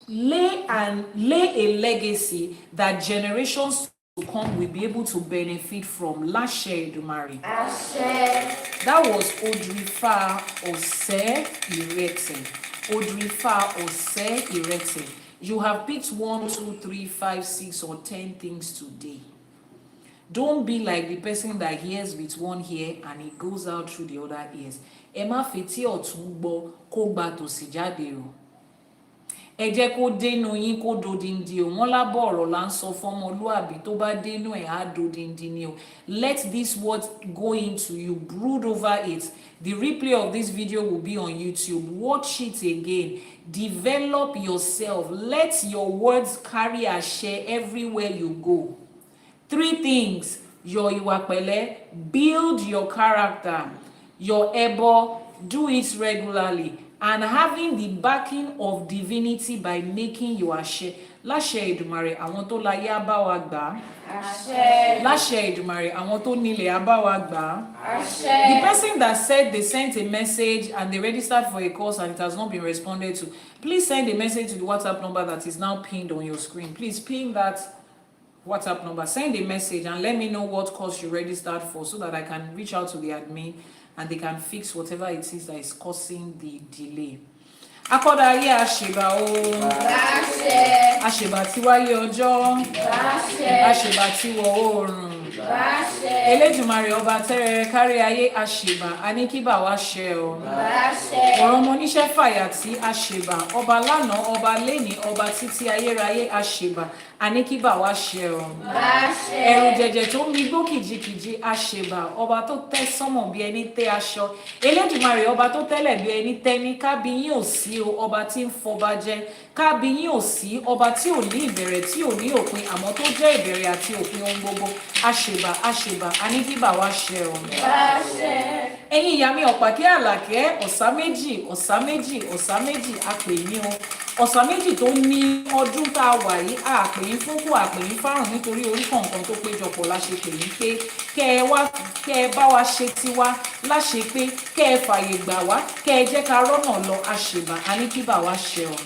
Speaker 1: lay a legacy that generations to come will be able to benefit from. Láṣẹ Èdùmàrè. That was Odù Ifá Ìretè. Odù Ifá Ìretè. You have picked 1, 2, 3, 5, 6, or 10 things today. Don't be like the person that hears with one ear and it goes out through the other ears. Ẹ má fetí ọ̀tún gbọ́ kó gba tòsì jáde o. Ẹ jẹ́ kó dénú yín kó dodindi o. Wọ́n lábọ̀ ọ̀rọ̀ là ń sọ fọ́mọlúàbí tó bá dénú ẹ̀ á dodindi ni o. Let this word go into you. Brood over it. The replay of this video will be on YouTube. Watch it again. Develop yourself. Let your words carry àṣẹ everywhere you go. 3 things: your ìwà pẹ̀lẹ́, build your character, your ẹbọ, do it regularly, and having the backing of divinity by making your àṣẹ. Láṣẹ Èdùmàrè, àwọn tó láyé á bá wa gbà. Àṣẹ. Láṣẹ Èdùmàrè, àwọn tó nílẹ̀ á bá wa gbà. Àṣẹ. The person that said they sent a message and they registered for a course and it has not been responded to, please send a message to the WhatsApp number that is now pinned on your screen. Please pin that WhatsApp number, send a message and let me know what course you registered for so that I can reach out to the admin and they can fix whatever it is that is causing the delay. Akọ́dá ayé àṣèbà o. Láṣẹ. Àṣèbà tí wáyé ọjọ́. Láṣẹ. Àṣèbà tí wọ̀ oòrùn. Láṣẹ. Elédùmarè ọba tẹ́rẹrẹ kárí ayé àṣèbà, a ní kí bà wá ṣẹ o. Láṣẹ. Ọ̀rọ̀ ọmọ oníṣẹ́ fàyàtì àṣèbà, ọba lánàá, ọba lénìí, ọba títí ayérayé àṣèbà, a ní kí bà wá ṣẹ o. Láṣẹ. Ẹ̀rù jẹ̀jẹ̀ tó ń migbó kìjikìji àṣèbà, ọba tó tẹ́ sánmọ̀ bí ẹni tẹ́ aṣọ. Elédùmarè ọba tó tẹ́lẹ̀ bí ẹni tẹ́ni, kábíyín ò sí o, ọba tí ń fọba jẹ. Kábíyín ò sí, ọba tí ò ní ìbẹ̀rẹ̀ tí ò ní òpin, àmọ́ tó jẹ́ ìbẹ̀rẹ̀ àti òpin ohun gbogbo. Àṣèbà, àṣèbà, a ní kí bà wá ṣẹ o. Láṣẹ. Ẹ̀yin ìyá mi ọ̀pàkẹ́ àlàkẹ́, ọ̀sá méjì, ọ̀sá méjì, ọ̀sá méjì, a pè yín o. Ọ̀sá méjì tó ní ọdún tá a wà yìí, a pè yín fún kú, a pè yín fárùn nítorí orí kọ̀ọ̀kan tó péjọpọ̀ la ṣe pè yín pé kẹ́ ẹ bá wa ṣe tiwa láṣẹ pé kẹ́ ẹ fàyè gbà wá, kẹ́ ẹ jẹ́ ká rọ́nà lọ. Àṣèbà, a ní kí bà wá ṣẹ o.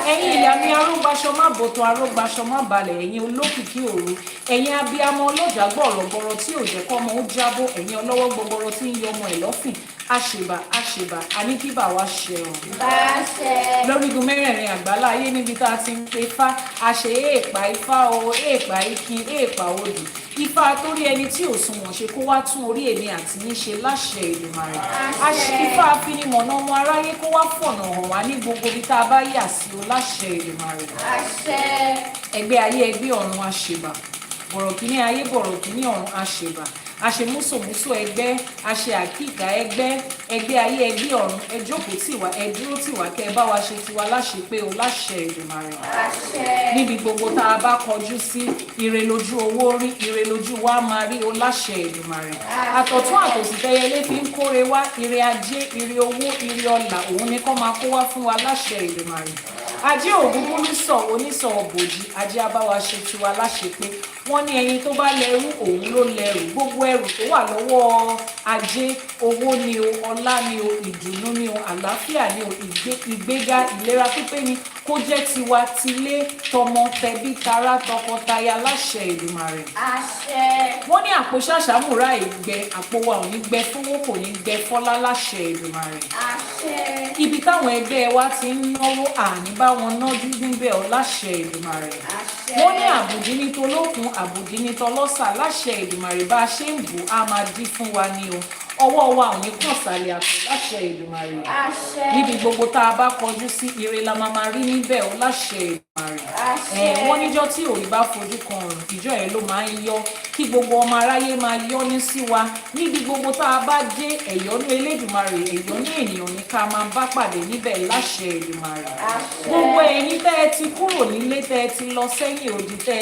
Speaker 1: Ẹ̀yin ìyá mi arógbaṣọ má bọ̀tọ̀, arógbaṣọ má balẹ̀, ẹ̀yin olókìkí òru, ẹ̀yin abiyamọ ọlọ́jà gbọ̀rọ̀gbọ̀rọ̀ tí ò jẹ́ kọ́mọ ó jábọ́, ẹ̀yin ọlọ́wọ́ gbọgbọrọ tí ń yọ ọmọ ẹ̀ lọ́fìn. Àṣèbà, àṣèbà, a ní kí bà wá ṣẹ o. Láṣẹ. Lórígun mẹ́rẹ̀ẹ̀rin àgbálá ayé níbi tá a ti ń pe Ifá, àṣẹ èèpà Ifá o, èèpà Ikin, èèpà Odù. Ifá torí ẹni tí ò sunwọ̀n ṣe kó wá tún orí èmi àti yín ṣe. Láṣẹ Èdùmàrè. Ifá afinimọ̀nà ọmọ aráyé kó wá fọ̀nà hàn wá ní gbogbo ibi tá a bá yà sí o. Láṣẹ Èdùmàrè. Àṣẹ. Ẹgbẹ́ ayé ẹgbẹ́ ọ̀run àṣèbà, bọ̀rọ̀kíní ayé bọ̀rọ̀kíní ọ̀run àṣèbà, àṣemúsòmúsò ẹgbẹ́, àṣẹ àkíkà ẹgbẹ́, ẹgbẹ́ ayé ẹgbẹ́ ọ̀run, ẹ jókòó tì wá, ẹ dúró tì wá, kẹ́ ẹ bá wa ṣe tiwa láṣẹ pé o. Láṣẹ Èdùmàrè. Àṣẹ. Níbi gbogbo tá a bá kọjú sí, ire lójú owó rí, ire lójú wa máa rí o. Láṣẹ Èdùmàrè. Àtọ̀tún àtòsì tẹyẹlé fi ń kóre wá, ire ajé, ire owó, ire ọlà, òun ni kó máa kó wá fún wa. Láṣẹ Èdùmàrè. Ajé ògúngún nísọ̀ onísọ̀ ọ̀bòjì, ajé abáwa ṣe tiwa láṣẹ pé wọ́n ní ẹyin tó bá lẹ́rú òun ló lẹ́rù. Gbogbo ẹrù tó wà lọ́wọ́ ajé, owó ni o, ọlá ni o, ìdùnnú ni o, àlàáfíà ni o, ìgbéga, ìlera pípé ni kó jẹ́ tiwa, tilé, tọmọ, tẹbí, tará, tọkọtaya. Láṣẹ Èdùmàrè. Àṣẹ. Wọ́n ní àpò ṣàṣàmúrà ìgbẹ́, àpò wa ò ní gbẹ fówó, kò ní gbẹ fọ́lá. Láṣẹ Èdùmàrè. Àṣẹ. Ibi táwọn ẹgbẹ́ wa ti ń náwó, àní bá wọn nájú níbẹ̀ o. Láṣẹ Èdùmàrè. Àṣẹ. Wọ́n ní àbùdí ní tolókun, àbùdí ní tọlọ́sà. Láṣẹ Èdùmàrè, bá a ṣe ń bù á máa dí fún wa ni o. ọwọ́ wa ò ní kàn sálẹ̀ àpò láṣẹ Èdùmàrè. Níbi gbogbo tá a bá kọjú sí ire la máa rí níbẹ̀ ó láṣẹ Èdùmàrè. Wọ́n níjọ́ tí òrí bá fojú kan ọ̀run ìjọ ẹ̀ ló máa ń yọ kí gbogbo ọmọ aráyé máa yọ́nú sí wa níbi gbogbo tá a bá dé ẹ̀yọ́nú Elédùmarè ẹ̀yọ́nú ènìyàn ní ká máa bá pàdé níbẹ̀ láṣẹ Èdùmàrè. Gbogbo ẹ̀yin tẹ́ ẹ ti kúrò nílé tẹ́ ẹ ti lọ sẹ́yìn òdì tẹ́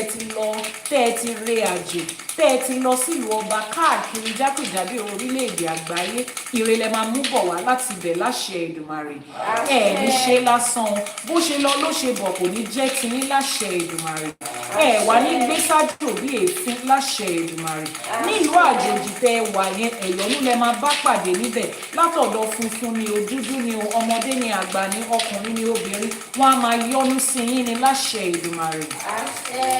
Speaker 1: ẹ ti re àjò tẹ́ ẹ ti lọ sílùú ọba káàkiri jákèjádò orílẹ̀-èdè àgbáyé ire lẹ máa mú bọ̀ wá láti ibẹ̀ láṣẹ Èdùmàrè. Ẹ ní ṣe lásán bó ṣe lọ ló ṣe bọ̀ kò ní jẹ́ tiyín láṣẹ Èdùmàrè. Ẹ wà ní gbé sájò bí èéfín láṣẹ Èdùmàrè. Nílùú àjòjì tẹ́ ẹ wà yẹn ẹ̀yọ́nú lẹ máa bá pàdé níbẹ̀ látọ̀dọ̀ funfun ni o dúdú ni o ọmọdé ni àgbà ni ọkùnrin ni obìnrin wọn á máa yọ́nú sí yín ní láṣẹ Èdùmàrè.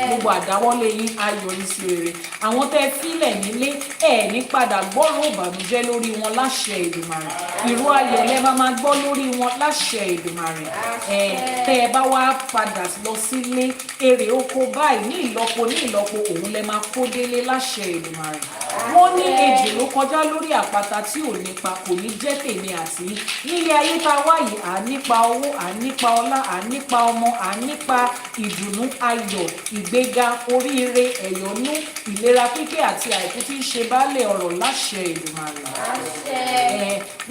Speaker 1: Gbogbo àdáwọ́lé yín á yọrí sí rere. Àwọn tẹ́ fílẹ̀ nílé ẹ̀ ní padà gbọ́rọ̀ ìbànújẹ́ lórí wọn láṣẹ Èdùmàrè. Ìró ayọ̀ lẹ máa gbọ́ lórí wọn láṣẹ Èdùmàrè. Tẹ́ ẹ bá wá padà lọ sílé èrè oko báyìí ní ìlọ́po òun lẹ máa kó délé láṣẹ Èdùmàrè. Wọ́n ní ejò ló kọjá lórí àpáta tí ò nípa kò ní jẹ́ tèmi àti nílé ayé tá a wá yìí à nípa owó à nípa ọlá à nípa ọmọ à nípa ìdùnnú ayọ̀ ìgbéga oríire ẹ̀yọ́nú ìlera pípé àti àìkú tí ń ṣe baálẹ̀ ọ̀rọ̀ láṣẹ Èdùmàrè.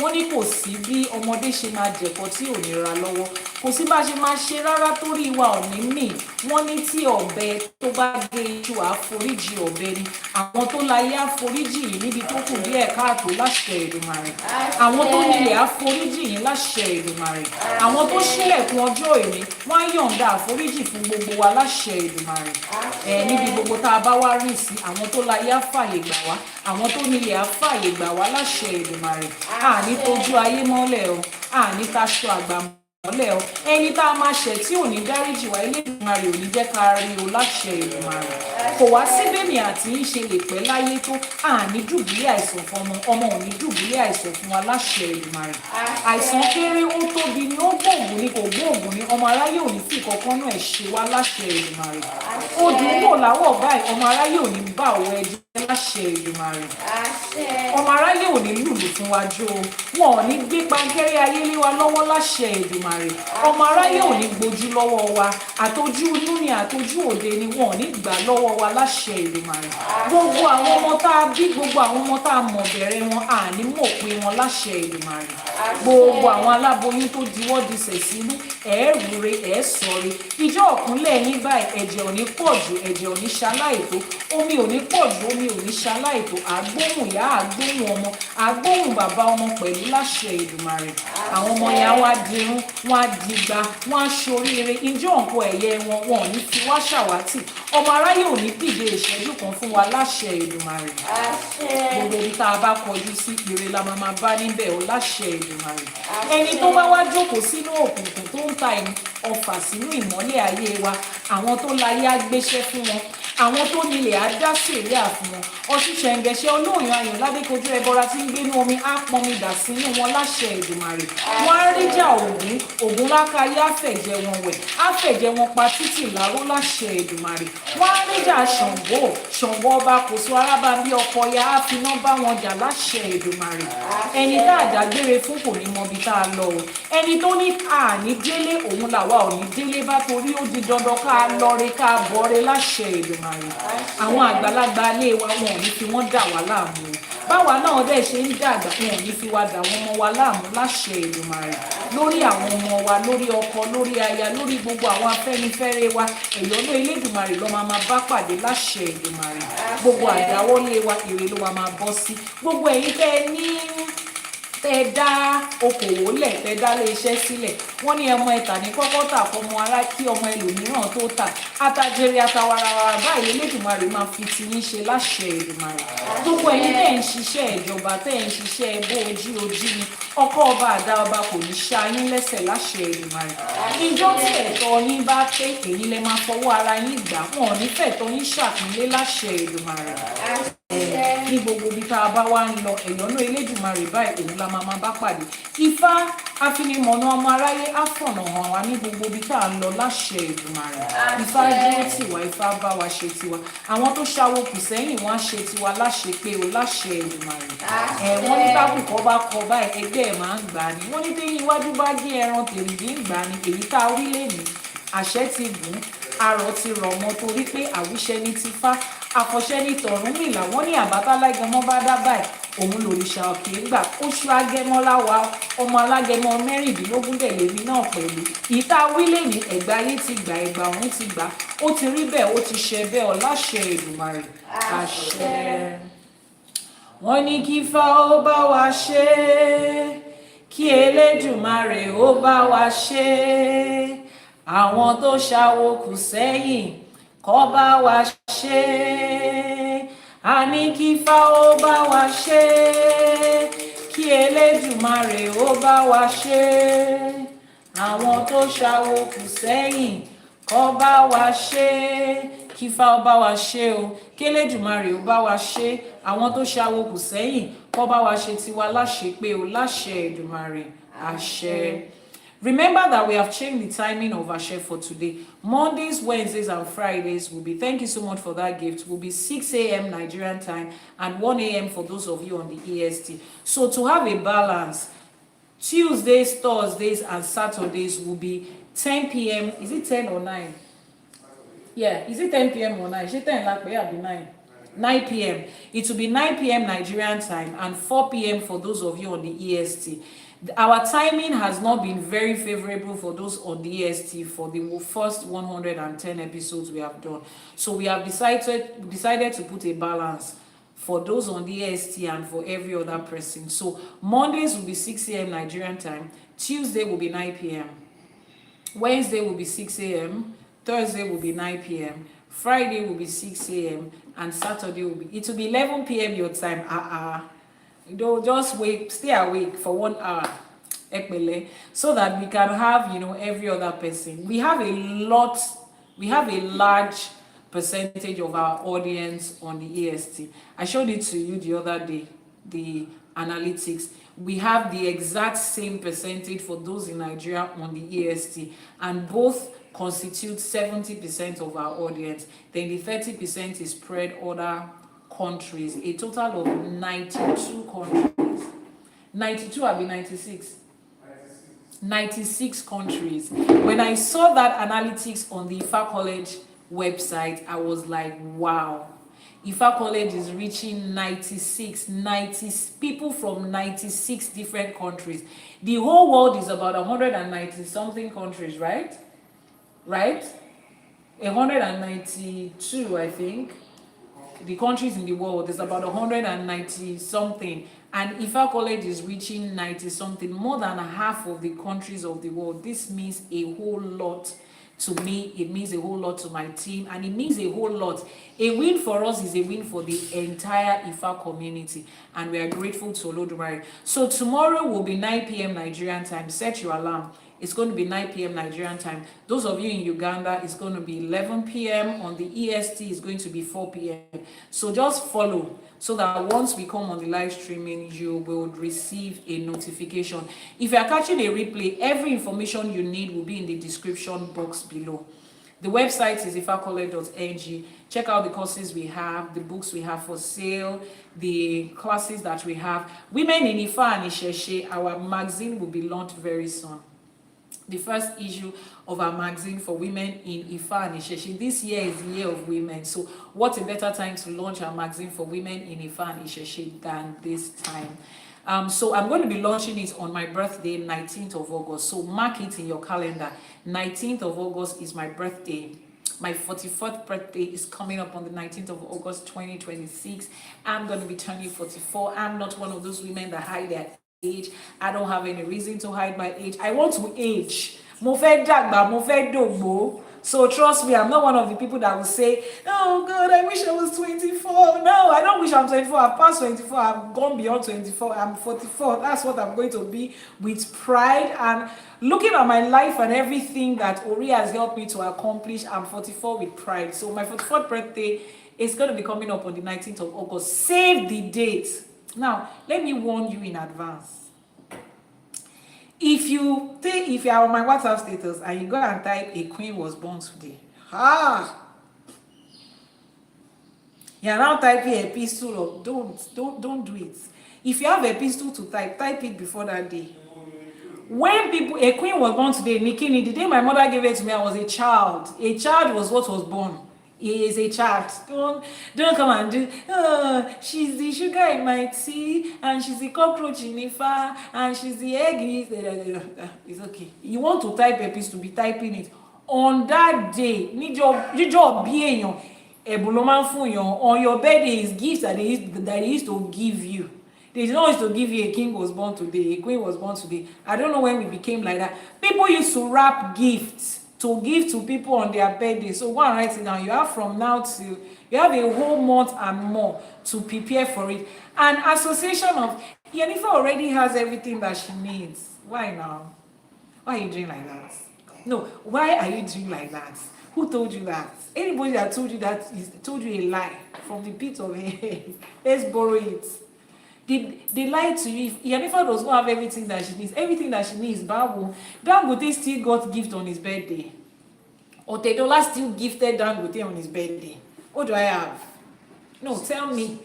Speaker 1: Wọ́n ní kò sí bí ọmọdé ṣe máa jẹ̀kọ́ tí ò ní ra lọ́wọ́ kò sí bá ṣe máa ṣe rárá torí wa ò ní mì. Wọ́n ní tí ọ̀bẹ tó bá gé iṣu àforíjì ọ̀bẹ ni àwọn tó láyé àforíjì yìí níbi tó kù díẹ̀ káàtó láṣẹ Èdùmàrè. Àwọn tó nílẹ̀ àforíjì yìí láṣẹ Èdùmàrè. Àwọn tó ṣílẹ̀kùn ọjọ́ òní wọ́n á yọ̀ǹda àforíjì fún gbogbo wa láṣẹ Èdùmàrè. Níbi gbogbo tá a bá wá rìn sí àwọn tó láyé àfàyè gbà wá àwọn tó nílẹ̀ àfàyè gbà wá láṣẹ Èdùmàrè. Àní tójú ayé mọ́lẹ̀ o àní taṣọ àgbà mọ́lẹ̀ o ẹni tá a máa ṣẹ̀ tí ò ní dáríjì wá Elédùmarè ò ní jẹ́ ká rí o láṣẹ Èdùmàrè. Kò wá sí bẹ́ẹ̀mì àti ń ṣe lè pẹ́ láyé tó àní dùbúlẹ̀ àìsàn fún ọmọ ò ní dùbúlẹ̀ àìsàn fún wa láṣẹ Èdùmàrè. Àìsàn kéré ó tóbi ni ó gbóògùn ni kò gbóògùn ni ọmọ aráyé ò ní fi kankan náà ṣe wá láṣẹ Èdùmàrè. Odù wò láwọ̀ báyìí ọmọ aráyé ò ní bá ọwọ́ ẹjẹ́ láṣẹ Èdùmàrè. Ọmọ aráyé ò ní lùlù fún wa jó wọn ò ní gbé pankẹ́rẹ́ ayé lé wa lọ́wọ́ láṣẹ Èdùmàrè. Ọmọ aráyé ò ní gbójú lọ́wọ́ wa àtọ́jú inú ni àtọ́jú òde ni wọn ò ní gbà lọ́wọ́ wa láṣẹ Èdùmàrè. Gbogbo àwọn ọmọ tá a bí gbogbo àwọn ọmọ tá a mọ̀ bẹ̀rẹ̀ wọn àní mọ̀ pé wọn láṣẹ Èdùmàrè. Gbogbo àwọn aláboyún tó diwọ́ disẹ̀ sínú rúre sọ̀rẹ́ ìjọ ọ̀kúnlẹ̀ yín báyìí ẹ̀jẹ̀ ò ní pọ̀ jù ẹ̀jẹ̀ ò ní ṣaláìtó omi ò ní pọ̀ jù omi ò ní ṣaláìtó àgbóhùn ìyá àgbóhùn ọmọ àgbóhùn bàbá ọmọ pẹ̀lú láṣẹ Èdùmàrè. Àwọn ọmọ yẹn wá dirun wọn á dìgbà wọn á ṣoríire ìjọ nǹkan ẹ̀yẹ wọn ò ní fi wá ṣàwátì ọmọ aráyé ò ní dìde ìṣẹ́jú kan fún wa láṣẹ Èdùmàrè. Gbogbo ibi tá a bá kọjú sí ire la máa bá níbẹ̀ ó láṣẹ Èdùmàrè. Ẹni tó bá wá jókòó sínú òkùnkùn tó ń ta ọfà sínú ìmọ́lẹ̀ ayé wa àwọn tó láyé á gbéṣẹ́ fún wọn àwọn tó nílẹ̀ á dá sèré àfún wọn Ọ̀ṣíṣẹ ǹgẹ̀ṣẹ̀ olóòyàn ayọ̀ ládékojú ẹbọra tí ń gbénú omi á pọnmi dà sínú wọn láṣẹ Èdùmàrè. Wọ́n á ríjà Ògún lákàáyé àfẹ̀jẹ̀ wọn wẹ̀ àfẹ̀jẹ̀ wọn pa títì láró láṣẹ Èdùmàrè. Wọ́n á ríjà Ṣàngó ọba kòso arábàbí ọkọ ya á finá bá wọn jà láṣẹ Èdùmàrè. Ẹni tá a dágbére fún kò ní mọbi tá a lọ o ẹni tó ní àní délé òun làwa ò ní délé bá torí ó di dandan ká lọre ká bọre láṣẹ Èdùmàrè. Àwọn àgbàlagbà ilé wa wọn ò ní fi wọ́n dà wá láàmú báwa náà dẹ̀ ṣe ń dàgbà wọn ò ní fi wá dà wọ́n mọ́ wa láàmú láṣẹ Èdùmàrè. Lórí àwọn ọmọ wa lórí ọkọ lórí aya lórí gbogbo àwọn afẹ́nifẹ́re wa ẹ̀yọ́nú Elédùmarè ló máa bá pàdé láṣẹ Èdùmàrè. Gbogbo àdáwọ́lé wa ire ló máa bọ́ sí. Gbogbo ẹ̀yin tẹ́ dá okòwò lẹ̀ tẹ́ dá lé iṣẹ́ sílẹ̀ wọ́n ní ọmọ ẹ̀ta ní kọ́kọ́ tà fọmọ ará kí ọmọ ẹlòmíràn tó tà àtàjèrè àtàwàràwàrà báyìí Elédùmarè máa fi ti yín ṣe láṣẹ Èdùmàrè. Gbogbo ẹ̀yin tẹ́ ń ṣiṣẹ́ ìjọba tẹ́ ń ṣiṣẹ́ ẹbọ ojú ni ọkọ ọba àdá ọba kò ní ṣá yín lẹ́sẹ̀ láṣẹ Èdùmàrè. Ìjọ tí ẹ̀tọ́ yín bá pé èyí lẹ máa fọwọ́ ara yín gbà wọn ò ní fẹ̀tọ́ yín ṣàpínlẹ̀ láṣẹ Èdùmàrè. ní gbogbo ibi tá a bá wá ń lọ ẹ̀yọ́nú Elédùmarè báyìí òun la máa bá pàdé. Ifá afinimọ̀nà ọmọ aráyé á fọ̀nà hàn wá ní gbogbo ibi tá a ń lọ láṣẹ Èdùmàrè. Ifá dúró tiwa, Ifá bá wa ṣe tiwa. Àwọn tó ṣàwó kù sẹ́yìn wọ́n á ṣe tiwa láṣẹ pé o láṣẹ Èdùmàrè. Wọ́n ní tábùkọ́ bá kọ báyìí ẹgbẹ́ ẹ̀ máa ń gbà ní. Wọ́n ní téyín iwájú bá gé ẹran tèrìdí ń gbà ní. Èyí tá a wí lẹ́nu àṣẹ ti gùn arọ̀ ti rọ̀ mọ́ torí pé àwíṣẹ́ ní ti fá àfọ̀ṣẹ́ ní tọ̀rúnmìlà. Wọ́n ní àbátálágẹmọ bá dá báyìí òun lòrìṣà òkè gbà. Oṣù agẹmọ láwa ọmọ alágẹmọ mẹ́rìndínlógún dẹ̀ lèmi náà pẹ̀lú. Ìta wílé ní ẹ̀gbá ayé ti gbà ẹ̀gbá ọ̀hún ti gbà. Ó ti rí bẹ́ẹ̀ ó ti ṣe bẹ́ẹ̀ ọ láṣẹ Èdùmàrè àṣẹ. Wọ́n ní kí Ifá ó bá wa ṣe kí Elédùmarè ó bá wa ṣe àwọn tó ṣàwó kù sẹ́yìn kó bá wa ṣe. A ní kí Ifá ó bá wa ṣe kí Elédùmarè ó bá wa ṣe àwọn tó ṣàwó kù sẹ́yìn kó bá wa ṣe. Kí Ifá ó bá wa ṣe o kí Elédùmarè ó bá wa ṣe àwọn tó ṣàwó kù sẹ́yìn kó bá wa ṣe tiwa láṣẹ pé o láṣẹ Èdùmàrè àṣẹ. Remember that we have changed the timing of Ashe for today. Mondays, Wednesdays, and Fridays will be, thank you so much for that gift, will be 6 a.m. Nigerian time and 1 a.m. for those of you on the EST. So to have a balance, Tuesdays, Thursdays, and Saturdays will be 10 p.m. Is it 10 or 9? Yeah, is it 10 p.m. or 9? Is it 10 like 9? 9 p.m. It will be 9 p.m. Nigerian time and 4 p.m. for those of you on the EST. Our timing has not been very favorable for those on the EST for the first 110 episodes we have done. So we have decided to put a balance for those on the EST and for every other person. So Mondays will be 6 a.m. Nigerian time. Tuesday will be 9 p.m. Wednesday will be 6 a.m. Thursday will be 9 p.m. Friday will be 6 a.m. and Saturday will be 11 p.m. your time. You know, just wait, stay awake for 1 hour, so that we can have, you know, every other person. We have a large percentage of our audience on the EST. I showed it to you the other day, the analytics. We have the exact same percentage for those in Nigeria on the EST, and both constitute 70% of our audience. Then the 30% is spread other countries, a total of 92 countries. 92, I'll be 96. 96 countries. When I saw that analytics on the Ifá College website, I was like, wow. Ifá College is reaching 90 people from 96 different countries. The whole world is about 190 something countries, right? Right? 192, I think. The countries in the world is about 190 something, and Ifá College is reaching 90 something, more than half of the countries of the world. This means a whole lot to me. It means a whole lot to my team, and it means a whole lot. A win for us is a win for the entire Ifá community, and we are grateful to Elédùmarè. So tomorrow will be 9 p.m. Nigerian time. Set your alarm. It's going to be 9 p.m. Nigerian time. Those of you in Uganda, it's going to be 11 p.m. On the EST, it's going to be 4 p.m. So just follow so that once we come on the live streaming, you will receive a notification. If you are catching a replay, every information you need will be in the description box below. The website is ifacollege.ng. Check out the courses we have, the books we have for sale, the classes that we have. Women in Ifá and ÌṢÄШE, our magazine will be launched very soon. The first issue of our magazine for women in Ifá and ÌШÄШE. This year is the year of women, so what a better time to launch our magazine for women in Ifá and իշΕշե than this time. So I'm going to be launching it on my birthday, 19th of August. So mark it in your calendar. 19th of August is my birthday. My 44th birthday is coming up on the 19th of August 2026. I'm going to be turning 44. I'm not one of those women that hide their age. I don't have any reason to hide my age. I want to age. Mo fẹ́ dàgbà, mo fẹ́ dògbó. So trust me, I'm not one of the people that will say, oh God, I wish I was 24. No, I don't wish I'm 24. I've passed 24. I've gone beyond 24. I'm 44. That's what I'm going to be, with pride. And looking at my life and everything that Ori has helped me to accomplish, I'm 44 with pride. So my 44th birthday It's going to be coming up on the 19th of August. Save the date. Now, let me warn you in advance. If you are on my WhatsApp status and you go and type "a queen was born today," you're now typing a epistle. Don't do it. If you have a epistle to type it before that day. When a queen was born today, Nikini, the day my mother gave it to me, I was a child. A child was what was born. He is a child. Don't come and do, she's the sugar in my tea, and she's the cockroach in Ifa, and she's the egg. It's okay. You want to type a piece to be typing it. On that day, need your being on your birthday is gifts that they used to give you. They did not used to give you a king was born today, a queen was born today. I don't know when we became like that. People used to wrap gifts to give to people on their birthday. So go and write it down. You have from now till you have a whole month and more to prepare for it. An association of Iyanifa already has everything that she needs. Why now? Why are you doing like that? No, why are you doing like that? Who told you that? Anybody that told you that told you a lie from the pit of hell. Let's borrow it. They lied to you. If Iyanifa does not have everything that she needs, Babu, Dangote still got gift on his birthday. Otedola still gifted Dangote on his birthday. What do I have? No, tell me.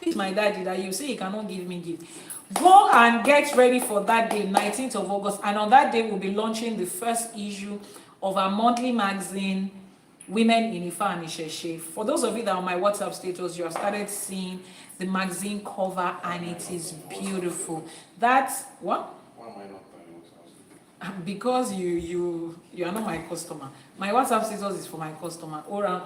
Speaker 1: It's my daddy that you say he cannot give me gift. Go and get ready for that day, 19th of August. And on that day, we'll be launching the first issue of our monthly magazine, Women in Ifa and ÌШЭШE. For those of you that are on my WhatsApp status, you have started seeing the magazine cover, and it is beautiful. That's what? Why am I not? Because you are not my customer. My WhatsApp status is for my customer. You are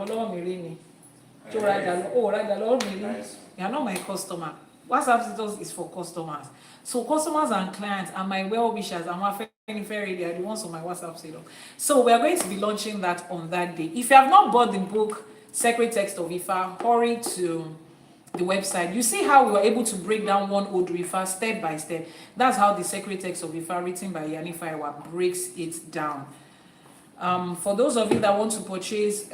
Speaker 1: not my customer. WhatsApp status is for customers. So customers and clients and my well-wishers and my very they are the ones on my WhatsApp status. So we are going to be launching that on that day. If you have not bought the book Sacred Text of Ifa, hurry to the website. You see how we were able to break down one Odù Ifá step by step. That's how the Sacred Text of Ifa, written by Iyanifa Ewa, breaks it down. For those of you that want to purchase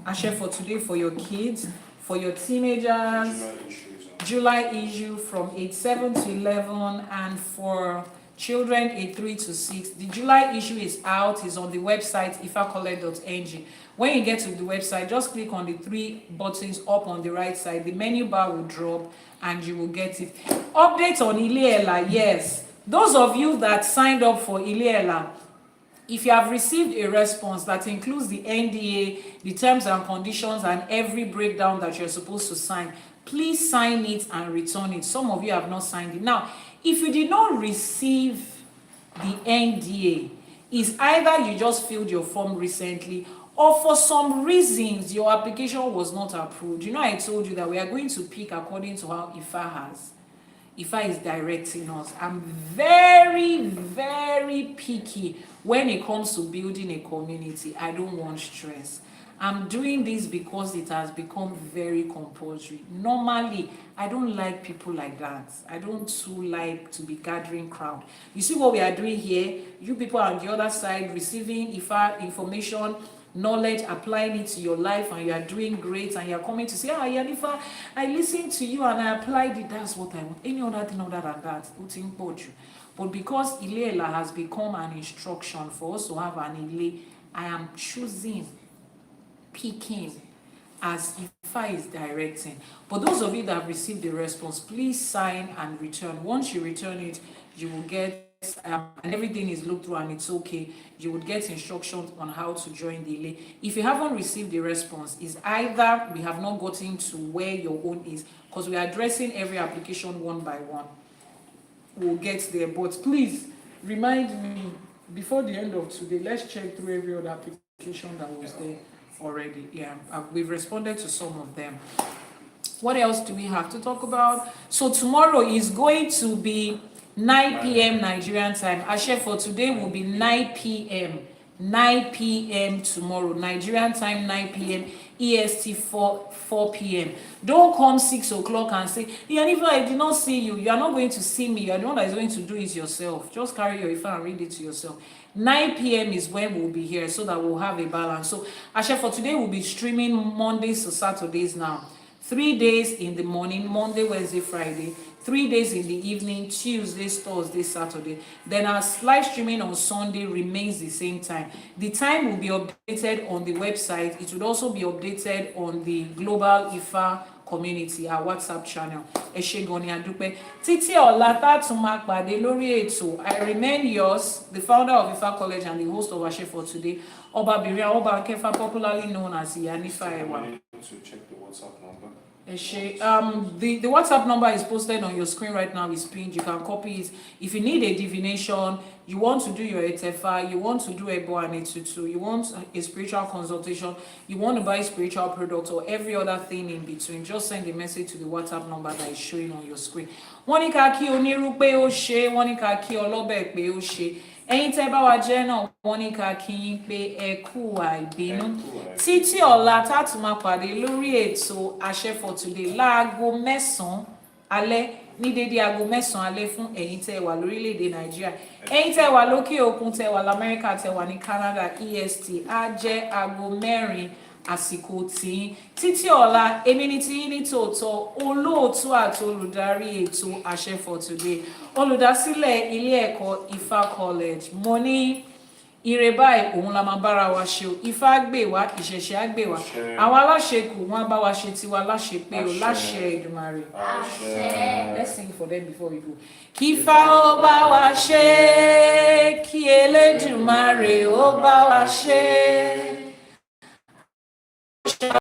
Speaker 1: Ashe for today for your kids, for your teenagers, July issue from age 7 to 11, and for children age 3 to 6. The July issue is out, is on the website ifacollect.ng. When you get to the website, just click on the 3 buttons up on the right side. The menu bar will drop and you will get it. Update on Ile-Ela, yes. Those of you that signed up for Ile-Ela, if you have received a response that includes the NDA, the terms and conditions, and every breakdown that you're supposed to sign, please sign it and return it. Some of you have not signed it. Now, if you did not receive the NDA, it's either you just filled your form recently, or for some reasons your application was not approved. You know, I told you that we are going to pick according to how Ifa is directing us. I'm very, very picky when it comes to building a community. I don't want stress. I'm doing this because it has become very compulsory. Normally, I don't like people like that. I don't too like to be gathering crowd. You see what we are doing here? You people on the other side receiving Ifa information, knowledge, applying it to your life, and you are doing great, and you are coming to say, Iyanifa, I listened to you and I applied it. That's what I want. Any other thing other than that, but because Ile-Ela has become an instruction for us to have an Ile, I am choosing, picking as Ifa is directing. But those of you that have received the response, please sign and return. Once you return it, you will get and everything is looked through and it's okay, you would get instructions on how to join the Ile. If you haven't received the response, is either we have not gotten to where your own is, because we are addressing every application one by one. We'll get there, but please remind me before the end of today. Let's check through every other application that was there already. Yeah, we've responded to some of them. What else do we have to talk about? So tomorrow is going to be 9 p.m. Nigerian time. Ashe for today will be 9 p.m. 9 p.m. tomorrow. Nigerian time, 9 p.m. EST 4 p.m. Don't come 6 o'clock and say, Iyanifa, I did not see you. You are not going to see me. You are the one that is going to do it yourself. Just carry your Ifa and read it to yourself. 9 p.m. is when we'll be here so that we'll have a balance. So, Ashe, for today, we'll be streaming Mondays to Saturdays now. 3 days in the morning, Monday, Wednesday, Friday. 3 days in the evening, Tuesdays, Thursdays, Saturday. Then our live streaming on Sunday remains the same time. The time will be updated on the website. It will also be updated on the Global Ifa community, our WhatsApp channel. Ẹ ṣé gan ni a dúpẹ́. Títí ọ̀la tá tún máa pàdé lórí ètò. I remain yours, the founder of Ifa College and the host of Ashe for today, Obabiri Oba Kefa, popularly known as Iyanifa Ewa.
Speaker 3: To check the WhatsApp number.
Speaker 1: The WhatsApp number is posted on your screen right now. It's pinned. You can copy it. If you need a divination, you want to do your etefa, you want to do ebo and etutu, you want a spiritual consultation, you want to buy spiritual products or every other thing in between, just send a message to the WhatsApp number that is showing on your screen. Wọ́n ní ká kí onírú pé ó ṣe, wọ́n ní ká kí ọlọ́bẹ̀ pé ó ṣe. Ẹ̀yin tẹ́ bá wa jẹ́ náà, wọ́n ní ká kí yín pé ẹ kú àìbínú. Títí ọ̀la tá tún máa pàdé lórí ètò Ashe for today láago 9 alẹ́, ní dédé aago 9 alẹ́ fún ẹ̀yin tẹ́ wà lórílẹ̀-èdè Nàìjíríà. Ẹ̀yin tẹ́ wà lókè òkun, tẹ́ wà l'Amẹ́ríkà, tẹ́ wà ní Canada, EST á jẹ́ aago 4 àsìkò tí. Títí ọ̀la, èmi ni tí ní tòótọ́ olóòtú àti olùdarí ètò Ashe for today. Olùdásílẹ̀ ilé ẹ̀kọ́ Ifa College. Mo ní ire báyìí òun la máa bára wa ṣe o. Ifá gbè wá, ìṣẹ̀ṣe á gbè wá. Àwọn aláṣẹkù wọ́n á bá wa ṣe tiwa láṣepé o, láṣẹ Èdùmàrè. Let's sing for them before we go. Kí Ifá ó bá wa ṣe, kí Elédùmarè ó bá wa ṣe.